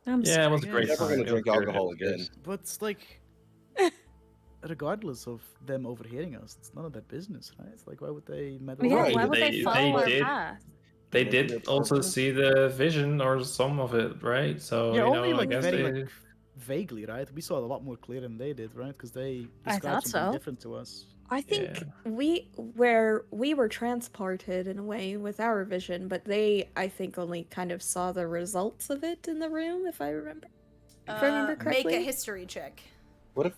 I'm Yeah, it was a Yeah, great never time. gonna It was drink very alcohol good. again. But it's like, regardless of them overhearing us, it's none of their business, right? It's like, why would they meddle? Yeah, Right. why would they They follow our did. path? They Maybe did that's also something. see the vision or some of it, right? So Yeah, you only know, I like guess very they. like vaguely, right? We saw it a lot more clear than they did, right? Because they I described thought something so. different to us. I think Yeah. where we were transported in a way with our vision, but they, I think, only kind of saw the results of it in the room, if I remember. If I remember Make a correctly. history check. What if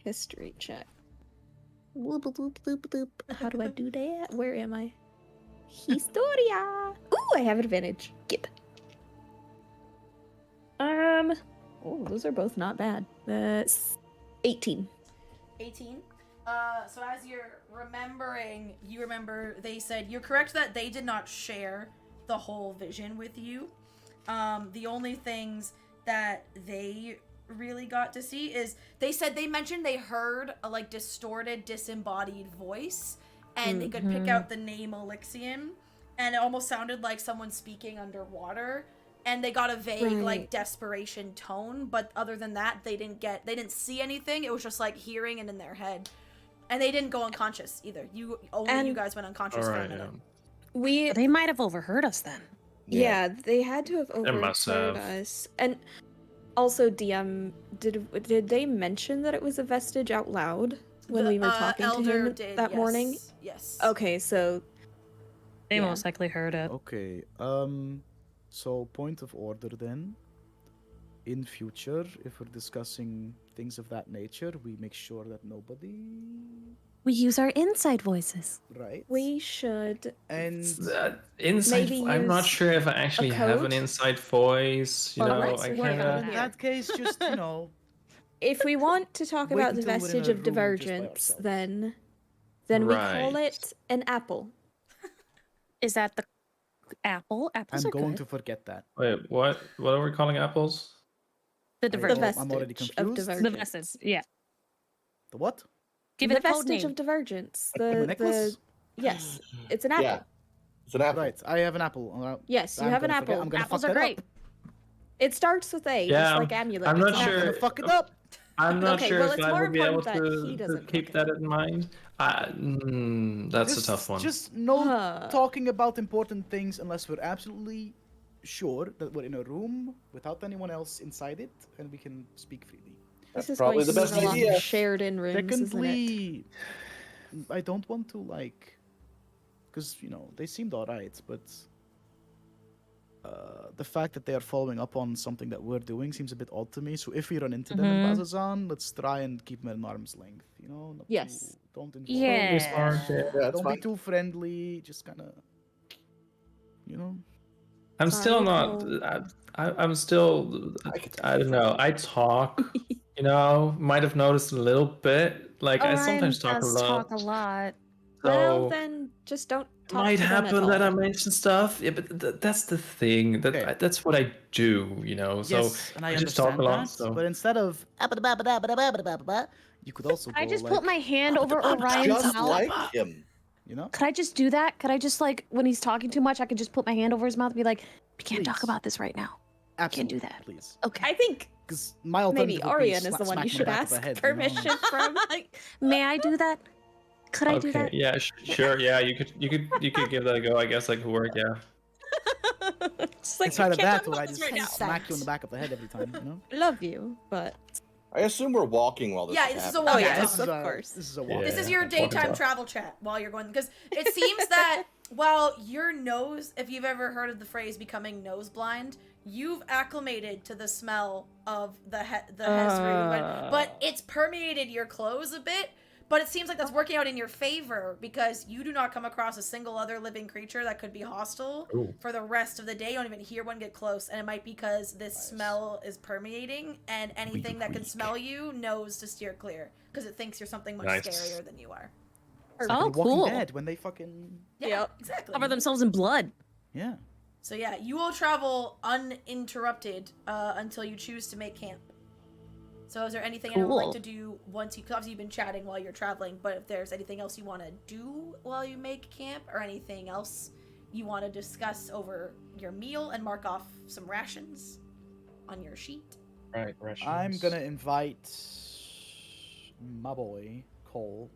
History check. Whoop, whoop, whoop, whoop. How do I do that? Where am I? Historia. Ooh, I have advantage. Gip. Oh, those are both not bad. 18. 18. So as you're remembering, you remember they said you're correct that they did not share the whole vision with you. The only things that they really got to see is they said they mentioned they heard a like distorted, disembodied voice, and they could pick out the name Elixion, and it almost sounded like someone speaking underwater. And they got a vague like desperation tone, but other than that, they didn't see anything. It was just like hearing it in their head, and they didn't go unconscious either. You guys went unconscious for a minute. They might have overheard us then. Yeah, they had to have They must overheard have. us. And also, DM, did they mention that it was a vestige out loud when we were talking to Elder him did, that morning? Yes. Okay, so They Yeah. most likely heard it. Okay. So point of order then. In future, if we're discussing things of that nature, we make sure that nobody. We use our inside voices. Right. we should. And Inside. Maybe I'm not use sure if I actually have an code? inside voice. You Well, know, let's I work kind on of. in that. that case, just If we want to talk Wait about the until we're in vestige a of room just by divergence, ourselves. then we call Right. it an apple. Is that the apple? Apples I'm are going good. to forget that. Wait, what? What are we calling apples? The I- divergence. I'm already vestige of confused. The divergence. vestige. Yeah. The what? Give the it a code vestige name. of divergence. The necklace? Yes, it's an apple. Yeah, it's an apple. Right. I have an apple. Yes, you I'm have an gonna forget- apple. I'm gonna Apples fuck are that great. up. It starts with A, Yeah, just like amulet. I'm It's not an I'm sure. gonna apple. fuck it up. I'm not Okay, sure well, if it's I more would be able important that he to doesn't keep fuck that it in mind. That's a tough one. Just no Huh. talking about important things unless we're absolutely sure that we're in a room without anyone else inside it and we can speak freely. That's This is probably going the to best mean a lot idea. of shared in rooms, isn't it? Secondly, I don't want to like, because they seemed alright, but the fact that they are following up on something that we're doing seems a bit odd to me. So if we run into them in Bazazan, let's try and keep them at an arm's length. Not Yes. don't involve Yeah. Smart, yeah. Yeah, that's don't fine. be too friendly. Just kind of, I'm Sorry, still not. Cole. I'm still. I don't know. I talk. Might have noticed a little bit. Like I sometimes talk a lot. Talk a lot. Well, So then just don't it talk might to them at happen that I all. mention stuff. Yeah, but that's the thing. Okay. That's what I do. So yes, and I just talk understand a lot. that. So But instead of you could also I go just like, put my hand over Orion's Just mouth. like him. Could I just do that? Could I just like when he's talking too much, I could just put my hand over his mouth and be like, "We can't talk Please. about this right now." Absolutely, do that. please. Okay. I think Because my alternative maybe would be Orion is the one smack you him in should the back of the ask head, permission from. May I do that? Could I do okay, that? yeah, sure, yeah. You could give that a go. I guess that could work. Yeah. Just like, Inside we of can't that, talk would about I this just right now. smack you in the back of the head every time? Love you, but I assume we're walking while this Yeah, is this is a happening. walk. yes, Yeah, this is of a, course. This is a walk. This is your Yeah, walk and daytime talk. travel chat while you're going, because it seems that while your nose, if you've ever heard of the phrase becoming nose blind, you've acclimated to the smell of the Hezru, but it's permeated your clothes a bit. But it seems like that's working out in your favor because you do not come across a single other living creature that could be hostile Ooh. for the rest of the day. You don't even hear one get close, and it might be because this smell is permeating, and anything that can smell you knows to steer clear because it thinks you're something much Nice. scarier than you are. It's Oh, like The Walking cool. Dead when they fucking Yeah, Yep. exactly. Cover themselves in blood. yeah. So yeah, you will travel uninterrupted until you choose to make camp. So is there anything anyone would like Cool. to do once you, 'cause obviously you've been chatting while you're traveling, but if there's anything else you want to do while you make camp or anything else you want to discuss over your meal and mark off some rations on your sheet? Right. I'm gonna invite my boy Cole.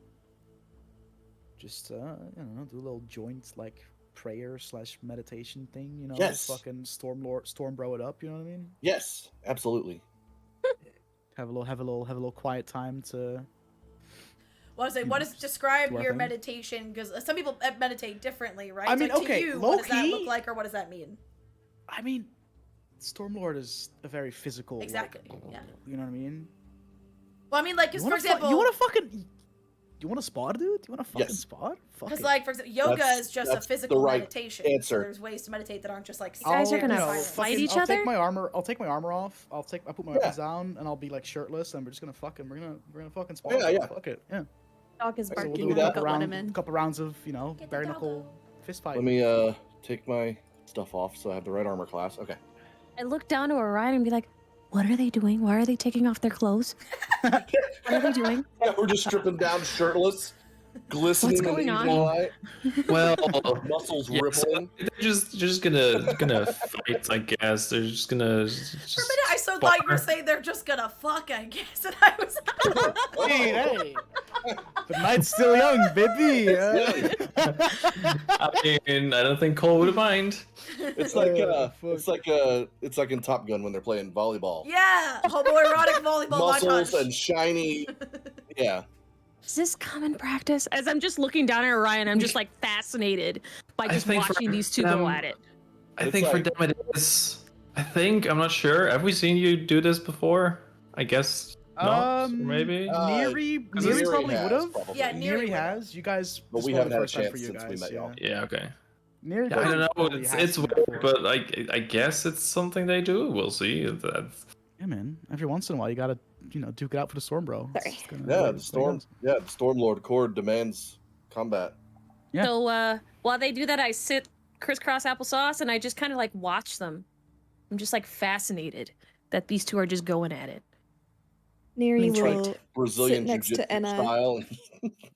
Just do a little joint like prayer / meditation thing. Yes. Fucking storm bro it up. You know what I mean? Yes, absolutely. have a little quiet time to. Well, I was like, what does describe do our your thing. meditation? Because some people meditate differently, right? I mean, so to okay, you, what does that low-key- look like, or what does that mean? I mean, Stormlord is a very physical. like, Exactly. Yeah. You know what I mean? Well, I mean, like, 'cause, You for wanna fu- example, you want to fucking. You want to spar, dude? You want to fucking Yes. spar? Fuck because it. like, for example, yoga That's- is just a that's the physical right meditation. answer. So there's ways to meditate that aren't just like. You guys are sitting gonna in you know, silence. fight fucking- each I'll other? take my armor. I'll take my armor off. I'll put my Yeah. weapons down, and I'll be like shirtless, and we're just gonna fucking we're gonna fucking spar. Yeah, yeah. Fuck it. Yeah. Dog is So barking. we'll do that. a couple, Let him round, in. couple rounds of Get the bare knuckle doggo. fist fight. Let me take my stuff off so I have the right armor class. Okay. I look down to Orion and be like, what are they doing? Why are they taking off their clothes? What are they doing? Yeah, we're just stripping down, shirtless, glistening What's in the going evening on? light, Well, muscles yeah, so rippling. they're just gonna fight, I guess. They're just gonna. For a minute, I so thought you were saying they're just gonna fuck. I guess, and I was. Hey, the night's still young, baby. I mean, I don't think Cole would mind. It's like fuck. it's like in Top Gun when they're playing volleyball. Yeah, homoerotic volleyball Muscles montage. and shiny. Yeah. Is this common practice? As I'm just looking down at Orion, I'm just like fascinated by I just think for watching these two go at it. I It's think for like- them it is. I'm not sure. Have we seen you do this before? I guess not. Maybe. Neri Neri probably has, would have. probably. Yeah, Neri Neri would. has. You guys. But this we is haven't probably had a the first time chance for you since we guys, met y'all. Yeah. Okay. Neri Yeah, I don't know. probably It's has seen weird, before. but like I guess it's something they do. We'll see. That's Yeah, man. Every once in a while, you gotta, duke it out for the storm, bro. It's Sorry. just gonna- Yeah, it's the what it storm. is. Yeah, the Stormlord Cord demands combat. Yeah. So while they do that, I sit crisscross applesauce and I just kind of like watch them. I'm just like fascinated that these two are just going at it. Neri That's right. will Brazilian sit next to jiu-jitsu Enna. style.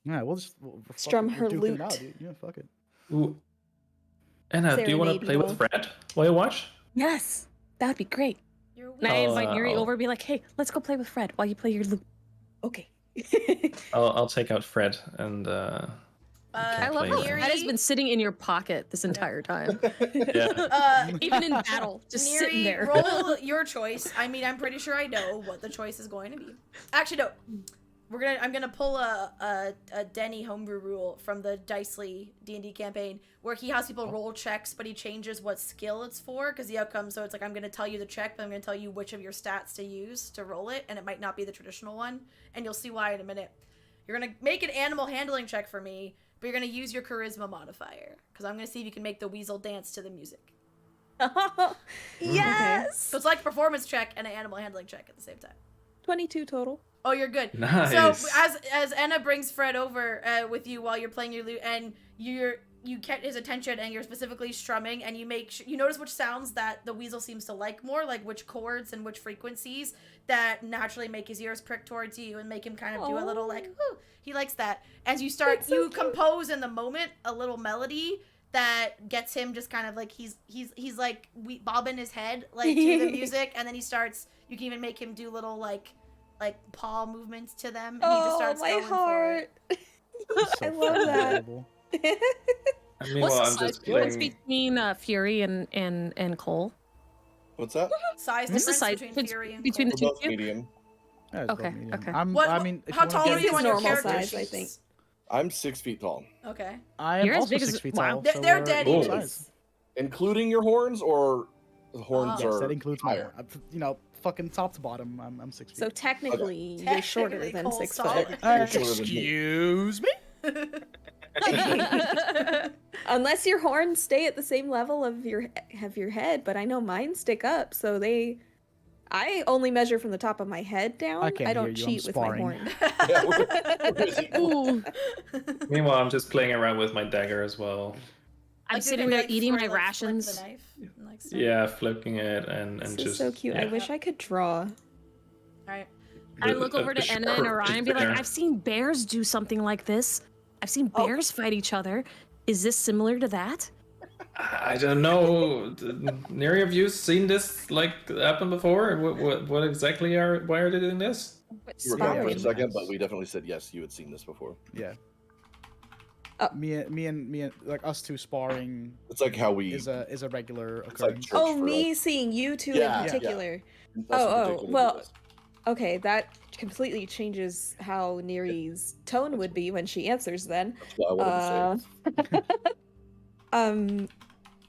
Yeah, we'll just we're Strum fucking- her we're duking it lute. out, dude. Yeah, fuck it. Ooh. Anna, do you want to Serenade play with Noel. Fred while you watch? Yes, that would be great. You're And I I'll, invite Neri I'll- over and be like, hey, let's go play with Fred while you play your lute. Okay. I'll take out Fred and I love play how with Fred has been sitting in your pocket this entire time. yeah. Even in battle, just sitting Neri, there. roll your choice. I mean, I'm pretty sure I know what the choice is going to be. Actually, no. I'm gonna pull a Denny homebrew rule from the Dicely D&D campaign where he has people roll checks, but he changes what skill it's for because the outcome. So it's like I'm gonna tell you the check, but I'm gonna tell you which of your stats to use to roll it, and it might not be the traditional one, and you'll see why in a minute. You're gonna make an animal handling check for me, but you're gonna use your charisma modifier because I'm gonna see if you can make the weasel dance to the music. Yes. So it's like a performance check and an animal handling check at the same time. 22 total. Oh, you're good. Nice. So as Enna brings Fred over with you while you're playing your lute, and you get his attention, and you're specifically strumming, and you notice which sounds that the weasel seems to like more, like which chords and which frequencies that naturally make his ears prick towards you and make him kind of do a little like, ooh, he likes that. As you start, That's so you cute. compose in the moment a little melody that gets him just kind of like he's like bobbing his head like to the music, and then he starts. You can even make him do little like paw movements to them, and he just starts my going for heart. it. It's so I love fucking that. adorable. Meanwhile, What's the I'm size just difference playing. between Fury and Cole? What's that? Size What's the difference size between difference Fury and between Cole. the We're two both of you? medium. Yeah, it's Okay, both medium. okay. I mean, if How you tall wanna are get you on your normal character size, I sheets? think. I'm 6 feet tall, Okay. I am You're as also big as- 6 feet wow. tall. They're, so they're we're dead equal equals. size. including your horns, or the horns Oh. are Yes, that includes my higher. fucking top to bottom. I'm 6 feet. So technically, you're shorter Technically, than Cole's 6 taller. foot. You're shorter than me. excuse me. Unless your horns stay at the same level of your head, but I know mine stick up, so I only measure from the top of my head down. I can't don't hear you, I'm cheat with my sparring. horn. Yeah, we're as equal. Ooh, Meanwhile, I'm just playing around with my dagger as well. I'm Like, sitting you there can, eating flip my the rations. knife and, like, stuff. Yeah, flipping it and This just. is so cute. I yeah. wish I could draw. Alright. I The- look the- over the to Enna and sharp Orion and is be like, there. I've seen bears do something like this. I've seen Oh. bears fight each other. Is this similar to that? I don't know. Neri, have you seen this like happen before? What exactly why are they doing this? You were gone for a Sparring. second, but we definitely said yes. You had seen this before. Yeah. Oh. Me and like us two sparring It's like how we. is a regular It's like occurrence. church Oh, for me us. seeing you two Yeah, in yeah. particular. Us in Oh, particular, well, yes. Okay, that completely changes how Neri's tone would be when she answers then. That's what I wanted to say.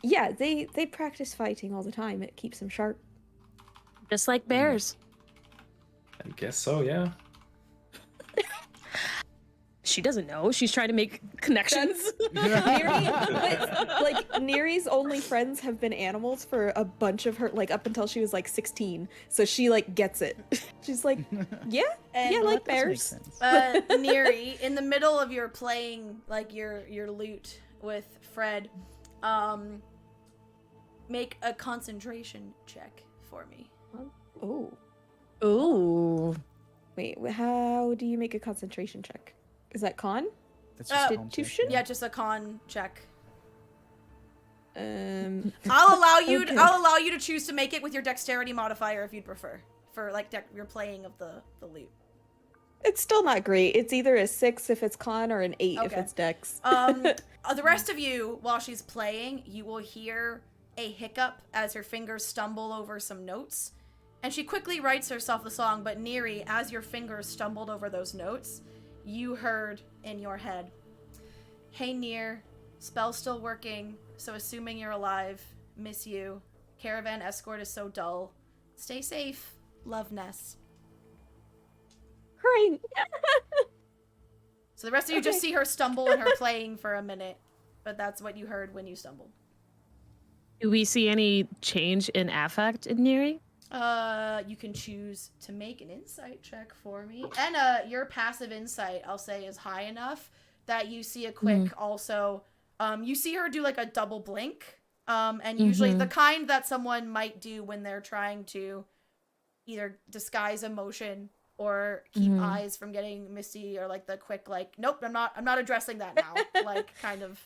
Yeah, they practice fighting all the time. It keeps them sharp. Just like bears. I guess so, yeah. She doesn't know. She's trying to make connections. Neri's only friends have been animals for a bunch of her, like up until she was like 16. So she like gets it. She's like, yeah, And yeah, Well, like that does make bears. sense. Neri, in the middle of your playing like your lute with Fred, make a concentration check for me. Oh, Ooh. wait, how do you make a concentration check? Is that con? It's just Constitution? Yeah, just a con check. I'll I'll allow you to choose to make it with your dexterity modifier if you'd prefer. For like your playing of the lute. It's still not great. It's either a 6 if it's con or an 8 if Okay. it's dex. The rest of you, while she's playing, you will hear a hiccup as her fingers stumble over some notes. And she quickly writes herself the song, but Neri, as your fingers stumbled over those notes, you heard in your head, "Hey Near, spell still working, so assuming you're alive, miss you. Caravan escort is so dull. Stay safe. Love, Ness." Great. So the rest of you just see her stumble and her playing for a minute, but that's what you heard when you stumbled. Do we see any change in affect in Neri? You can choose to make an insight check for me. And your passive insight, I'll say, is high enough that you see a quick also you see her do like a double blink. And usually the kind that someone might do when they're trying to either disguise emotion or keep eyes from getting misty, or like the quick like, nope, I'm not addressing that now. Like kind of.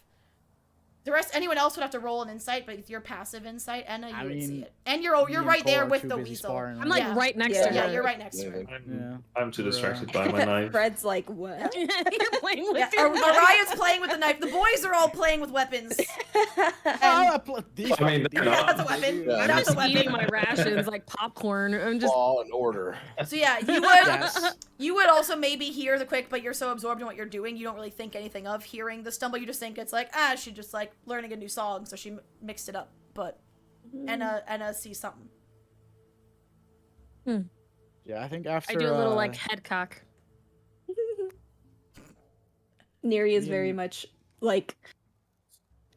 The rest, anyone else would have to roll an insight, but with your passive insight, Enna, you would see it. And you're me and right Cole there are with too the busy weasel. sparring, I'm like Yeah. right next Yeah. to her. Yeah, you're right next to her. I'm too We're, distracted by my knife. Fred's like, what? You're playing with Yeah, your Araya's playing with the knife. The boys are all playing with weapons. I mean, they're not. That's a weapon. Yeah, I'm That's a just eating weapon. my rations like popcorn. I'm just Law and order. So yeah, Yes. you would also maybe hear the quick, but you're so absorbed in what you're doing, you don't really think anything of hearing the stumble. You just think it's like, she just like learning a new song, so she mixed it up. But Enna sees something. Yeah, I think after I do a little like head cock. Neri is Me very and- much like,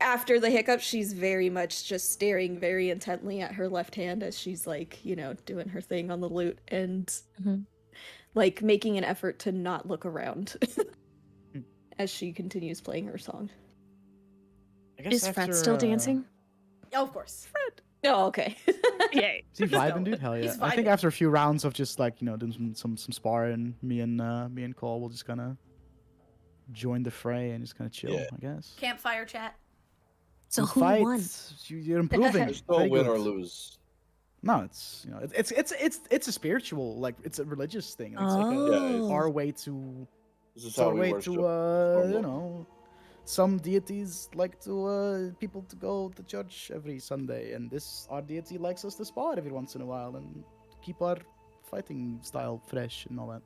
after the hiccup, she's very much just staring very intently at her left hand as she's like, doing her thing on the lute and like making an effort to not look around as she continues playing her song. I guess Is Fred after, still dancing? Oh, of course. Oh, okay. Yay. Is he vibing, going. dude? Hell yeah! He's I think vibing. after a few rounds of just like doing some sparring, me and Cole will just kind of join the fray and just kind of chill. Yeah. I guess. Campfire chat. So You who fight, won? You're improving. There's no Very win good. or lose. No, it's it's a spiritual, like it's a religious thing. It's like Oh. our way to This is it's our how we way worship. to some deities like to people to go to church every Sunday, and our deity likes us to spar every once in a while and keep our fighting style fresh and all that.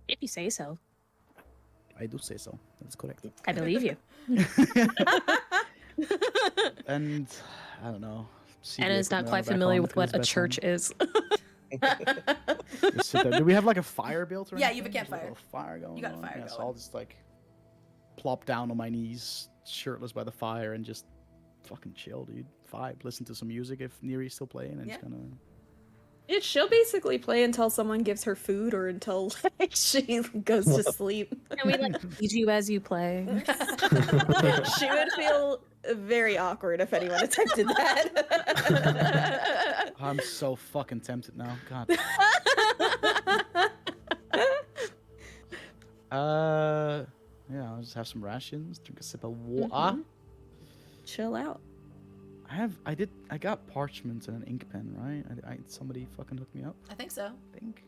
If you say so. I do say so. That's correct. I believe you. And I don't know. Anna is not quite familiar with what a church is. Just sit there. Do we have like a fire built or Yeah, anything? you have a There's, like, campfire. a fire going You got a on? fire Yeah, so going. I'll just like plop down on my knees, shirtless by the fire, and just fucking chill, dude. Vibe. Listen to some music if Neri's still playing, and Yeah. just kind of. She'll basically play until someone gives her food or until she goes to sleep. Can we like feed you as you play? She would feel very awkward if anyone attempted that. I'm so fucking tempted now. God. Yeah, I'll just have some rations, drink a sip of water. Chill out. I got parchment and an ink pen, right? Somebody fucking hooked me up, I think so. I think.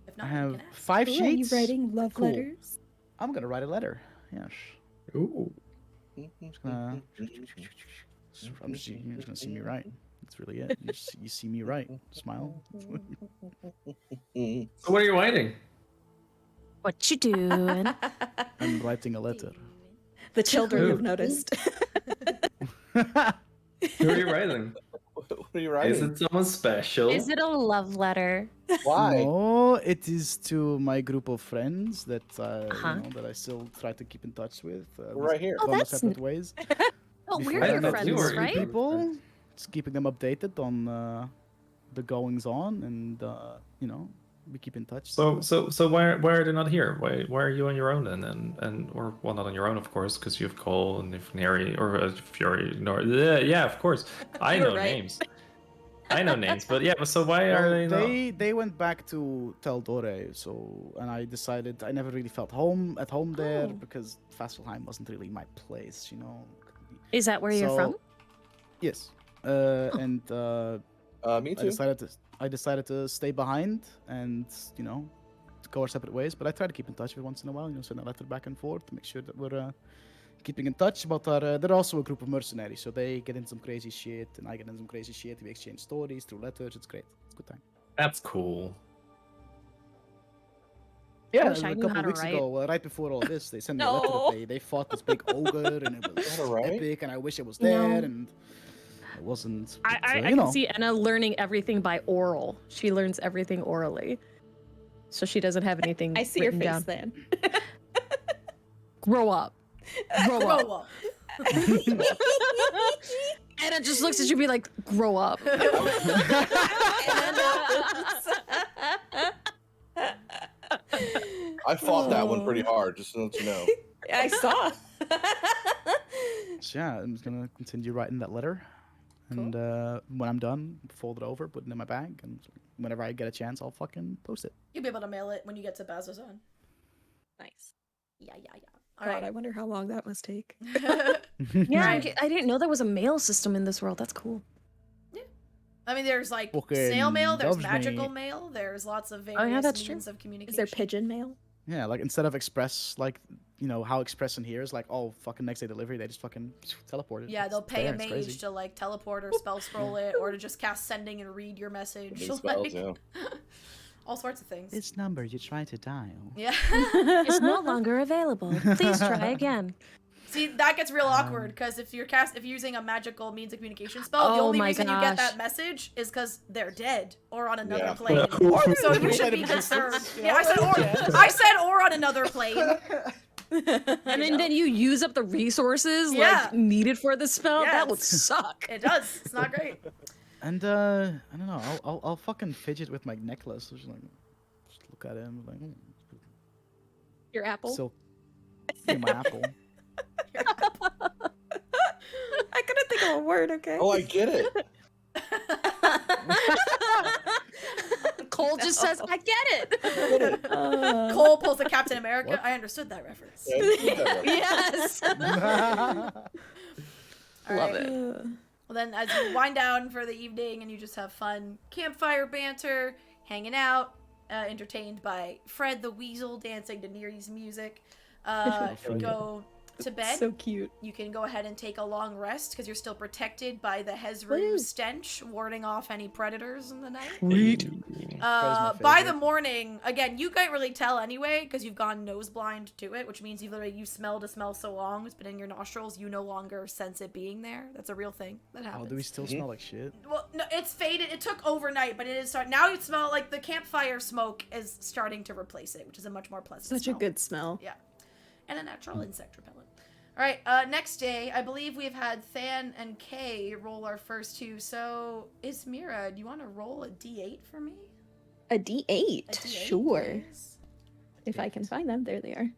If I not, have you can ask. 5 Ooh, are you sheets. writing love Cool. letters? I'm gonna write a letter. Yes. Ooh. You're just gonna see me write. That's really it. You see me right. Smile. So what are you writing? What you doing? I'm writing a letter. The children Who? have noticed. Who are you writing? What are you writing? Is it someone special? Is it a love letter? Why? No, it is to my group of friends that Uh-huh. you know, that I still try to keep in touch with. We're right here. Oh, Gone our that's separate ways. Oh, Before we're I your didn't know friends, you were right? either. people, just keeping them updated on the goings on, and you know, we keep in touch. So why are they not here? Why are you on your own then? And or well, not on your own, of course, because you have Cole and if Neri or Fury. No, yeah, of course. I You were know right. names. I know names, but yeah. So why are Well, they not? they went back to Tel Dore, so and I decided I never really felt at home there Oh. because Fasselheim wasn't really my place, you know. Is that where you're from? Yes, and Me I too. decided to stay behind and you know to go our separate ways. But I try to keep in touch with once in a while, you know, send a letter back and forth to make sure that we're keeping in touch. But they're also a group of mercenaries, so they get in some crazy shit, and I get in some crazy shit. We exchange stories through letters. It's great. It's a good time. That's cool. Yeah, wish I a knew couple how of to weeks write. ago, right before all this, they sent me a letter No. that they fought this big ogre, and it was How to write? epic, and I wish it was No. there, and it wasn't. But, I you can know. see Anna learning everything by oral. She learns everything orally. So she doesn't have anything I see your written face down. then. Grow up. Grow up. Grow up. Anna just looks at you and be like, grow up. I fought that one pretty hard, just to let you know. I saw. So yeah, I'm just gonna continue writing that letter, and when I'm done, fold it over, put it in my bag, and whenever I get a chance, I'll fucking post it. You'll be able to mail it when you get to Bazazan. Nice. Yeah. God, All right. I wonder how long that must take. Yeah, Right. I didn't know there was a mail system in this world. That's cool. I mean, there's like Fucking snail mail, there's loves magical me. mail, there's lots of yeah, various that's means true. of communication. Is there pigeon mail? Yeah, like instead of Express, like you know how Express in here is like, oh fucking next day delivery, they just fucking teleport it. Yeah, they'll It's pay there, a it's mage crazy. to like teleport or spell scroll it, or to just cast sending and read your message. These spells, like, yeah. all sorts of things. This number you try to dial. Yeah. It's no longer available. Please try again. See, that gets real awkward because if you're using a magical means of communication spell, the Oh only my reason you get gosh. that message is because they're dead or on another Yeah. plane. So you should be concerned. Yeah, I said or. I said or on another plane. And then you use up the resources Yeah. like needed for the spell. Yeah, That would it's- suck. It does. It's not great. And I don't know, I'll fucking fidget with my necklace. Just look at him like, Your apple? still my apple. I couldn't think of a word, okay? Oh, I get it. Cole just says, I get it. Cole pulls the Captain America. What? I understood that reference. Yeah, I get that one. Yes. All Love right. it. Well, then, as you wind down for the evening and you just have fun campfire banter, hanging out, entertained by Fred the Weasel dancing to Neri's music, go to bed. So cute. You can go ahead and take a long rest because you're still protected by the Hezru Woo. stench, warding off any predators in the night. Sweet. By favorite. the morning, again, you can't really tell anyway because you've gone nose blind to it, which means you smelled a smell so long, it's been in your nostrils, you no longer sense it being there. That's a real thing that Oh, happens. do we still smell like shit? Well, no, it's faded. It took overnight, but it is starting. Now you smell like the campfire smoke is starting to replace it, which is a much more pleasant Such smell. a good smell. Yeah. And a natural insect repellent. All right, next day, I believe we've had Than and Kay roll our first two. So, Ismira, do you want to roll a d8 for me? A D8. A d8, Sure. please? If I can find them. There they are.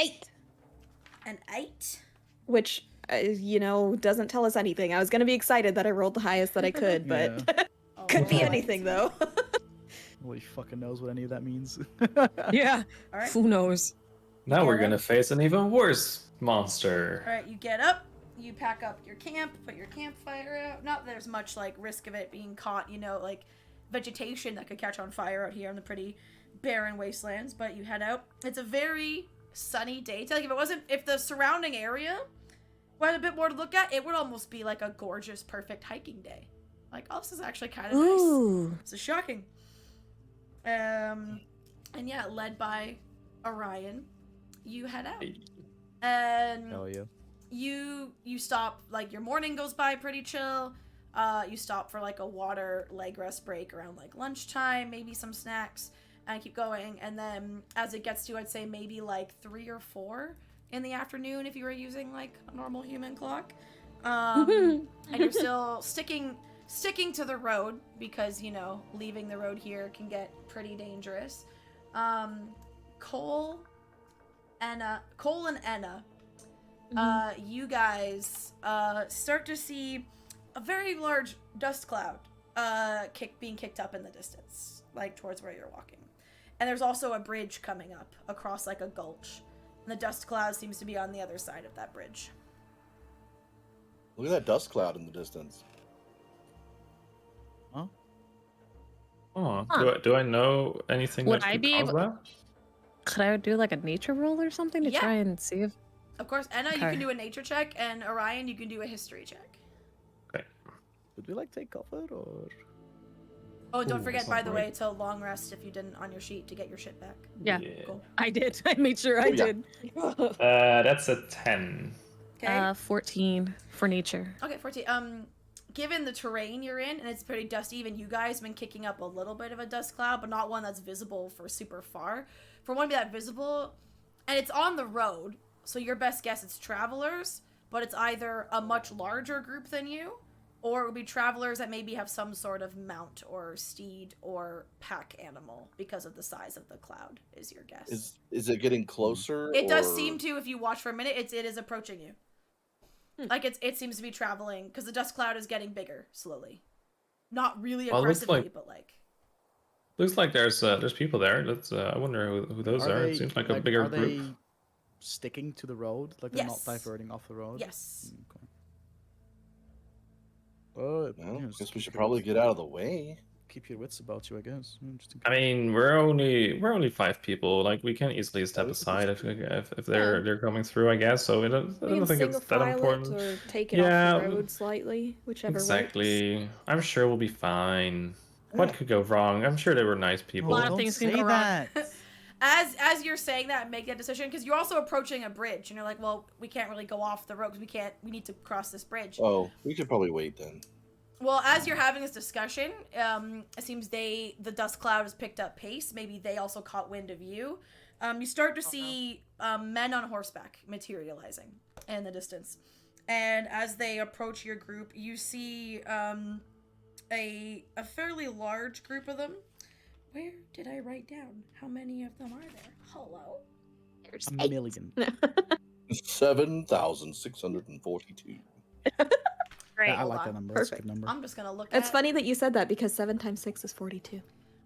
8. An 8? Which, doesn't tell us anything. I was going to be excited that I rolled the highest that I could, but could be Alright. anything, though. Nobody fucking knows what any of that means. Yeah. All right. Who knows? Now we're Yeah. gonna face an even worse monster. All right, you get up, you pack up your camp, put your campfire out. Not that there's much like risk of it being caught, like vegetation that could catch on fire out here in the pretty barren wastelands, but you head out. It's a very sunny day. Like if the surrounding area a bit more to look at, it would almost be like a gorgeous, perfect hiking day. Like, oh, this is actually kind of nice. This is shocking. And yeah, led by Orion, you head out. And Hell yeah. you stop, like, your morning goes by pretty chill. You stop for like a water leg rest break around like lunchtime, maybe some snacks, and keep going. And then as it gets to, I'd say maybe like 3 or 4 in the afternoon if you were using like a normal human clock, and you're still sticking to the road because, you know, leaving the road here can get pretty dangerous. Cole and Enna, you guys start to see a very large dust cloud being kicked up in the distance, like towards where you're walking. And there's also a bridge coming up across like a gulch. And the dust cloud seems to be on the other side of that bridge. Look at that dust cloud in the distance. Huh? Oh, do I know anything Would that I could be cause able- that? Could I do like a nature roll or something to Yeah. try and see if... Of course, Enna, you Okay. can do a nature check, and Orion, you can do a history check. Would we like take cover or? Oh, don't Ooh, forget, that's by not the great. way, to long rest if you didn't on your sheet to get your shit back. Yeah. Cool. I did. I made sure I Oh, yeah. did. That's a 10. Okay. 14 for nature. Okay, 14. Given the terrain you're in, and it's pretty dusty, even you guys have been kicking up a little bit of a dust cloud, but not one that's visible for super far. For one to be that visible, and it's on the road, so your best guess it's travelers, but it's either a much larger group than you, or it would be travelers that maybe have some sort of mount or steed or pack animal because of the size of the cloud, is your guess. Is it getting closer? It does or- seem to, if you watch for a minute, it is approaching you. Like it seems to be traveling because the dust cloud is getting bigger slowly. Not really Well, it looks aggressively, like- but like. Looks like there's people there. Let's. I wonder who those are. It seems like a bigger are group. they sticking to the road? Like they're Yes. not diverting off the road? Yes. Okay. Well, Well, just guess we should keep your probably wits- get out of the way. keep your wits about you, I guess. Just in I case. mean, we're only 5 people. Like we can easily step this is aside true. if they're coming through. I guess so. I We don't can think it's that single file important. it or take it Yeah, off the road slightly, whichever works. Exactly. I'm sure we'll be fine. What could go wrong? I'm sure they were nice people. A lot of don't things can say go wrong. that. As you're saying that, make that decision because you're also approaching a bridge, and you're like, well, we can't really go off the road because we need to cross this bridge. Oh, we could probably wait then. Well, as you're having this discussion, it seems the dust cloud has picked up pace. Maybe they also caught wind of you. You start to see men on horseback materializing in the distance. And as they approach your group, you see a fairly large group of them. Where did I write down? How many of them are there? Hello? There's A million. 7,642. Great. Yeah, I hold like on. that number. That's a Perfect. good number. I'm just gonna look It's at... funny that you said that because 7 times 6 is 42.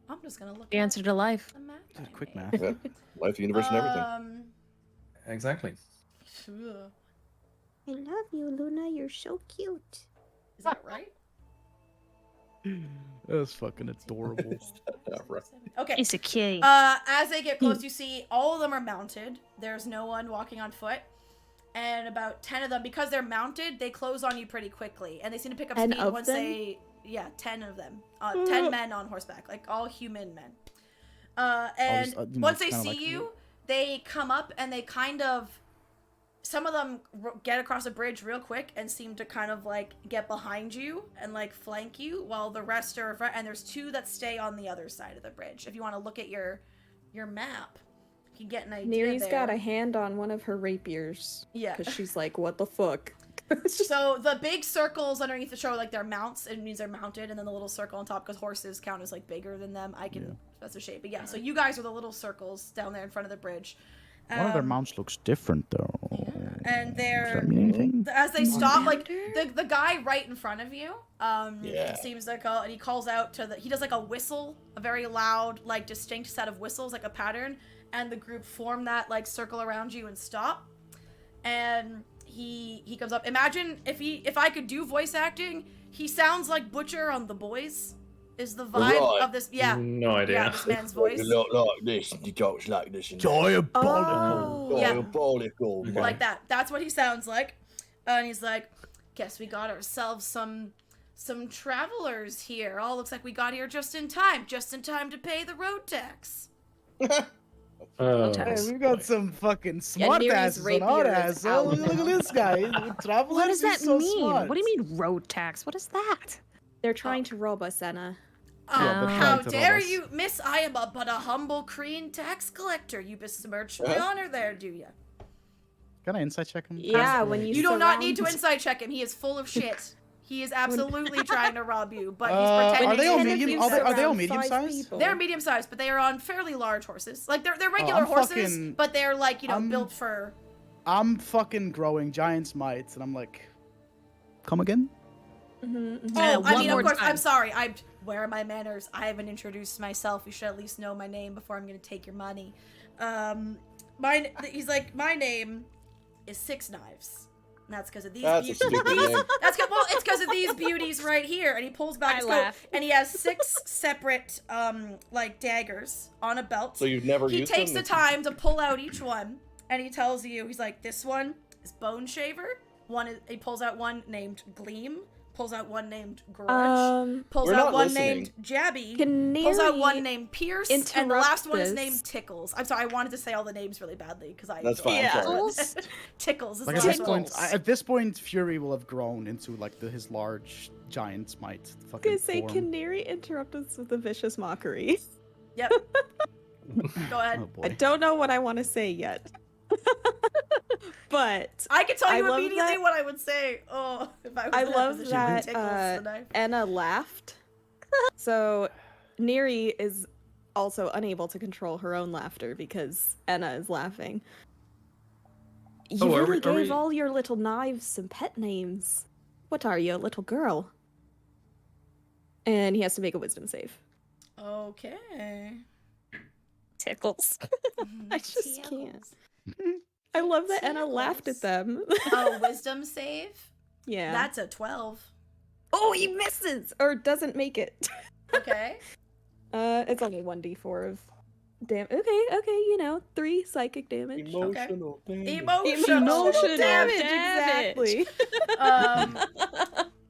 I'm just gonna look The answer at to life. the map. Dude, I quick made. math. Yeah. Life, the universe, and everything. Exactly. Ugh. I love you, Luna. You're so cute. Is that right? That's fucking adorable. Right. Okay. It's a key. As they get close, you see all of them are mounted. There's no one walking on foot. And about 10 of them, because they're mounted, they close on you pretty quickly. And they seem to pick up 10 speed of once them? they... Yeah, 10 of them. 10 men on horseback. Like, all human men. And just, you know, once they kinda see like- you, they come up and they kind of... Some of them get across a bridge real quick and seem to kind of, like, get behind you and, like, flank you, while the rest are in front. And there's 2 that stay on the other side of the bridge. If you want to look at your map, you can get an idea Neri's there. got a hand on one of her rapiers. Yeah. Because she's like, what the fuck? It's just- So the big circles underneath the show, like their mounts, it means they're mounted, and then the little circle on top, because horses count as like bigger than them. I can that's a shape, but yeah. So you guys are the little circles down there in front of the bridge. One of their mounts looks different though. And Does they're that mean anything? as they stop, like the guy right in front of you, Yeah. seems like and he calls out to he does like a whistle, a very loud, like distinct set of whistles, like a pattern, and the group form that like circle around you and stop. And he comes up. Imagine if I could do voice acting, he sounds like Butcher on The Boys. Is the vibe Right. of this? Yeah, No idea. yeah, this man's voice. You look like this, and you talk like this. And Diabolical. Oh. Yeah. Diabolical, man. Like that. That's what he sounds like. And he's like, guess we got ourselves some travelers here. All looks like we got here just in time to pay the road tax. Oh, Hey, we've got some fucking smart Neri's asses on our rapier is ass. Oh, out look at now. this guy. Travelers, What does that he's so mean? smart. What do you mean road tax? What is that? They're trying to rob us, Anna. Yeah, but How trying to dare rob us. you, miss? I am but a humble Kreen tax collector. You besmirch my honor there, do ya? Can I insight check him? Yeah, when you You do not need to surround- insight check him. He is full of shit. He is absolutely trying to rob you, but he's Are pretending. they all Ten of medium? you Are they all surround medium five sized? people. They're medium sized, but they are on fairly large horses. Like they're regular I'm horses, fucking- but they're like I'm- built for. I'm fucking growing giant's mites, and I'm like, come again? Mhm, mhm. Oh, I one mean, more of course. time. I'm sorry. Where are my manners? I haven't introduced myself. You should at least know my name before I'm gonna take your money. He's like, my name is Six Knives. And that's because of these That's a beauties. stupid name. It's because of these beauties right here. And he pulls back I his coat, laugh. and he has 6 separate like daggers on a belt. So you've never He used takes them? the time to pull out each one, and he tells you, he's like, this one is Bone Shaver. He pulls out one named Gleam. Pulls out one named Grudge. Pulls We're out not one listening. named Jabby. Can Pulls out Neri one named Pierce, and the interrupt last one is this? named Tickles. I'm sorry, I wanted to say all the names really badly because I. That's fine, I'm sorry. Tickles is Like the at last this one. point, at this point, Fury will have grown into like his large giant's might. I was Fucking gonna say, form. can Neri interrupt us with a vicious mockery? Yep. Go ahead. Oh I boy. don't know what I want to say yet. But I can tell I you love immediately that- what I would say. Oh, if I was I in that love position, that Tickles the knife. Anna laughed. So Neri is also unable to control her own laughter because Anna is laughing. You Oh, are really we- are gave we- all your little knives some pet names. What are you, a little girl? And he has to make a wisdom save. Okay. Tickles. I just can't. I love that Anna laughed at them. Oh, wisdom save? Yeah. That's a 12. Oh, he misses or doesn't make it. Okay. It's only 1d4 of damage. Okay, 3 psychic damage. Emotional damage. Emotional damage. Exactly.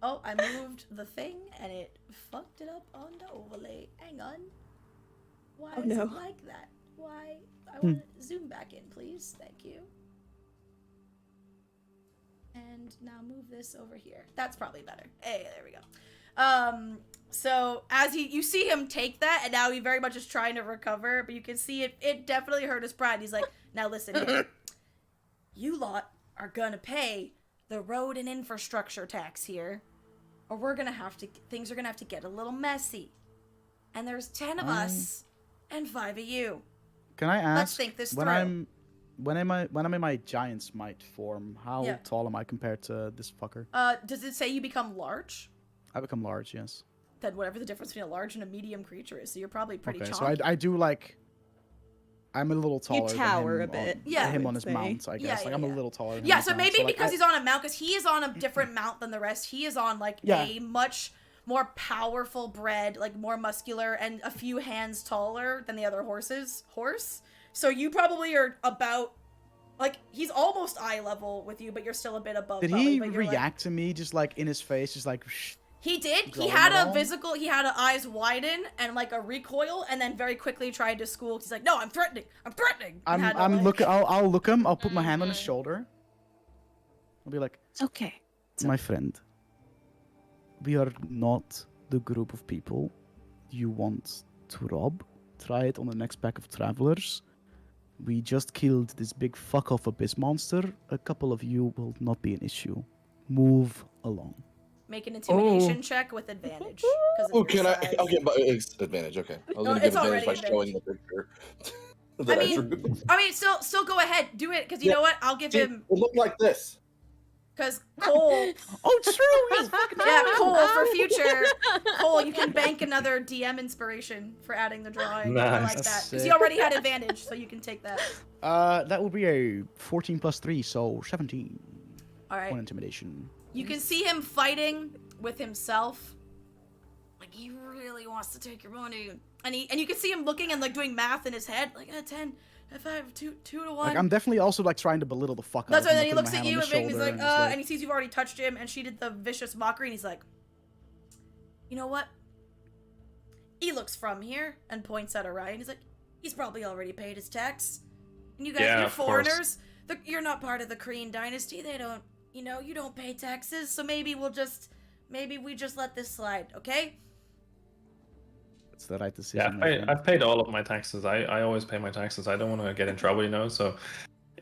Oh, I moved the thing and it fucked it up on the overlay. Hang on. Why Oh, is no. it like that? Why? I want to zoom back in, please. Thank you. And now move this over here. That's probably better. Hey, there we go. So as you see him take that, and now he very much is trying to recover, but you can see it definitely hurt his pride. He's like, now listen here. You lot are gonna pay the road and infrastructure tax here, or things are gonna have to get a little messy. And there's 10 of us and 5 of you. Can I ask? Let's think this when through. I'm in my giant's might form, how Yeah. tall am I compared to this fucker? Does it say you become large? I become large, yes. Then whatever the difference between a large and a medium creature is, so you're probably pretty Okay, chonky. so I do like. I'm a little taller. tower than him a bit, On, Yeah. him I on would his say. mount, I guess. Yeah, I'm yeah. a little taller. Than Yeah, him so on his maybe mount, because like, he's on a mount, because he is on a different mount than the rest. He is on like Yeah. a much more powerful bred, like more muscular and a few hands taller than the other horse. So you probably are about, like, he's almost eye level with you, but you're still a bit above. Did probably, he but you're, like- react to me just like in his face, just like? He did. He Growing had at a all? he had eyes widen and like a recoil, and then very quickly tried to school. He's like, "No, I'm threatening. I'm threatening." And had to, I'm like- looking. I'll look him. I'll put my hand on his Mhm. shoulder. I'll be like, It's okay. my friend. We are not the group of people you want to rob. Try it on the next pack of travelers. We just killed this big fuck off abyss monster. A couple of you will not be an issue. Move along. Make an intimidation check with advantage. 'Cause of Oh, your can I? size. Okay, but it's advantage. Okay, I was No, gonna give it's advantage by already showing the picture. that I mean, drew. still go ahead, do it, because you Yeah. know what? I'll give See, him, it looked like this. because Cole, Oh, true. He's fucking Cole, for future, Cole, you can bank another DM inspiration for adding the drawing. I like Nice. that, That's because he sick. already had advantage, so you can take that. That would be a 14 plus 3, so 17. All right. On intimidation. You can see him fighting with himself. Like, he really wants to take your money. And you can see him looking and, like, doing math in his head. Like, 10, 5, 2 to 1. Like, I'm definitely also, like, trying to belittle the fuck out That's of him. right, then he like, looks putting at my you hand on and his he's like, shoulder, and he sees you've already touched him, and she did the vicious mockery, and he's like, you know what? He looks from here, and points at Orion. He's like, he's probably already paid his tax. And you guys, Yeah, you're of course. foreigners. You're not part of the Korean dynasty. They don't, you don't pay taxes, so maybe we just let this slide, okay? It's the right Yeah, decision. my friend. I've paid all of my taxes. I always pay my taxes. I don't want to get in trouble, so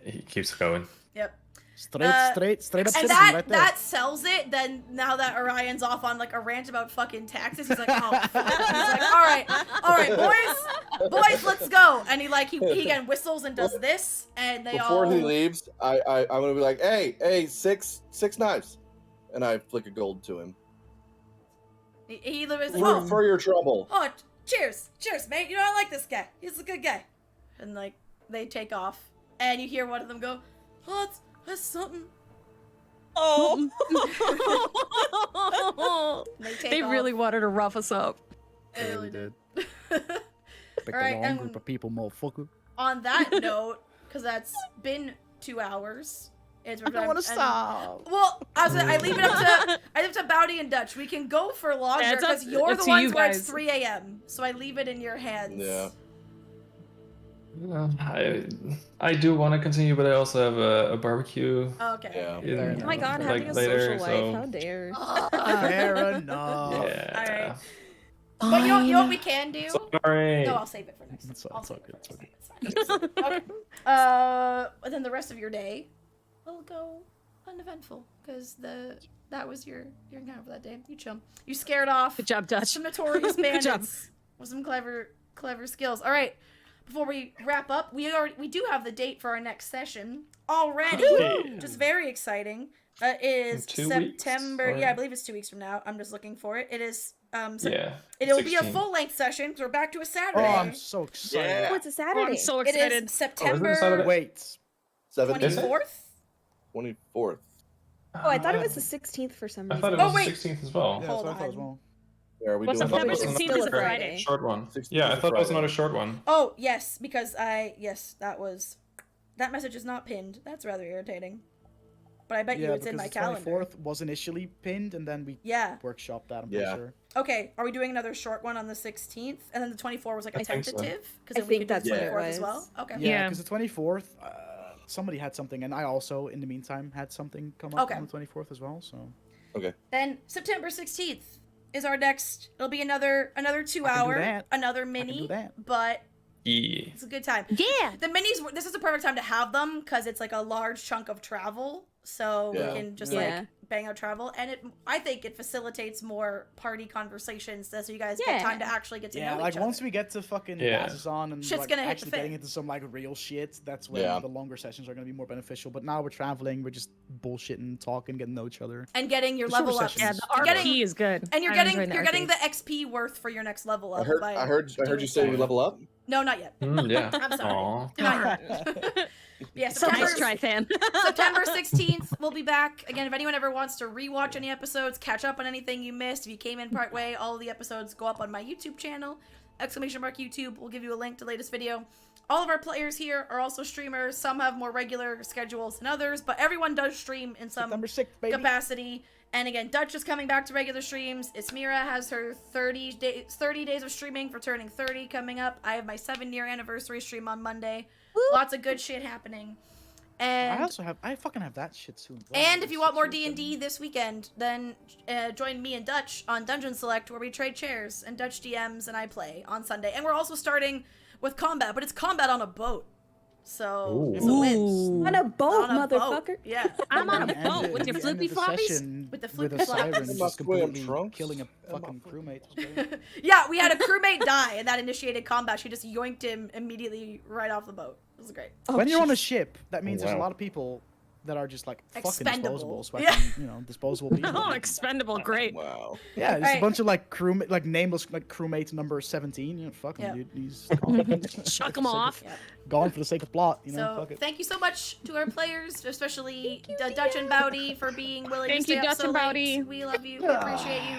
he keeps going. Yep. Straight up And citizen right there. that sells it. Then now that Orion's off on like a rant about fucking taxes, he's like, oh, fuck. He's like, all right, boys, let's go. And he again whistles and does this, and they Before all. he leaves, I'm gonna be like, hey, six knives, and I flick a gold to him. He was like, For your trouble. oh, cheers, mate. I like this guy. He's a good guy. And like they take off, and you hear one of them go, oh, that's something. Oh. They off. really wanted to rough us up. They Yeah, really we did. Pick Alright, the wrong group of people, motherfucker. On that note, because that's been 2 hours. I don't want to stop. Well, I leave it up to Bowdy and Dutch. We can go for longer Yeah, because you're up the to ones you where it's guys. 3 a.m. So I leave it in your hands. Yeah. I do want to continue, but I also have a barbecue. Okay. Yeah. in, Fair Oh my god, like, having a later, social so- life. How dare. Fair enough. Yeah. Alright. But you know what we can do? Sorry. No, I'll save it for next time. It's all I'll save good, it for it's all next time. It's fine. Okay. And then the rest of your day will go uneventful because that was your encounter for that day. You chill. You scared off Good job, Dutch. some notorious Good job. bandits with some clever skills. All right. Before we wrap up, we do have the date for our next session already, which is very exciting. It is 2 weeks, September. or- Yeah, I believe it's 2 weeks from now. I'm just looking for it. It is. Yeah. It'll be a 16. full-length session. So we're back to a Oh, Saturday. I'm so excited. Yeah. Oh, it's a Oh, Saturday. I'm so It excited. is September Saturday? Wait. 24th. 24th. Oh, I thought it was the 16th for some I reason. thought it Oh, was wait. the 16th as well. Yeah, Hold that's what I thought as on. well. Yeah, are we Well, doing September that? 16th Still is a a Friday. Friday. Short one. 16th Yeah, I is a thought it was Friday. not a short one. Oh, yes, because that was that message is not pinned. That's rather irritating. But I bet you it's in my because the calendar. 24th was initially pinned, and then we Yeah. workshopped that, I'm pretty Yeah. sure. Okay, are we doing another short one on the 16th? And then the 24th was like a I think so. tentative? Because I then we think could do that's the what it 24th as was. well? Okay. Yeah, Yeah. because the 24th, somebody had something, and I also, in the meantime, had something come up Okay. on the 24th as well, so... Then September 16th is our next. It'll be another 2 hour, that. another do mini, that. but Yeah. it's a good time. Yeah. The minis, this is the perfect time to have them because it's like a large chunk of travel, so Yeah. we can just Yeah. like bang out travel, and I think it facilitates more party conversations, so you guys Yeah. get time to actually get to Yeah, know like each once other. we get to fucking Yeah. passes on and Shit's like, gonna hit the actually fan. getting into some like real shit, that's when Yeah. the longer sessions are gonna be more beneficial. But now we're traveling, we're just bullshitting, talking, getting to know each other. And getting your The shorter level ups. sessions. Yeah, the You're getting- RP is good. And you're I'm getting enjoying the you're getting RP. the XP worth for your next level I up. heard by you doing say we so. level up. No, not yet. Yeah. I'm sorry. Aw. Not yet. Yeah, So September, nice try, fan. September 16th, we'll be back. Again, if anyone ever wants to rewatch any episodes, catch up on anything you missed, if you came in part way, all of the episodes go up on my YouTube channel. !YouTube will give you a link to the latest video. All of our players here are also streamers. Some have more regular schedules than others, but everyone does stream in some September 6th, baby. capacity. And again, Dutch is coming back to regular streams. Ismira has her 30 days of streaming for turning 30 coming up. I have my 7-year anniversary stream on Monday. Lots of good shit happening. And I fucking have that shit soon. Bro. and if you want more D&D this weekend, then join me and Dutch on Dungeon Select, where we trade chairs, and Dutch DMs and I play on Sunday. And we're also starting with combat, but it's combat on a boat. So Ooh. it's a win. Ooh. On a boat, On a boat. motherfucker. Yeah. I'm on a And boat the- with your the end flippy of the floppies. session With the with flippy a siren floppies. just Am I completely trunks? killing a Am I fucking fucking- crewmate. It was great. Yeah, we had a crewmate die, and that initiated combat. She just yoinked him immediately right off the boat. It was great. Oh, When you're on a jeez. ship, that means there's a wow. lot of people that are just like fucking Expendable. disposable. So Yeah. disposable people. Oh, expendable, great. Wow. Yeah, just Alright. a bunch of like nameless like crewmates number 17. You know, fuck him, Yeah. dude. He's gone. Chuck 'em off. Yeah. Gone for the sake of plot. You know, So fuck it. thank you so much to our players, especially Dutch and Bowdy, for being willing Thank to stay you, up Dutch so and late. Bowdy. We love you. We appreciate you.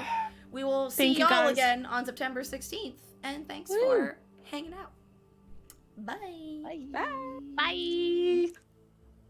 We will see Thank you, y'all guys. again on September 16th. And thanks Woo. for hanging out. Bye. Bye. Bye. Bye.